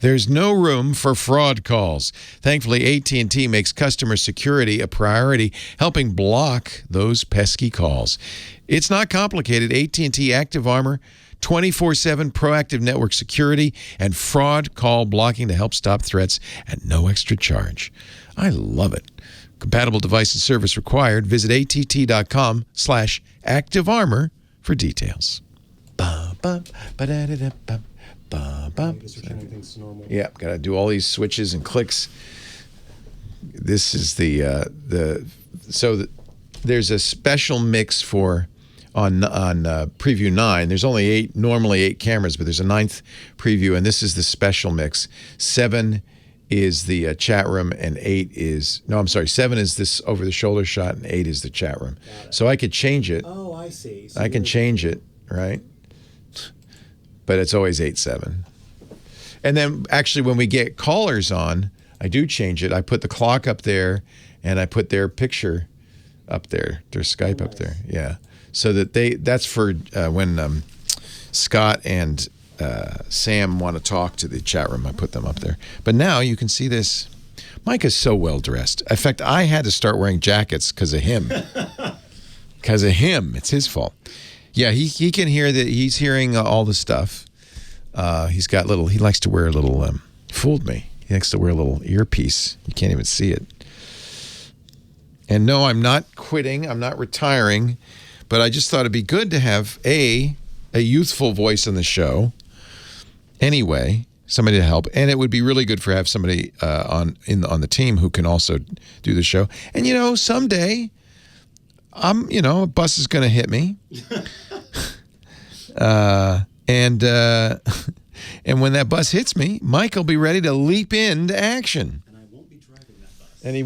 There's no room for fraud calls. Thankfully, AT&T makes customer security a priority, helping block those pesky calls. It's not complicated. AT&T Active Armor, 24/7 proactive network security and fraud call blocking to help stop threats at no extra charge. I love it. Compatible device and service required. Visit att.com/activearmor for details. Yeah, got to do all these switches and clicks. This is there's a special mix for on preview 9. There's only normally 8 cameras, but there's a 9th preview, and this is the special mix. 7 is the chat room, and 7 is this over-the-shoulder shot, and 8 is the chat room. So I could change it. Oh, I see. So I can change it, right? But it's always 8/7. And then actually when we get callers on, I do change it. I put the clock up there, and I put their picture up there, their Skype up there. Yeah. So that that's for when Scott and Sam want to talk to the chat room, I put them up there. But now you can see this. Micah's so well dressed. In fact, I had to start wearing jackets because of him. Because of him. It's his fault. Yeah, he can hear that. He's hearing all the stuff. He likes to wear a little, fooled me. He likes to wear a little earpiece. You can't even see it. And no, I'm not quitting. I'm not retiring. But I just thought it'd be good to have a youthful voice on the show. Anyway, somebody to help, and it would be really good for have somebody on the team who can also do the show. And someday, a bus is going to hit me, and when that bus hits me, Mike will be ready to leap into action. And I won't be driving that bus. And he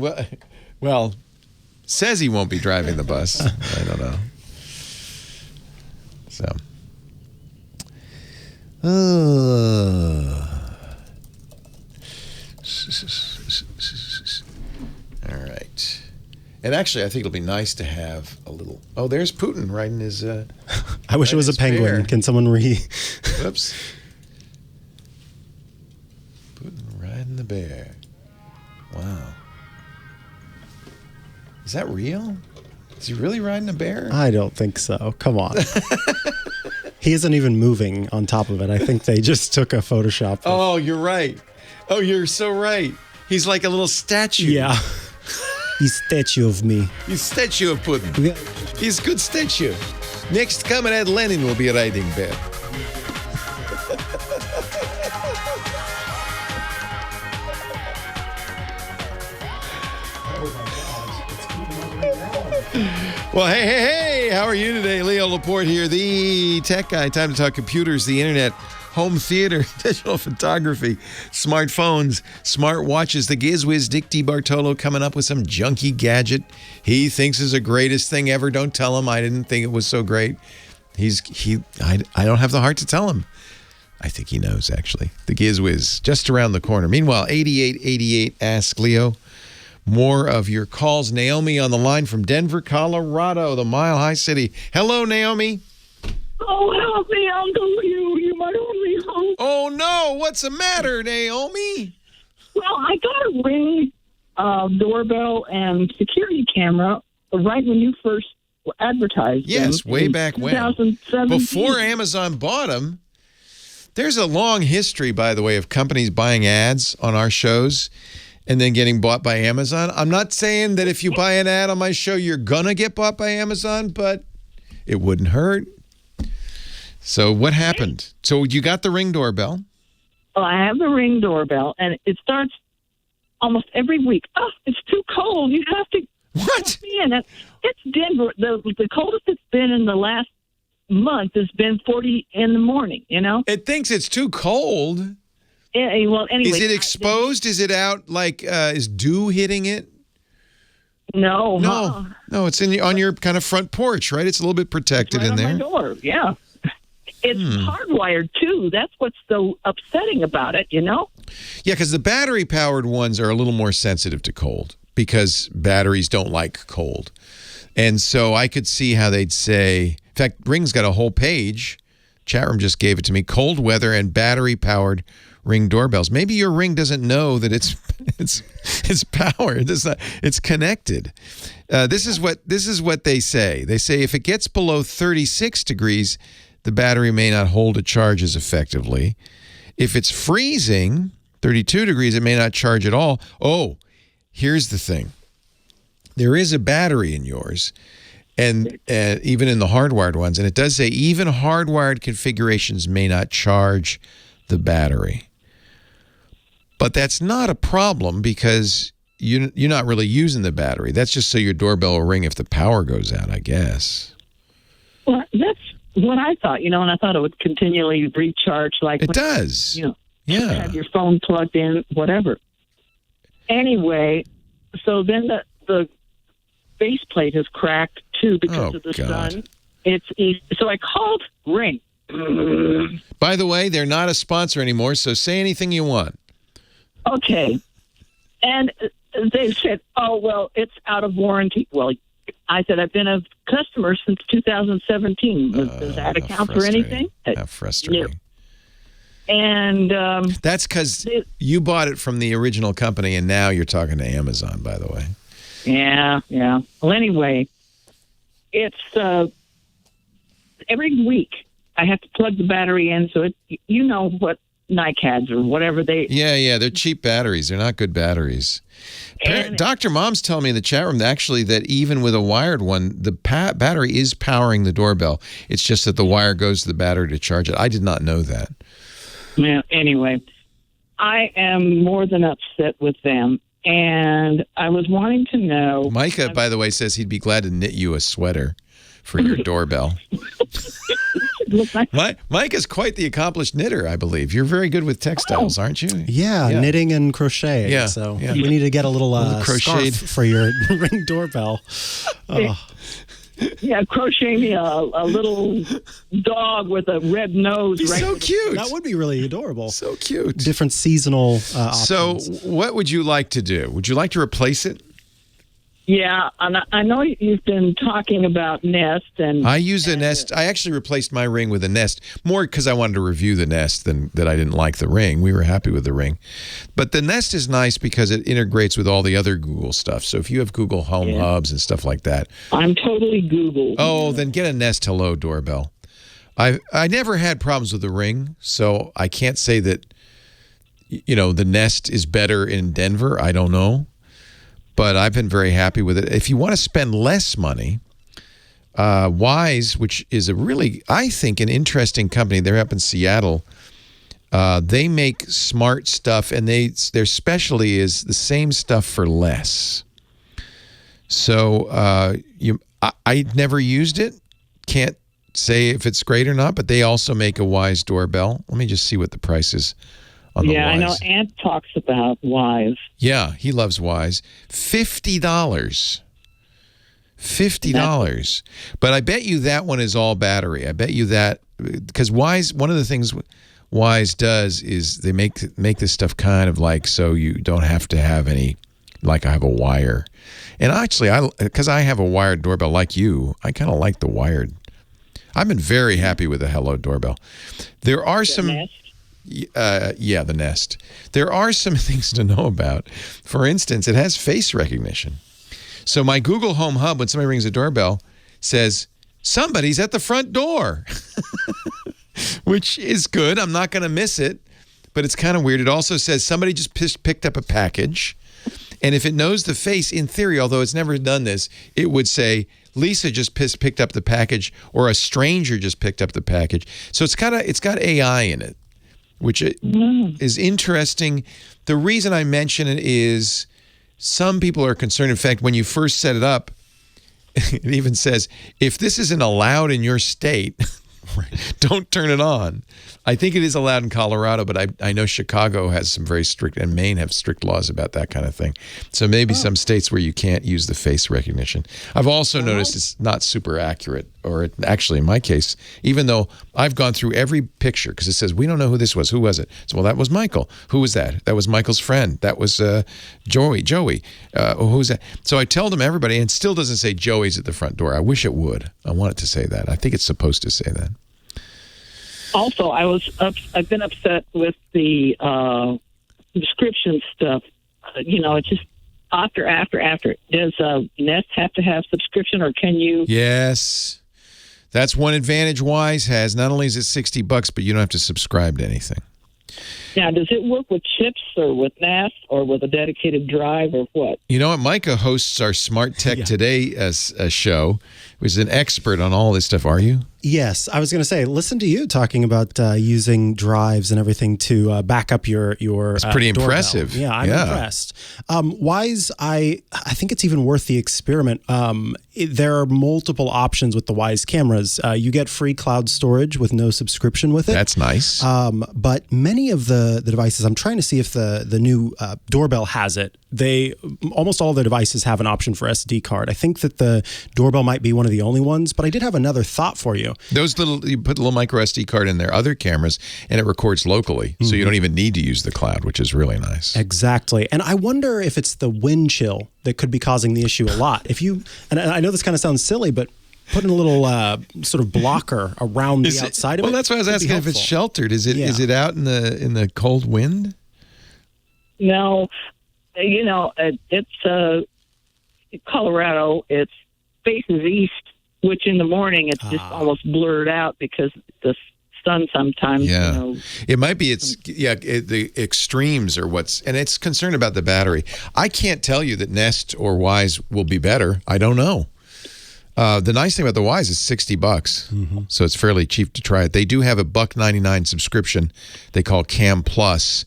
says he won't be driving the bus. I don't know. So. All right. And actually, I think it'll be nice to have a little. Oh, there's Putin riding his. I wish it was a penguin. Bear. Can someone Whoops. Putin riding the bear. Wow. Is that real? Is he really riding a bear? I don't think so. Come on. He isn't even moving on top of it. I think they just took a Photoshop. Oh, you're right. Oh, you're so right. He's like a little statue. Yeah. He's statue of me. He's statue of Putin. Yeah. He's good statue. Next comrade Lenin will be riding bear. Well, hey, how are you today? Leo Laporte here, the tech guy. Time to talk computers, the internet, home theater, digital photography, smartphones, smart watches, the GizWiz, Dick Debartolo coming up with some junky gadget he thinks is the greatest thing ever. Don't tell him I didn't think it was so great. I don't have the heart to tell him. I think he knows, actually. The GizWiz, just around the corner. Meanwhile, 8888 Ask Leo. More of your calls. Naomi on the line from Denver, Colorado, the Mile High City. Hello, Naomi. Oh, help me, Uncle. You my only hope. Oh, no. What's the matter, Naomi? Well, I got a Ring doorbell and security camera right when you first advertised Yes, way back when. 2017. Before Amazon bought them. There's a long history, by the way, of companies buying ads on our shows and then getting bought by Amazon. I'm not saying that if you buy an ad on my show, you're going to get bought by Amazon, but it wouldn't hurt. So what happened? So you got the Ring doorbell? Well, I have the Ring doorbell, and it starts almost every week. Oh, it's too cold. You have to... What? It's Denver. The coldest it's been in the last month has been 40 in the morning, It thinks it's too cold. Yeah, well, anyway. Is it exposed? Is it out is dew hitting it? No. No, it's on your kind of front porch, right? It's a little bit protected in there. My door, yeah. It's hardwired, too. That's what's so upsetting about it, Yeah, because the battery-powered ones are a little more sensitive to cold because batteries don't like cold. And so I could see how they'd say, in fact, Ring's got a whole page. Chat room just gave it to me. Cold weather and battery-powered Ring doorbells. Maybe your Ring doesn't know that it's powered. It's connected. This is what they say. They say if it gets below 36 degrees, the battery may not hold a charge as effectively. If it's freezing, 32 degrees, it may not charge at all. Oh, here's the thing. There is a battery in yours, and even in the hardwired ones, and it does say even hardwired configurations may not charge the battery. But that's not a problem because you're not really using the battery. That's just so your doorbell will ring if the power goes out, I guess. Well, that's what I thought, and I thought it would continually recharge like it does. Have your phone plugged in, whatever. Anyway, so then the faceplate has cracked too because of the sun. It's easy. So I called Ring. By the way, they're not a sponsor anymore, so say anything you want. Okay. And they said, "Oh, well, it's out of warranty." Well, I said, "I've been a customer since 2017. Does that account for anything?" How frustrating. Yeah. And that's because you bought it from the original company, and now you're talking to Amazon, by the way. Yeah. Well, anyway, it's every week I have to plug the battery in, so what NiCads or whatever they... Yeah, they're cheap batteries. They're not good batteries. Dr. Mom's telling me in the chat room actually that even with a wired one, the battery is powering the doorbell. It's just that the wire goes to the battery to charge it. I did not know that. Yeah, anyway, I am more than upset with them, and I was wanting to know... Mikah, by the way, says he'd be glad to knit you a sweater for your doorbell. Micah's quite the accomplished knitter, I believe. You're very good with textiles, aren't you? Yeah, knitting and crochet. Yeah, so we need to get a little crocheted scarf for your Ring doorbell. Oh. Yeah, crochet me a little dog with a red nose. He's so cute. That would be really adorable. So cute. Different seasonal options. So what would you like to do? Would you like to replace it? Yeah, and I know you've been talking about Nest. I use a Nest. I actually replaced my Ring with a Nest, more because I wanted to review the Nest than that I didn't like the Ring. We were happy with the Ring. But the Nest is nice because it integrates with all the other Google stuff. So if you have Google Home Hubs and stuff like that. I'm totally Google. Oh, then get a Nest Hello doorbell. I never had problems with the Ring, so I can't say that, the Nest is better in Denver. I don't know. But I've been very happy with it. If you want to spend less money, Wise, which is a really, I think, an interesting company. They're up in Seattle. They make smart stuff, and their specialty is the same stuff for less. So I never used it. Can't say if it's great or not, but they also make a Wise doorbell. Let me just see what the price is. Yeah, I know Ant talks about Wise. Yeah, he loves Wise. $50. $50. But I bet you that one is all battery. I bet you that, because Wise, one of the things Wise does is they make this stuff kind of like so you don't have to have any, like I have a wire. And actually, because I have a wired doorbell like you, I kind of like the wired. I've been very happy with the Hello doorbell. There are some... the Nest. There are some things to know about. For instance, it has face recognition. So my Google Home Hub, when somebody rings a doorbell, says, somebody's at the front door, which is good. I'm not going to miss it, but it's kind of weird. It also says somebody just picked up a package. And if it knows the face, in theory, although it's never done this, it would say, Lisa just picked up the package, or a stranger just picked up the package. So it's got AI in it, which is interesting. The reason I mention it is some people are concerned. In fact, when you first set it up, it even says, if this isn't allowed in your state, don't turn it on. I think it is allowed in Colorado, but I know Chicago has some very strict, and Maine have strict laws about that kind of thing. So maybe some states where you can't use the face recognition. I've also noticed it's not super accurate, or actually in my case, even though I've gone through every picture, because it says, we don't know who this was. Who was it? So, well, that was Michael. Who was that? That was Michael's friend. That was Joey. Who's that? So I tell them everybody, and it still doesn't say Joey's at the front door. I wish it would. I want it to say that. I think it's supposed to say that. Also, I've been upset with the subscription stuff. It's just after. Does Nest have to have subscription, or can you? Yes. That's one advantage Wise has. Not only is it $60, but you don't have to subscribe to anything. Now, does it work with chips or with NAS or with a dedicated drive or what? You know what? Micah hosts our Smart Tech Today show. He's an expert on all this stuff. Are you? Yes, I was going to say, listen to you talking about using drives and everything to back up your. It's pretty doorbell. impressive. Yeah, I'm impressed. Wise, I think it's even worth the experiment. There are multiple options with the Wise cameras. You get free cloud storage with no subscription with it. That's nice. But many of the devices, I'm trying to see if the new doorbell has it. Almost all the devices have an option for SD card. I think that the doorbell might be one of the only ones, but I did have another thought for you. You put the little micro SD card in their other cameras and it records locally. So you don't even need to use the cloud, which is really nice. Exactly. And I wonder if it's the wind chill that could be causing the issue a lot. And I know this kind of sounds silly, but putting a little sort of blocker around the outside of it. Well, that's why I was asking if it's sheltered. Is it out in the cold wind? No, it's Colorado. It faces east, which in the morning it's just almost blurred out because the sun sometimes. Yeah, it might be. The extremes are and it's concerned about the battery. I can't tell you that Nest or Wise will be better. I don't know. The nice thing about the Wise is $60, so it's fairly cheap to try it. They do have a $1.99 subscription they call Cam Plus,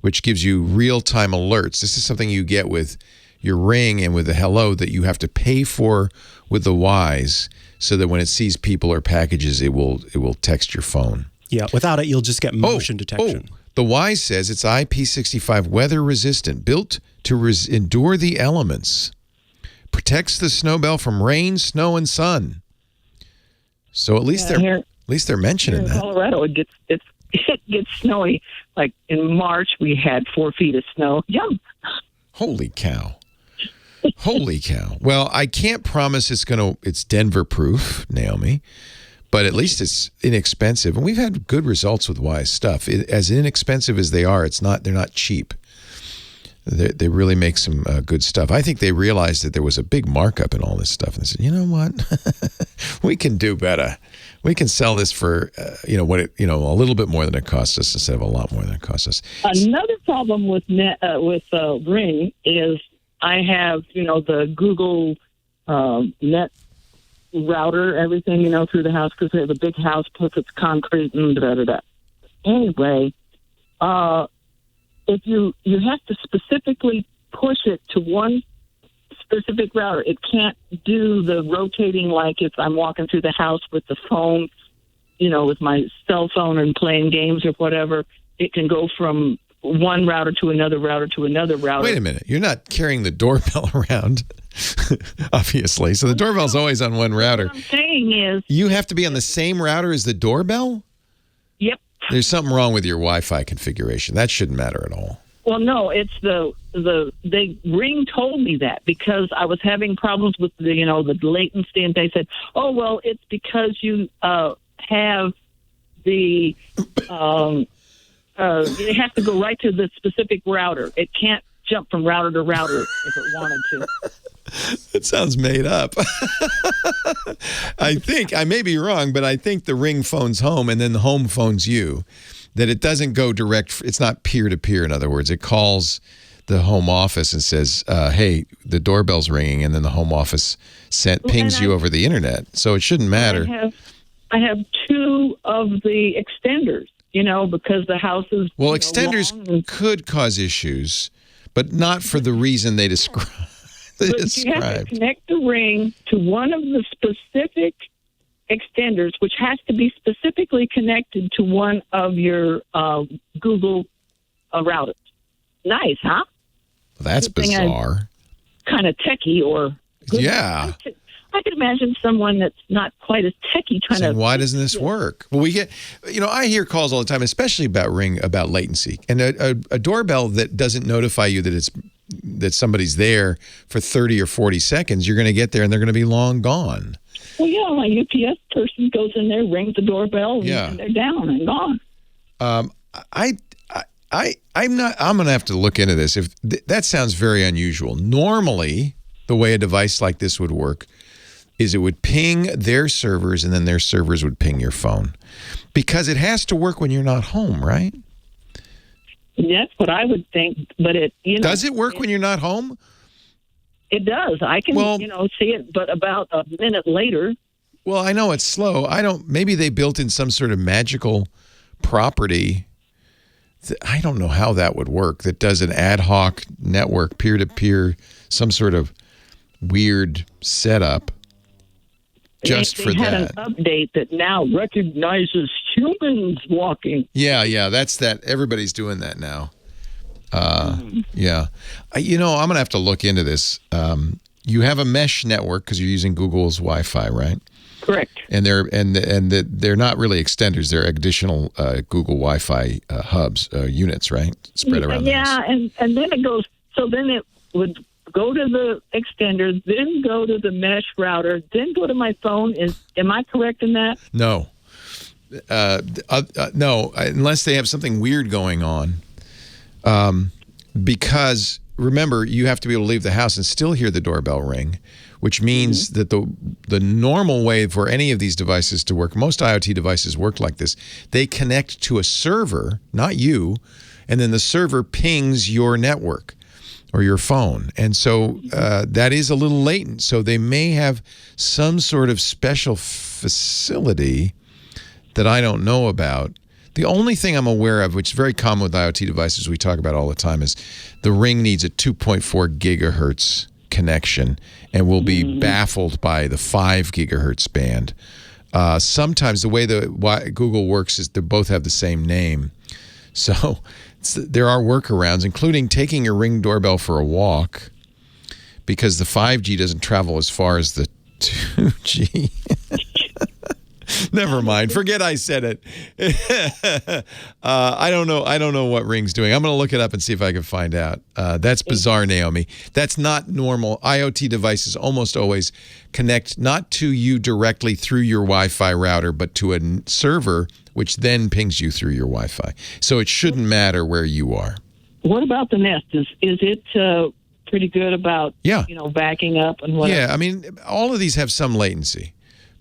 which gives you real-time alerts. This is something you get with your Ring and with the Hello that you have to pay for with the Wise, so that when it sees people or packages, it will text your phone. Yeah, without it, you'll just get motion detection. The Wise says it's IP65 weather resistant, built to endure the elements. Protects the snowbell from rain, snow, and sun. So at least they're mentioning in that. Colorado, it gets snowy. Like in March, we had 4 feet of snow. Yum! Holy cow! Holy cow! Well, I can't promise it's Denver proof, Naomi, but at least it's inexpensive, and we've had good results with Wise stuff. As inexpensive as they are, they're not cheap. They really make some good stuff. I think they realized that there was a big markup in all this stuff, and they said, "You know what? We can do better. We can sell this for a little bit more than it costs us instead of a lot more than it costs us." Another problem with Ring is I have the Google net router, everything through the house because we have a big house plus it's concrete and da. Anyway. If you have to specifically push it to one specific router, it can't do the rotating like if I'm walking through the house with the phone, with my cell phone and playing games or whatever. It can go from one router to another router to another router. Wait a minute. You're not carrying the doorbell around, obviously. So the doorbell's always on one router. What I'm saying is... You have to be on the same router as the doorbell? Yep. There's something wrong with your Wi-Fi configuration. That shouldn't matter at all. Well, no, it's the Ring told me that because I was having problems with the latency, and they said, "Oh, well, it's because you have the you have to go right to the specific router. It can't jump from router to router if it wanted to." It sounds made up. I may be wrong, but I think the Ring phones home and then the home phones you. That it doesn't go direct. It's not peer-to-peer, in other words. It calls the home office and says, hey, the doorbell's ringing, and then the home office pings you over the internet. So it shouldn't matter. I have 2 of the extenders, because the house is extenders could cause issues, but not for the reason they describe. But you have to connect the Ring to one of the specific extenders, which has to be specifically connected to one of your Google routers. Nice, huh? That's bizarre. Kind of techie or... Yeah. I could imagine someone that's not quite as techie trying to... Why doesn't this work? Well, we get... I hear calls all the time, especially about Ring, about latency. And a doorbell that doesn't notify you that somebody's there for 30 or 40 seconds, you're going to get there and they're going to be long gone. Well, yeah, my UPS person goes in there, rings the doorbell, and they're down and gone. I'm going to have to look into this. That sounds very unusual. Normally, the way a device like this would work is it would ping their servers and then their servers would ping your phone. Because it has to work when you're not home, right? That's what I would think. But does it work when you're not home? It does. I can, see it, but about a minute later. Well, I know it's slow. Maybe they built in some sort of magical property. I don't know how that would work. That does an ad hoc network, peer-to-peer, some sort of weird setup just for that. They had an update that now recognizes humans walking. Yeah, that's that. Everybody's doing that now. Yeah. I'm going to have to look into this. You have a mesh network because you're using Google's Wi-Fi, right? Correct. And they're not really extenders. They're additional Google Wi-Fi hubs, units, right? Spread around. Yeah, and then it goes. So then it would go to the extender, then go to the mesh router, then go to my phone. Am I correct in that? No. No, unless they have something weird going on. Because remember, you have to be able to leave the house and still hear the doorbell ring, which means that the normal way for any of these devices to work, most IoT devices work like this. They connect to a server, not you, and then the server pings your network or your phone. And so that is a little latent. So they may have some sort of special facility that I don't know about. The only thing I'm aware of, which is very common with IoT devices we talk about all the time, is the Ring needs a 2.4 gigahertz connection and will be baffled by the 5 gigahertz band. Sometimes the way Google works is they both have the same name. So there are workarounds, including taking your Ring doorbell for a walk because the 5G doesn't travel as far as the 2G. Never mind. Forget I said it. I don't know what Ring's doing. I'm going to look it up and see if I can find out. That's bizarre, Naomi. That's not normal. IoT devices almost always connect not to you directly through your Wi-Fi router, but to a server, which then pings you through your Wi-Fi. So it shouldn't matter where you are. What about the Nest? Is it pretty good about backing up and whatever? Yeah, I mean, all of these have some latency.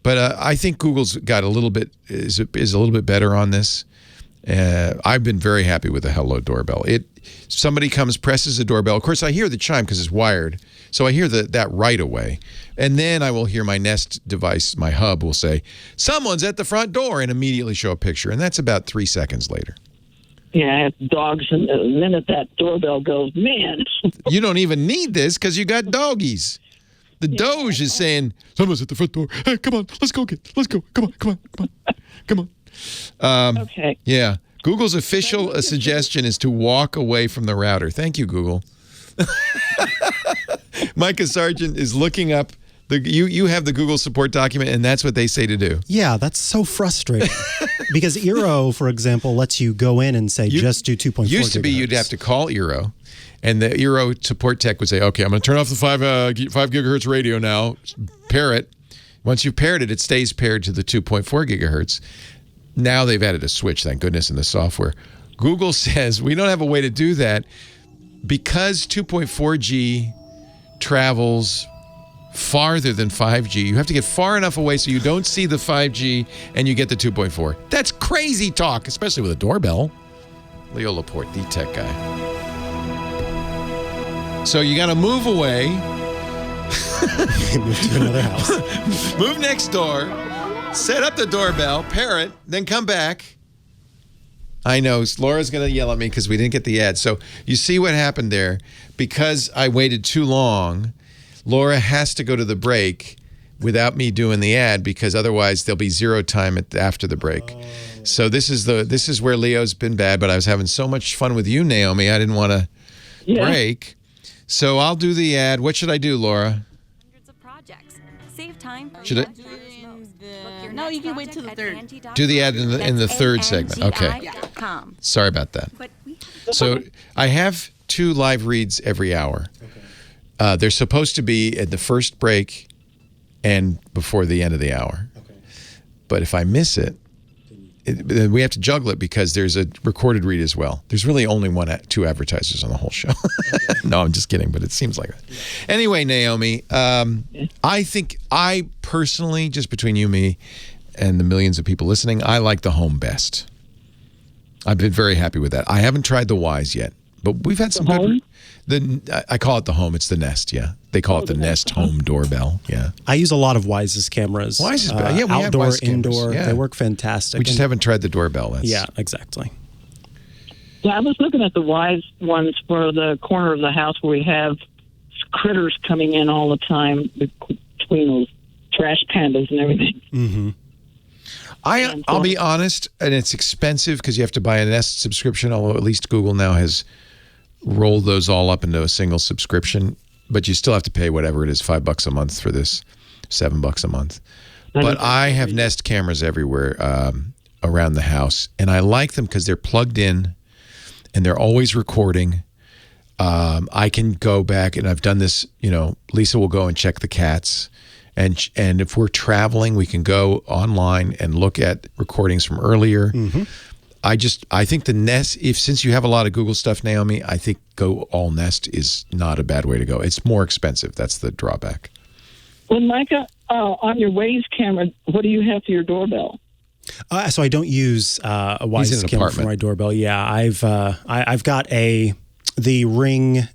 But I think Google's got a little bit is a little bit better on this. I've been very happy with the Hello doorbell. Somebody comes, presses the doorbell. Of course, I hear the chime because it's wired, so I hear that right away. And then I will hear my Nest device, my hub, will say, "Someone's at the front door," and immediately show a picture. And that's about 3 seconds later. Yeah, I have dogs, and the minute that doorbell goes, man. You don't even need this because you got doggies. The Doge is saying, "Someone's at the front door. Hey, come on, let's go. Come on. Okay. Yeah. Google's official suggestion is to walk away from the router. Thank you, Google. Mikah Sargent is looking up. You have the Google support document, and that's what they say to do. Yeah, that's so frustrating. Because Eero, for example, lets you go in and say, just do 2.4 Used to be gigahertz. you'd have to call Eero. And the Eero support tech would say, "Okay, I'm going to turn off the 5 gigahertz radio now. Pair it. Once you've paired it, it stays paired to the 2.4 gigahertz. Now they've added a switch, thank goodness, in the software. Google says we don't have a way to do that because 2.4G travels farther than 5G. You have to get far enough away so you don't see the 5G and you get the 2.4. That's crazy talk, especially with a doorbell." Leo Laporte, the tech guy. So you got to move away. Move to another house. Move next door. Set up the doorbell. Pair it. Then come back. I know. Laura's going to yell at me because we didn't get the ad. So you see what happened there. Because I waited too long, Laura has to go to the break without me doing the ad because otherwise there'll be zero time after the break. So this is where Leo's been bad. But I was having so much fun with you, Naomi. I didn't want to break. So I'll do the ad. What should I do, Laura? Hundreds of projects. Save time. Should I No, you can wait till the third. do the ad in the third segment? Okay. Sorry about that. So I have 2 live reads every hour. They're supposed to be at the first break and before the end of the hour. But if I miss it, we have to juggle it because there's a recorded read as well. There's really only 2 advertisers on the whole show. No, I'm just kidding, but it seems like that. Anyway, Naomi, I think I personally, just between you, me, and the millions of people listening, I like the home best. I've been very happy with that. I haven't tried the Wise yet, but we've had some good. I call it the Home. It's the Nest. Yeah, they call it the Nest Home Doorbell. Yeah, I use a lot of Wise's cameras. Wise is better. Yeah, we have outdoor, Wise cameras. indoor. Yeah. They work fantastic. We just haven't tried the doorbell. Yeah, exactly. Yeah, I was looking at the Wise ones for the corner of the house where we have critters coming in all the time between those trash pandas and everything. Mm-hmm. I'll be honest, and it's expensive because you have to buy a Nest subscription, although at least Google now has rolled those all up into a single subscription, but you still have to pay whatever it is, $5 a month for this, $7 a month. But I have Nest cameras everywhere around the house, and I like them because they're plugged in and they're always recording. I can go back, and I've done this, Lisa will go and check the cats. And if we're traveling, we can go online and look at recordings from earlier. Mm-hmm. I think the Nest, since you have a lot of Google stuff, Naomi, I think go all Nest is not a bad way to go. It's more expensive. That's the drawback. Well, Micah, on your Waze camera, what do you have for your doorbell? So I don't use a Wise camera for my doorbell. Yeah, I've got the Ring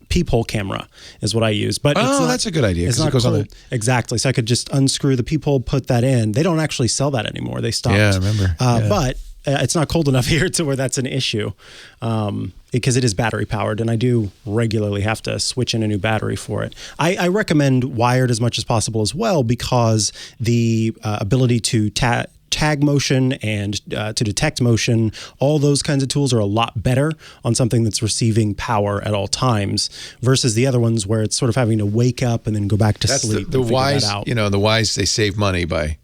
peephole camera is what I use. But that's a good idea. It's not it goes cool. on Exactly. So I could just unscrew the peephole, put that in. They don't actually sell that anymore. They stopped. Yeah, I remember. But it's not cold enough here to where that's an issue because it is battery powered, and I do regularly have to switch in a new battery for it. I recommend wired as much as possible as well because the ability to tag motion and to detect motion, all those kinds of tools are a lot better on something that's receiving power at all times versus the other ones where it's sort of having to wake up and then go back to sleep. The Wise, the Wise, they save money by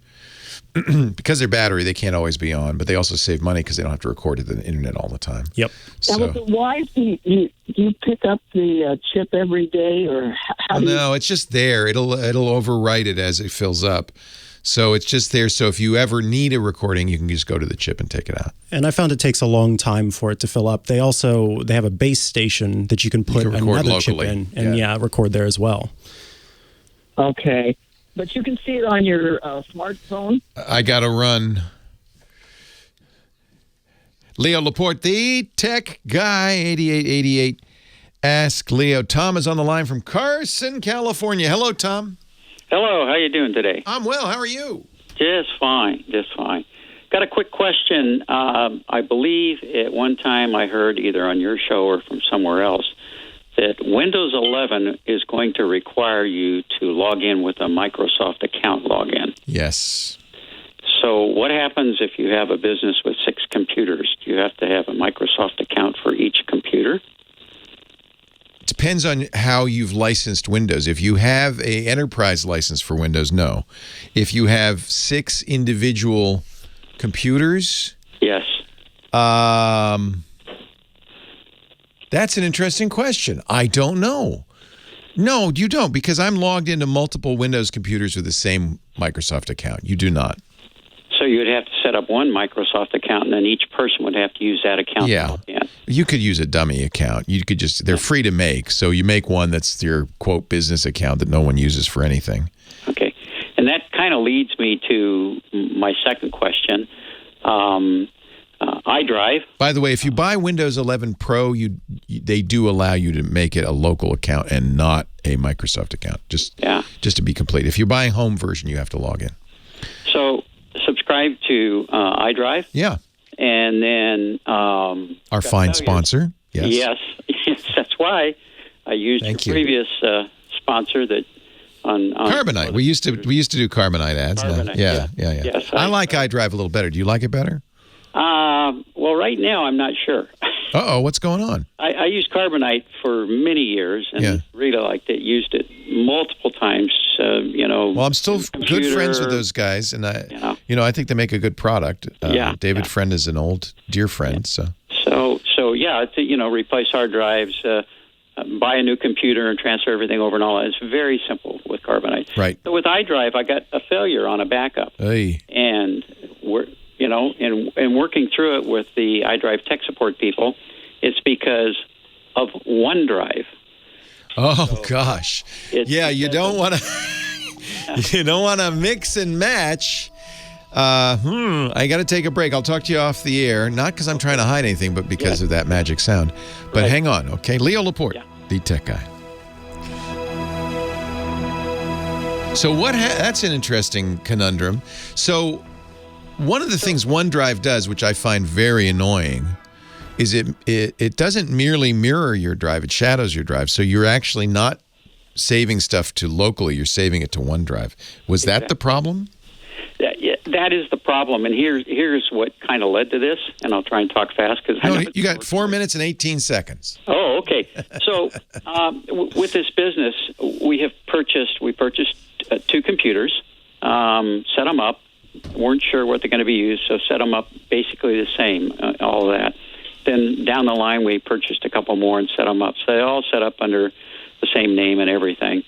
because their battery, they can't always be on, but they also save money because they don't have to record to the internet all the time. Yep. Now, with the Wise, do you pick up the chip every day, or how No, it's just there. It'll overwrite it as it fills up. So it's just there. So if you ever need a recording, you can just go to the chip and take it out. And I found it takes a long time for it to fill up. They have a base station that you can put another chip in and record there as well. Okay. But you can see it on your smartphone. I got to run. Leo Laporte, the tech guy, 8888. Ask Leo. Tom is on the line from Carson, California. Hello, Tom. Hello. How you doing today? I'm well. How are you? Just fine. Just fine. Got a quick question. I believe at one time I heard either on your show or from somewhere else that Windows 11 is going to require you to log in with a Microsoft account login. Yes. So what happens if you have a business with 6 computers? Do you have to have a Microsoft account for each computer? Depends on how you've licensed Windows. If you have a enterprise license for Windows, no. If you have 6 individual computers, yes. That's an interesting question. I don't know. No, you don't, because I'm logged into multiple Windows computers with the same Microsoft account. You do not. So you would have to set up one Microsoft account, and then each person would have to use that account. Yeah. You could use a dummy account. You could they're free to make. So you make one that's your, quote, business account that no one uses for anything. Okay. And that kind of leads me to my second question. iDrive. By the way, if you buy Windows 11 Pro, they do allow you to make it a local account and not a Microsoft account. Just to be complete. If you're buying home version, you have to log in. So subscribe to iDrive. Yeah. And then our fine sponsor. Yes. Yes, that's why I used your previous sponsor that on Carbonite. We used to do Carbonite ads. Carbonite, yeah. Yes, I like iDrive a little better. Do you like it better? Well, right now I'm not sure. Uh-oh, what's going on? I used Carbonite for many years and really liked it. Used it multiple times. Well, I'm still good friends with those guys, and I think they make a good product. David Friend is an old dear friend. So it's replace hard drives, buy a new computer, and transfer everything over and all that. It's very simple with Carbonite. Right. So with iDrive, I got a failure on a backup, and in working through it with the iDrive tech support people, it's because of OneDrive. Oh gosh, you don't want to mix and match I got to take a break. I'll talk to you off the air, not because I'm trying to hide anything, but because of that magic sound. But hang on, okay? Leo Laporte, the tech guy. So that's an interesting conundrum. So one of the things OneDrive does, which I find very annoying, is it doesn't merely mirror your drive, it shadows your drive. So you're actually not saving stuff to locally, you're saving it to OneDrive. Was that the problem? That is the problem, and here's what kind of led to this, and I'll try and talk fast because you got 4 minutes and 18 seconds. Oh, okay. So with this business, we purchased 2 computers, set them up, weren't sure what they're going to be used, so set them up basically the same, all of that. Then down the line, we purchased a couple more and set them up. So they all set up under the same name and everything.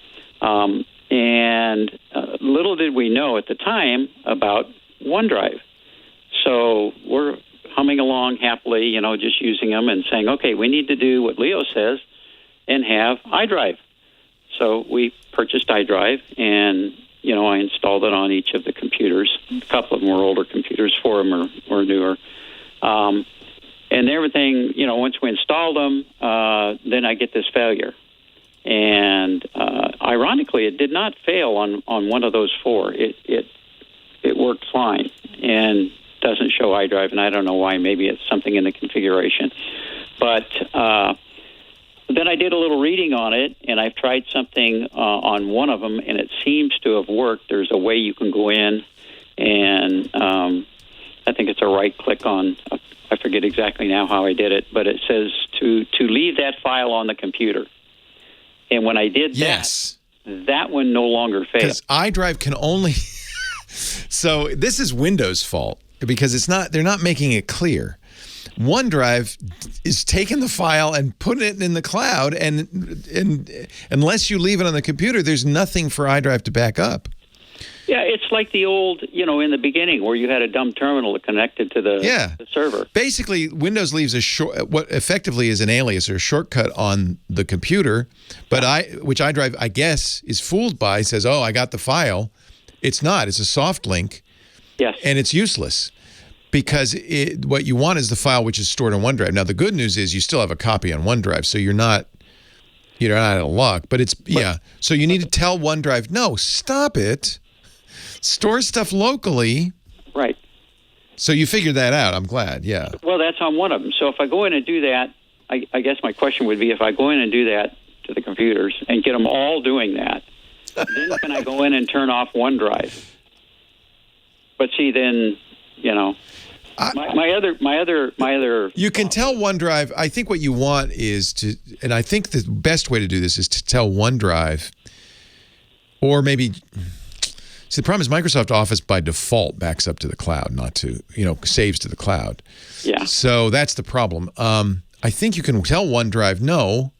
And little did we know at the time about OneDrive. So we're humming along happily, just using them and saying, okay, we need to do what Leo says and have iDrive. So we purchased iDrive, and, I installed it on each of the computers. A couple of them were older computers, 4 of them were newer. And everything, once we installed them, then I get this failure. And ironically, it did not fail on one of those 4. It worked fine and doesn't show iDrive, and I don't know why. Maybe it's something in the configuration. But then I did a little reading on it, and I've tried something on one of them, and it seems to have worked. There's a way you can go in, and I think it's a right-click on. I forget exactly now how I did it, but it says to leave that file on the computer. And when I did that one no longer failed. Because iDrive can only... So this is Windows' fault because they're not making it clear. OneDrive is taking the file and putting it in the cloud, and unless you leave it on the computer, there's nothing for iDrive to back up. Yeah, it's like the old, in the beginning where you had a dumb terminal connected to the server. Basically, Windows leaves what effectively is an alias or a shortcut on the computer, but which iDrive, I guess, is fooled by, says, oh, I got the file. It's not. It's a soft link. Yes. And it's useless because what you want is the file which is stored on OneDrive. Now, the good news is you still have a copy on OneDrive, so you're not out of luck. But so you need to tell OneDrive, no, stop it. Store stuff locally. Right. So you figured that out. I'm glad. Yeah. Well, that's on one of them. So if I go in and do that, I guess my question would be if I go in and do that to the computers and get them all doing that, then can I go in and turn off OneDrive? But see, then, my other. You can tell OneDrive. I think what you want is and I think the best way to do this is to tell OneDrive, or maybe. See, the problem is Microsoft Office by default backs up to the cloud, not to, saves to the cloud. Yeah. So that's the problem. I think you can tell OneDrive, no,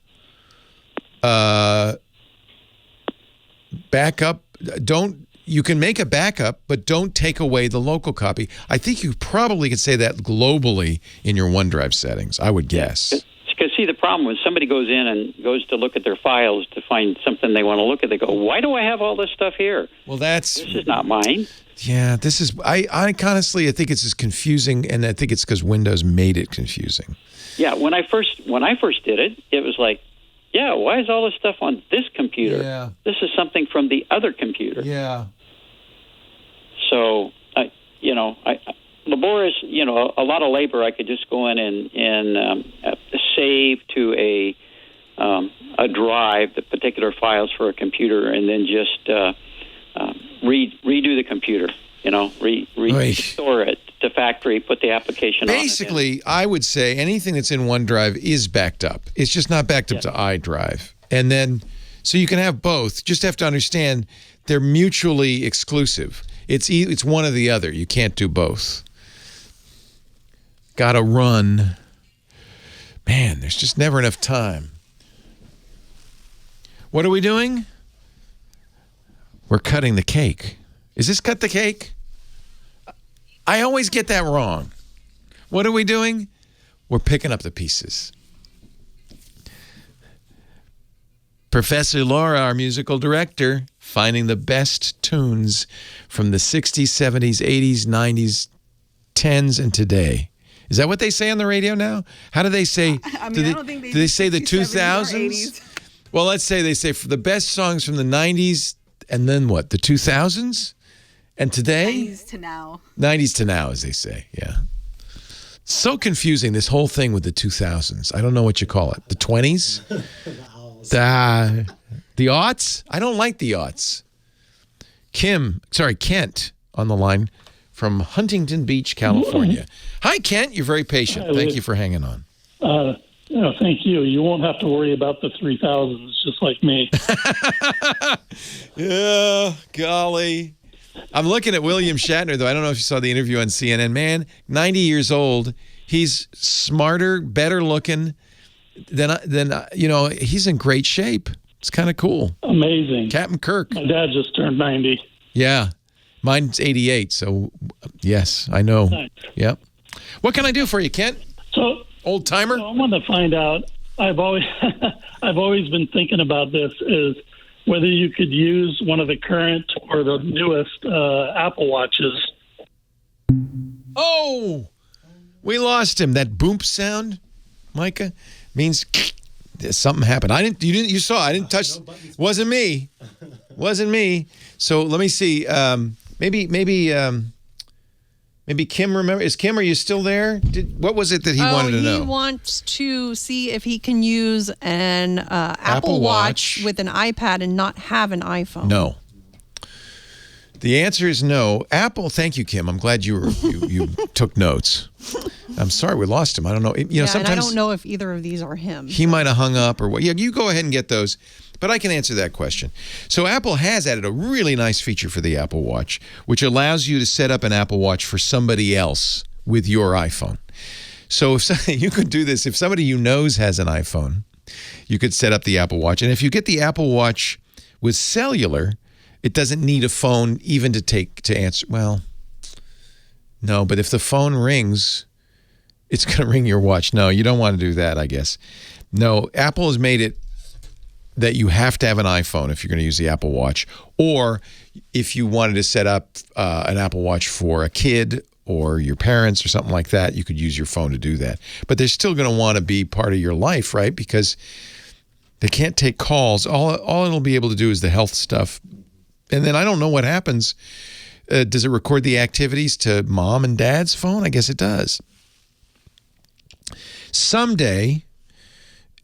backup, you can make a backup, but don't take away the local copy. I think you probably could say that globally in your OneDrive settings, I would guess. Because, see, the problem when somebody goes in and goes to look at their files to find something they want to look at, they go, why do I have all this stuff here? Well, this is not mine. Yeah, this is, I honestly, I think it's as confusing, and I think it's because Windows made it confusing. Yeah, when I first did it, it was like, yeah, why is all this stuff on this computer? Yeah. This is something from the other computer. Yeah. So, laborious, a lot of labor. I could just go in and save to a drive the particular files for a computer, and then just redo the computer. Restore it to factory, put the application on it. Basically, I would say anything that's in OneDrive is backed up. It's just not backed up to iDrive. And then, so you can have both. Just have to understand they're mutually exclusive. It's one or the other. You can't do both. Gotta run. Man, there's just never enough time. What are we doing? We're cutting the cake. Is this cut the cake? I always get that wrong. What are we doing? We're picking up the pieces. Professor Laura, our musical director, finding the best tunes from the 60s, 70s, 80s, 90s, 10s, and today. Is that what they say on the radio now? How do they say? I don't think do they say the 60s, 70s, or 2000s? 80s. Well, let's say they say for the best songs from the 90s, and then what? The 2000s? And today? 90s to now. 90s to now, as they say, yeah. So confusing, this whole thing with the 2000s. I don't know what you call it. The 20s? The aughts? I don't like the aughts. Kent on the line from Huntington Beach, California. Hi, Kent. You're very patient. Hi, Thank you for hanging on. Thank you. You won't have to worry about the 3000s, just like me. Yeah, golly. I'm looking at William Shatner, though. I don't know if you saw the interview on CNN. Man, 90 years old. He's smarter, better looking than he's in great shape. It's kind of cool. Amazing. Captain Kirk. My dad just turned 90. Yeah. Mine's 88, so yes, I know. Nice. Yep. What can I do for you, Kent? So, old timer? So I want to find out. I've always been thinking about this, is whether you could use one of the current or the newest Apple Watches. Oh, we lost him. That boom sound, Mikah, means something happened. You saw. I didn't touch. Wasn't me. Wasn't me. So let me see. Maybe Kim. Remember? Is Kim? Are you still there? What was it that he wanted to know? He wants to see if he can use an Apple Watch with an iPad and not have an iPhone. No. The answer is no. Apple. Thank you, Kim. I'm glad you took notes. I'm sorry we lost him. I don't know. Sometimes and I don't know if either of these are him. He might have hung up or what. Yeah, you go ahead and get those. But I can answer that question. So Apple has added a really nice feature for the Apple Watch, which allows you to set up an Apple Watch for somebody else with your iPhone. So you could do this. If somebody you know has an iPhone, you could set up the Apple Watch. And if you get the Apple Watch with cellular, it doesn't need a phone even to answer. Well, no, but if the phone rings, it's going to ring your watch. No, you don't want to do that, I guess. No, Apple has made it that you have to have an iPhone if you're going to use the Apple Watch, or if you wanted to set up an Apple Watch for a kid or your parents or something like that, you could use your phone to do that. But they're still going to want to be part of your life, right? Because they can't take calls. All it'll be able to do is the health stuff. And then I don't know what happens. Does it record the activities to mom and dad's phone? I guess it does. Someday,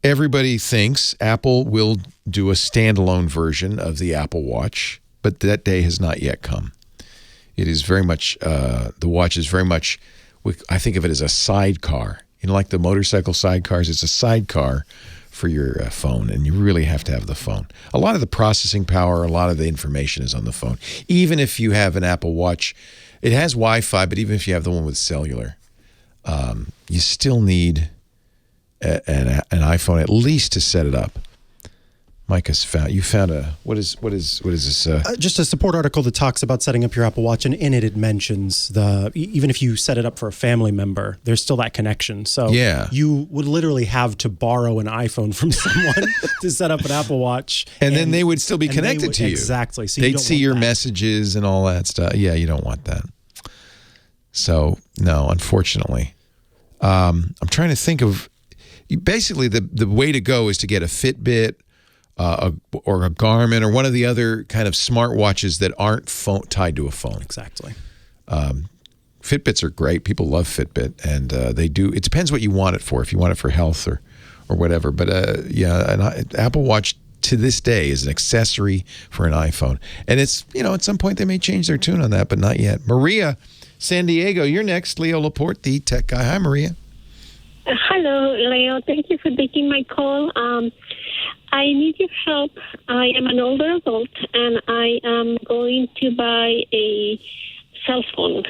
everybody thinks Apple will do a standalone version of the Apple Watch, but that day has not yet come. It is very much, the watch is very much, I think of it as a sidecar. Like the motorcycle sidecars, it's a sidecar for your phone, and you really have to have the phone. A lot of the processing power, a lot of the information is on the phone. Even if you have an Apple Watch, it has Wi-Fi, but even if you have the one with cellular, you still need an iPhone at least to set it up. Micah's found what is this? Just a support article that talks about setting up your Apple Watch, and in it mentions even if you set it up for a family member, there's still that connection. So yeah, you would literally have to borrow an iPhone from someone to set up an Apple Watch, and then they would still be connected to you. Exactly. So they'd see your messages and all that stuff. Yeah, you don't want that. So no, unfortunately, I'm trying to think of. Basically, the way to go is to get a Fitbit. Or a Garmin or one of the other kind of smartwatches that aren't tied to a phone. Exactly. Fitbits are great. People love Fitbit, and they do. It depends what you want it for. If you want it for health or whatever. But an Apple Watch to this day is an accessory for an iPhone. And it's at some point they may change their tune on that, but not yet. Maria, San Diego, you're next. Leo Laporte, the tech guy. Hi, Maria. Hello, Leo. Thank you for taking my call. I need your help. I am an older adult, and I am going to buy a cell phone.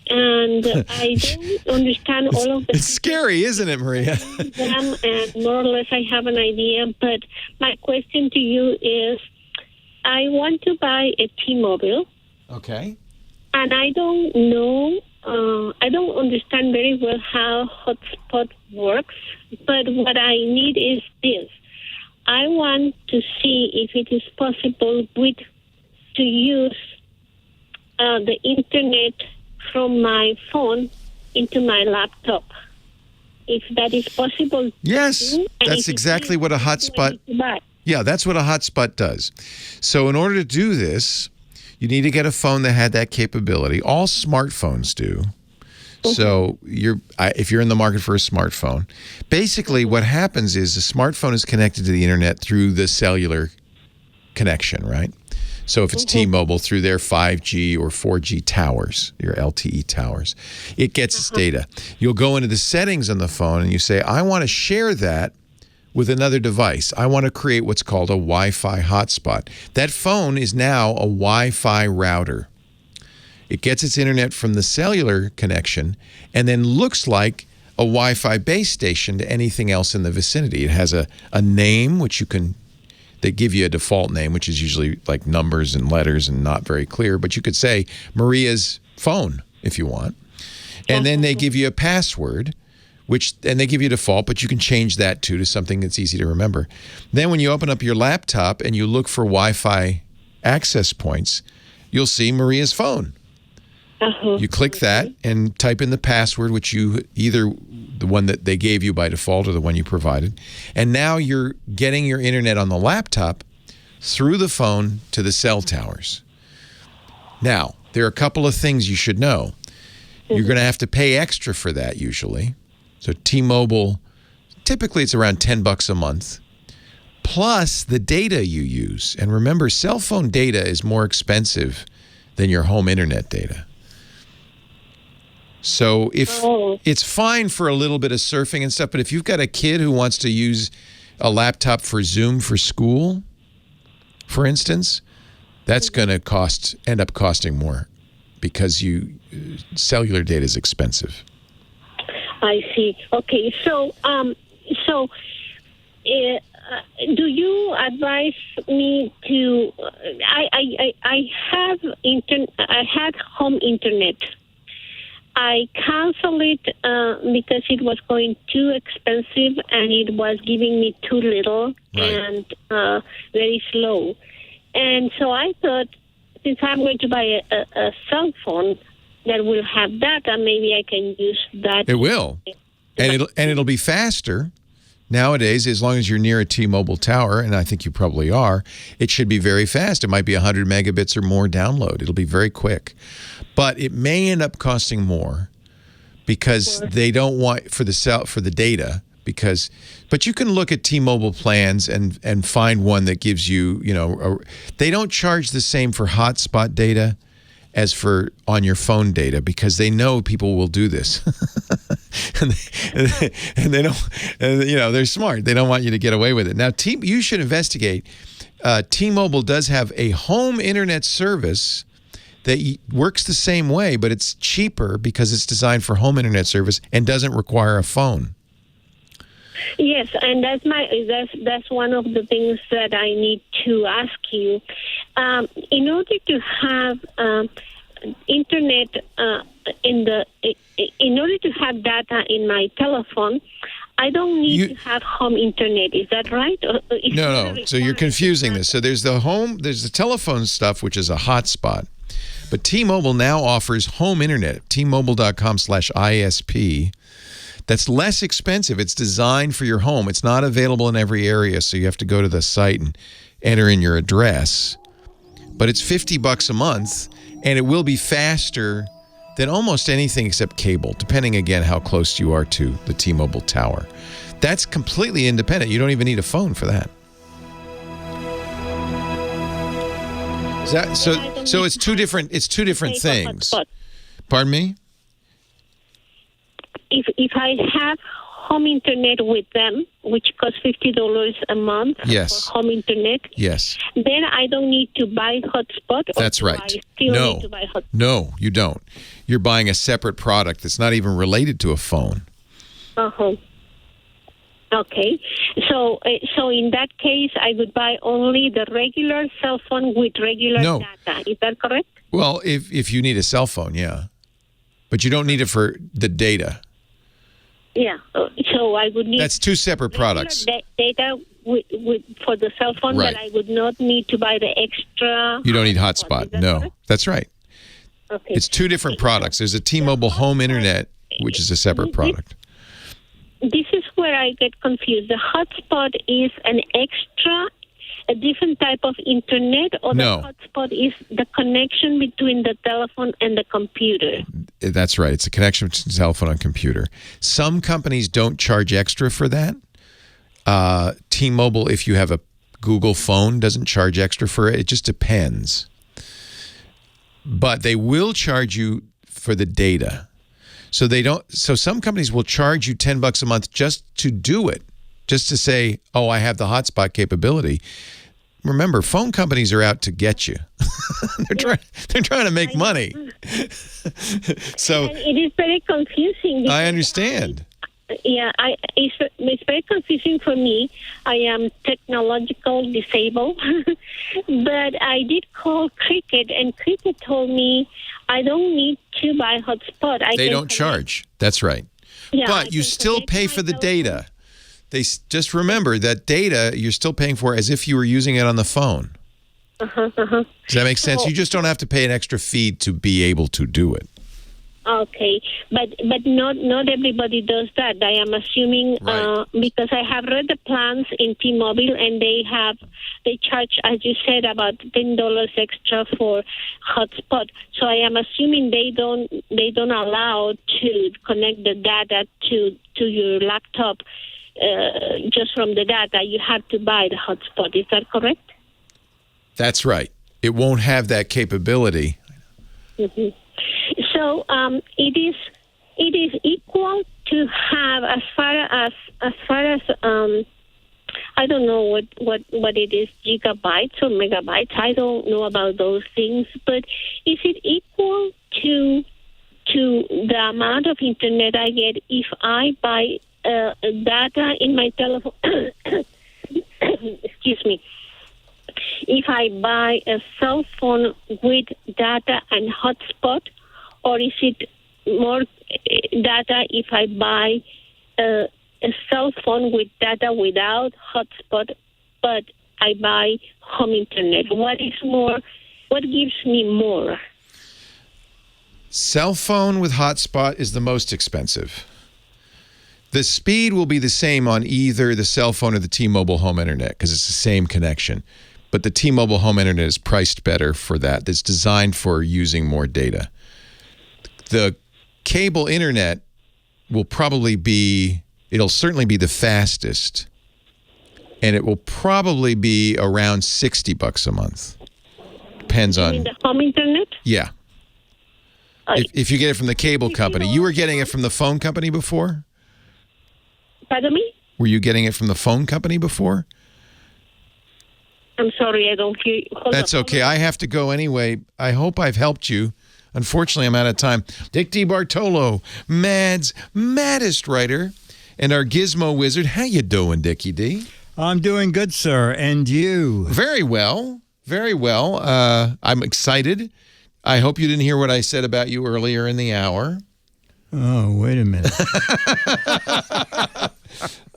And I don't understand all of the... It's scary, isn't it, Maria? And more or less I have an idea, but my question to you is, I want to buy a T-Mobile. Okay. And I don't know... I don't understand very well how hotspot works, but what I need is this. I want to see if it is possible to use the internet from my phone into my laptop. If that is possible. Yes, that's exactly what a hotspot. Yeah, that's what a hotspot does. So in order to do this, you need to get a phone that had that capability. All smartphones do. So if you're in the market for a smartphone, basically what happens is a smartphone is connected to the internet through the cellular connection, right? So if it's T-Mobile, through their 5G or 4G towers, your LTE towers, it gets its data. You'll go into the settings on the phone and you say, I want to share that with another device. I want to create what's called a Wi-Fi hotspot. That phone is now a Wi-Fi router. It gets its internet from the cellular connection and then looks like a Wi-Fi base station to anything else in the vicinity. It has a name, which they give you a default name, which is usually like numbers and letters and not very clear, but you could say Maria's phone if you want. And then they give you a password, and they give you a default, but you can change that to something that's easy to remember. Then when you open up your laptop and you look for Wi-Fi access points, you'll see Maria's phone. You click that and type in the password, which either the one that they gave you by default or the one you provided. And now you're getting your internet on the laptop through the phone to the cell towers. Now, there are a couple of things you should know. You're going to have to pay extra for that usually. So T-Mobile, typically it's around $10 a month, plus the data you use. And remember, cell phone data is more expensive than your home internet data. So it's fine for a little bit of surfing and stuff, but if you've got a kid who wants to use a laptop for Zoom for school, for instance, that's going to end up costing more because cellular data is expensive. I see. Okay, so do you advise me to? I had home internet. I canceled it because it was going too expensive and it was giving me too little and very slow. And so I thought, since I'm going to buy a cell phone that will have data, maybe I can use that. It will, and it'll be faster. Nowadays, as long as you're near a T-Mobile tower, and I think you probably are, it should be very fast. It might be 100 megabits or more download. It'll be very quick. But it may end up costing more because they don't want for the data. But you can look at T-Mobile plans and find one that gives you, they don't charge the same for hotspot data as for on your phone data because they know people will do this. and they don't, they're smart. They don't want you to get away with it. Now, you should investigate. T-Mobile does have a home internet service that works the same way, but it's cheaper because it's designed for home internet service and doesn't require a phone. Yes, and that's one of the things that I need to ask you. In order to have internet in order to have data in my telephone, I don't need to have home internet. Is that right? No. So you're confusing this. So there's the telephone stuff, which is a hotspot. But T-Mobile now offers home internet, tmobile.com/ISP. That's less expensive. It's designed for your home. It's not available in every area, so you have to go to the site and enter in your address. But it's $50 a month, and it will be faster than almost anything except cable, depending, again, how close you are to the T-Mobile tower. That's completely independent. You don't even need a phone for that. So it's two different things. Pardon me? If I have home internet with them, which costs $50 a month for home internet, then I don't need to buy hotspot. That's right. I still need to buy hotspot? No, you don't. You're buying a separate product that's not even related to a phone. Okay. So in that case, I would buy only the regular cell phone with regular data. Is that correct? Well, if you need a cell phone, yeah. But you don't need it for the data. Yeah. So I would need... That's two separate products. Data for the cell phone, Right. but I would not need to buy the extra. You don't need hotspot. No, correct? that's right. Okay. It's two different products. There's a T-Mobile Home Internet, which is a separate product. This is where I get confused. The hotspot is an extra, a different type of internet, or No. the hotspot is the connection between the telephone and the computer? That's right. It's a connection between cell phone and computer. Some companies don't charge extra for that. T-Mobile, if you have a Google phone, doesn't charge extra for it. It just depends. But they will charge you for the data. So they don't. So some companies will charge you $10 a month just to do it, just to say, "Oh, I have the hotspot capability." Remember, phone companies are out to get you. they're trying to make money. So And it is very confusing. I understand. It's very confusing for me. I am technological disabled, but I did call Cricket, and Cricket told me I don't need to buy hotspot. They don't charge. That's right. Yeah, I But you can still pay for the data. Just remember that data you're still paying for as if you were using it on the phone. Does that make sense? So- You just don't have to pay an extra fee to be able to do it. Okay, but not everybody does that. I am assuming because I have read the plans in T-Mobile, and they charge, as you said, about $10 extra for hotspot. So I am assuming they don't allow to connect the data to your laptop just from the data. You have to buy the hotspot. Is that correct? That's right. It won't have that capability. Mm-hmm. So it is equal to have as far as I don't know what it is, gigabytes or megabytes. I don't know about those things, but is it equal to the amount of internet I get if I buy data in my telephone? Excuse me. If I buy a cell phone with data and hotspot, or is it more data if I buy a cell phone with data without hotspot, but I buy home internet? What is more? What gives me more? Cell phone with hotspot is the most expensive. The speed will be the same on either the cell phone or the T-Mobile home internet because it's the same connection. But the T-Mobile home internet is priced better for that. It's designed for using more data. The cable internet will probably be, it'll certainly be the fastest. And it will probably be around $60 a month. Depends on. You mean the home internet? Yeah. If you get it from the cable company. You were getting it from the phone company before? Pardon me? Were you getting it from the phone company before? I'm sorry, I don't hear you. That's okay. I have to go anyway. I hope I've helped you. Unfortunately, I'm out of time. Dick Debartolo, Mad's maddest writer, and our gizmo wizard. How you doing, Dickie D? I'm doing good, sir. And you? Very well. Very well. I'm excited. I hope you didn't hear what I said about you earlier in the hour. Oh, wait a minute.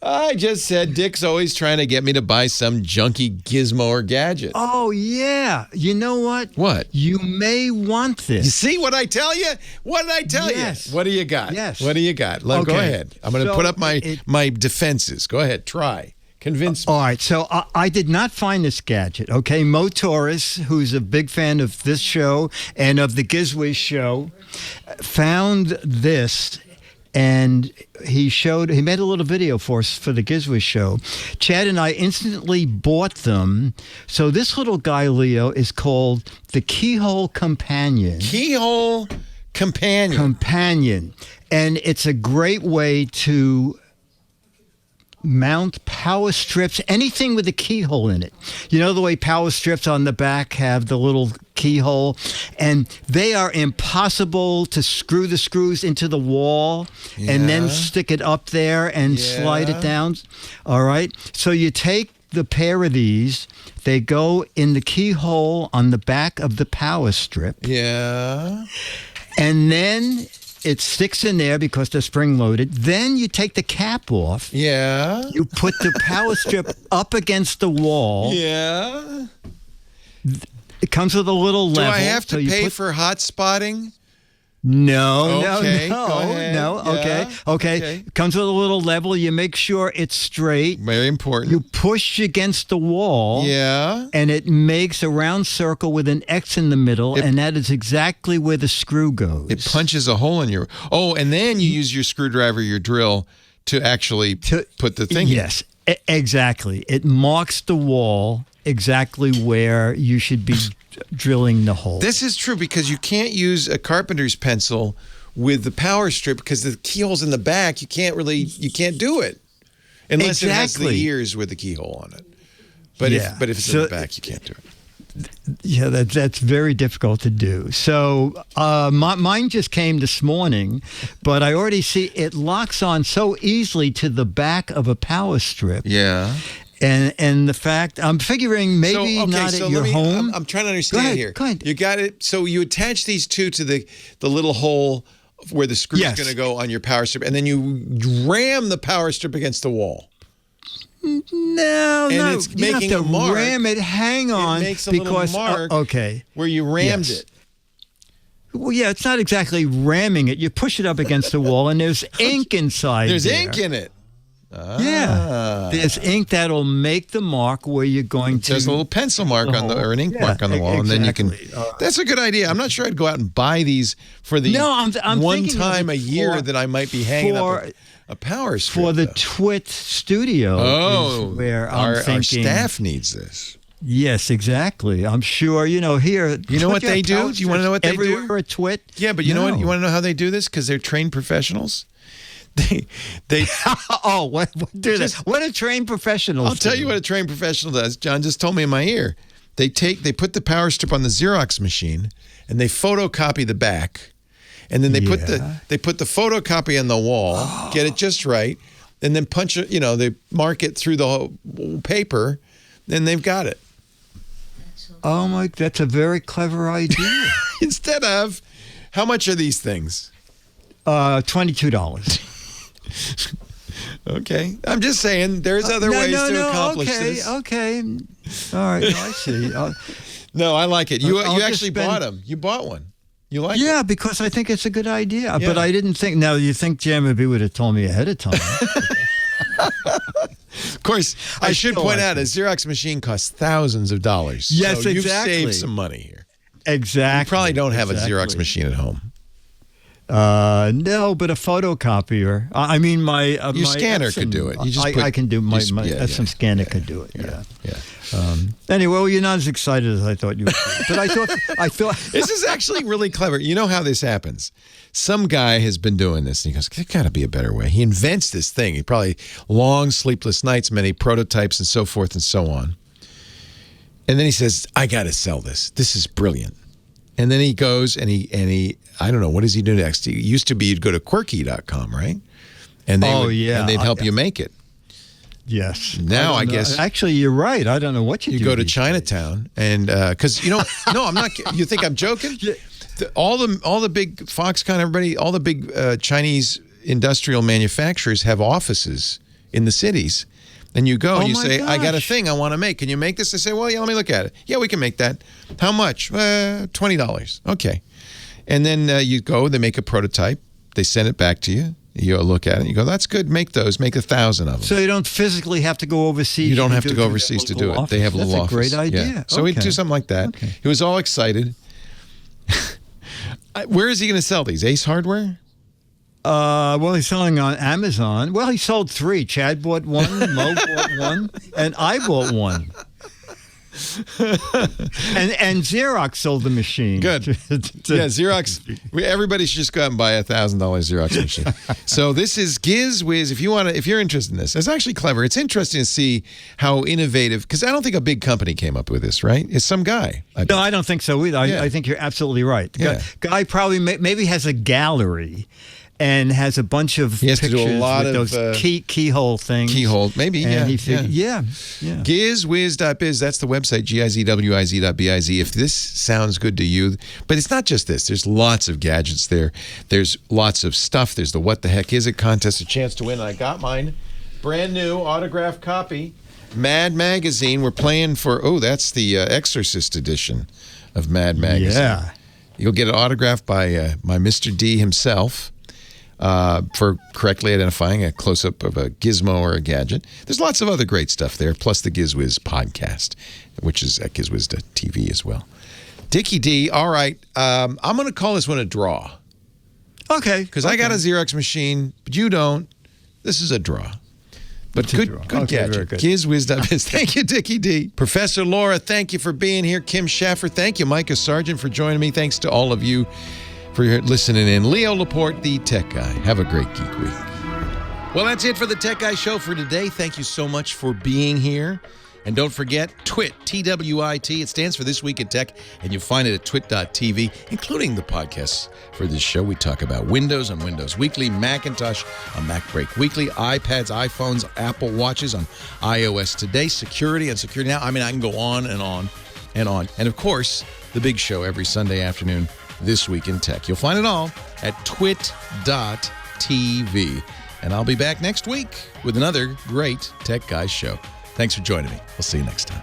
I just said Dick's always trying to get me to buy some junky gizmo or gadget. Oh, yeah. You know what? What? You may want this. You see what I tell you? What did I tell you? What do you got? Yes. What do you got? Go Okay. ahead. I'm going to So put up my defenses. Go ahead. Try. Convince me. All right, so I did not find this gadget, okay? Mo Torres, who's a big fan of this show and of the Gizwiz show, found this, and he made a little video for us for the Gizwiz show. Chad and I instantly bought them. So this little guy, Leo, is called the Keyhole Companion. Keyhole Companion. Companion. And it's a great way to mount power strips, anything with a keyhole in it. You know the way power strips on the back have the little keyhole, and they are impossible to screw the screws into the wall and then stick it up there and slide it down. All right. So you take the pair of these, they go in the keyhole on the back of the power strip. Yeah. And then it sticks in there because they're spring loaded. Then you take the cap off. Yeah. You put the power strip up against the wall. Yeah. It comes with a little level. Do I have to pay for hot spotting? No, Okay, no, go ahead. no. Yeah, Okay. Comes with a little level. You make sure it's straight. Very important. You push against the wall. Yeah. And it makes a round circle with an X in the middle, and that is exactly where the screw goes. It punches a hole in your... Oh, and then you use your screwdriver, your drill, to actually put the thing in. Yes, exactly. It marks the wall exactly where you should be drilling the hole. This is true because you can't use a carpenter's pencil with the power strip because the keyhole's in the back. You can't do it unless it has the ears with the keyhole on it. But if it's in the back, you can't do it. Yeah, that's very difficult to do. So mine just came this morning, but I already see it locks on so easily to the back of a power strip. Yeah. And the fact, I'm figuring maybe not at your home. I'm trying to understand here. Go ahead. You got it. So you attach these two to the little hole where the screw is going to go on your power strip, and then you ram the power strip against the wall. No, it's you making have to a mark. ram it. Hang on, it makes a because little mark where you rammed it. Well, yeah, it's not exactly ramming it. You push it up against the wall, and there's ink inside. There's ink in it. Yeah, there's ink that'll make the mark where you're going to. There's a little pencil mark on or an ink mark on the wall, and then you can. That's a good idea. I'm not sure I'd go out and buy these for the I'm one time a year that I might be hanging up a power strip for the TWiT studio. Oh, where our thinking, staff needs this. Yes, exactly. I'm sure here. You know what they do? Do you want to know what they do? Everywhere at TWiT. Yeah, but you know what? You want to know how they do this? Because they're trained professionals. They what do this? What a trained professional. I'll tell you what a trained professional does. John just told me in my ear. They put the power strip on the Xerox machine and they photocopy the back, and then they put the photocopy on the wall, get it just right, and then punch it. They mark it through the whole paper, then they've got it. Oh my! That's a very clever idea. Instead of, how much are these things? $22. Okay. I'm just saying there's other ways to accomplish this. Okay. All right. No, I see. No, I like it. You actually bought them. You bought one. You like it? Yeah, because I think it's a good idea. Yeah. But I didn't think. Now, you think JMB would have told me ahead of time. Of course, I should point out a Xerox machine costs thousands of dollars. Yes, so exactly. You've saved some money here. Exactly. You probably don't have a Xerox machine at home. No, but a photocopier. I mean, your my scanner Epson, could do it. I can do my Epson scanner could do it. Yeah. Anyway, well, you're not as excited as I thought you would be. But I thought this is actually really clever. You know how this happens? Some guy has been doing this, and he goes, "There got to be a better way." He invents this thing. He probably long sleepless nights, many prototypes, and so forth and so on. And then he says, "I got to sell this. This is brilliant." And then he goes and he I don't know, what does he do next? He used to be, you'd go to quirky.com, right? And they'd help you make it. Yes. Now I guess actually you're right. I don't know what you do. You go to Chinatown and because no, I'm not. You think I'm joking? All the big Foxconn, everybody, all the big Chinese industrial manufacturers have offices in the cities. And you go and you say, I got a thing I want to make. Can you make this? They say, well, yeah, let me look at it. Yeah, we can make that. How much? $20. Okay. And then you go, they make a prototype. They send it back to you. You look at it. You go, that's good. Make those. Make 1,000 of them. So you don't physically have to go overseas. You don't have to go overseas to do it. They have a little office. That's a great idea. Yeah. So we'd do something like that. Okay. He was all excited. Where is he going to sell these? Ace Hardware? Well, he's selling on Amazon. Well, he sold 3. Chad bought 1, Mo bought 1, and I bought 1. and Xerox sold the machine. Good. Yeah, Xerox. Everybody should just go out and buy a $1,000 Xerox machine. So this is GizWiz. If you're interested in this, it's actually clever. It's interesting to see how innovative. Because I don't think a big company came up with this, right? It's some guy. No, I don't think so either. I think you're absolutely right. Yeah. Guy probably maybe has a gallery. and has a bunch of He has to pictures do a lot with of those keyhole things. Keyhole, maybe, And yeah. he figured, yeah. Gizwiz.biz, that's the website, gizwiz.biz. If this sounds good to you, but it's not just this. There's lots of gadgets there. There's lots of stuff. There's the What the Heck Is It contest, a chance to win. I got mine. Brand new autographed copy. Mad Magazine. We're playing for, that's the Exorcist edition of Mad Magazine. Yeah. You'll get it autographed by Mr. D himself. For correctly identifying a close-up of a gizmo or a gadget. There's lots of other great stuff there, plus the GizWiz podcast, which is at gizwiz.tv as well. Dickie D, all right, I'm going to call this one a draw. Okay. Because I got a Xerox machine, but you don't. This is a draw. But good Okay, gadget. very good. Gizwiz.biz. Thank you, Dickie D. Professor Laura, thank you for being here. Kim Schaffer, thank you. Micah Sargent for joining me. Thanks to all of you for listening in. Leo Laporte, the Tech Guy. Have a great Geek Week. Well, that's it for the Tech Guy Show for today. Thank you so much for being here. And don't forget, TWiT, T-W-I-T. It stands for This Week in Tech, and you'll find it at twit.tv, including the podcasts for this show. We talk about Windows on Windows Weekly, Macintosh on MacBreak Weekly, iPads, iPhones, Apple Watches on iOS Today, security on Security Now. I mean, I can go on and on and on. And, of course, the big show every Sunday afternoon, This Week in Tech. You'll find it all at twit.tv. And I'll be back next week with another great Tech Guys show. Thanks for joining me. We'll see you next time.